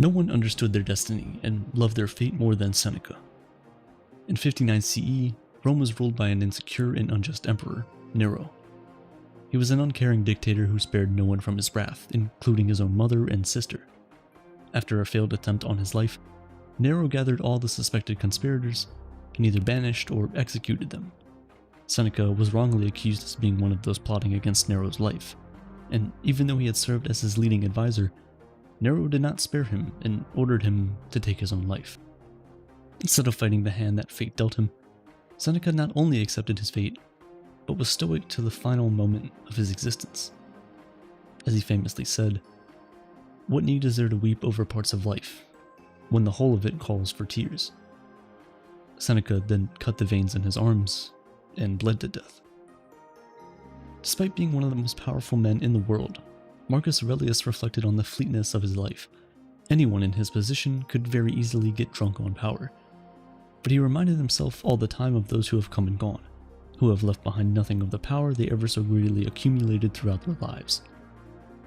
No one understood their destiny and loved their fate more than Seneca. In 59 CE, Rome was ruled by an insecure and unjust emperor, Nero. He was an uncaring dictator who spared no one from his wrath, including his own mother and sister. After a failed attempt on his life, Nero gathered all the suspected conspirators and either banished or executed them. Seneca was wrongly accused as being one of those plotting against Nero's life, and even though he had served as his leading advisor, Nero did not spare him and ordered him to take his own life. Instead of fighting the hand that fate dealt him, Seneca not only accepted his fate, but was stoic to the final moment of his existence. As he famously said, "What need is there to weep over parts of life, when the whole of it calls for tears?" Seneca then cut the veins in his arms and bled to death. Despite being one of the most powerful men in the world, Marcus Aurelius reflected on the fleetness of his life. Anyone in his position could very easily get drunk on power. But he reminded himself all the time of those who have come and gone, who have left behind nothing of the power they ever so greedily accumulated throughout their lives.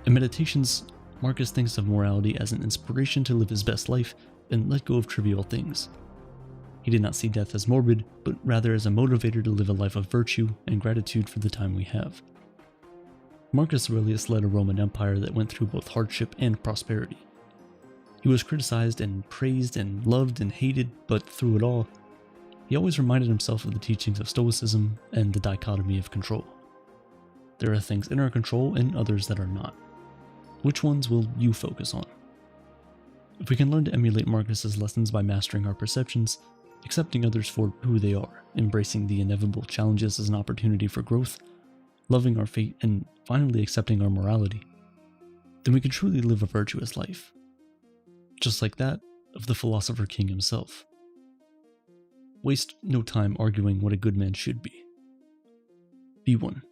In Meditations, Marcus thinks of morality as an inspiration to live his best life and let go of trivial things. He did not see death as morbid, but rather as a motivator to live a life of virtue and gratitude for the time we have. Marcus Aurelius led a Roman Empire that went through both hardship and prosperity. He was criticized and praised and loved and hated, but through it all, he always reminded himself of the teachings of Stoicism and the dichotomy of control. There are things in our control and others that are not. Which ones will you focus on? If we can learn to emulate Marcus's lessons by mastering our perceptions, accepting others for who they are, embracing the inevitable challenges as an opportunity for growth, loving our fate, and finally accepting our morality, then we can truly live a virtuous life, just like that of the philosopher king himself. Waste no time arguing what a good man should be. Be one.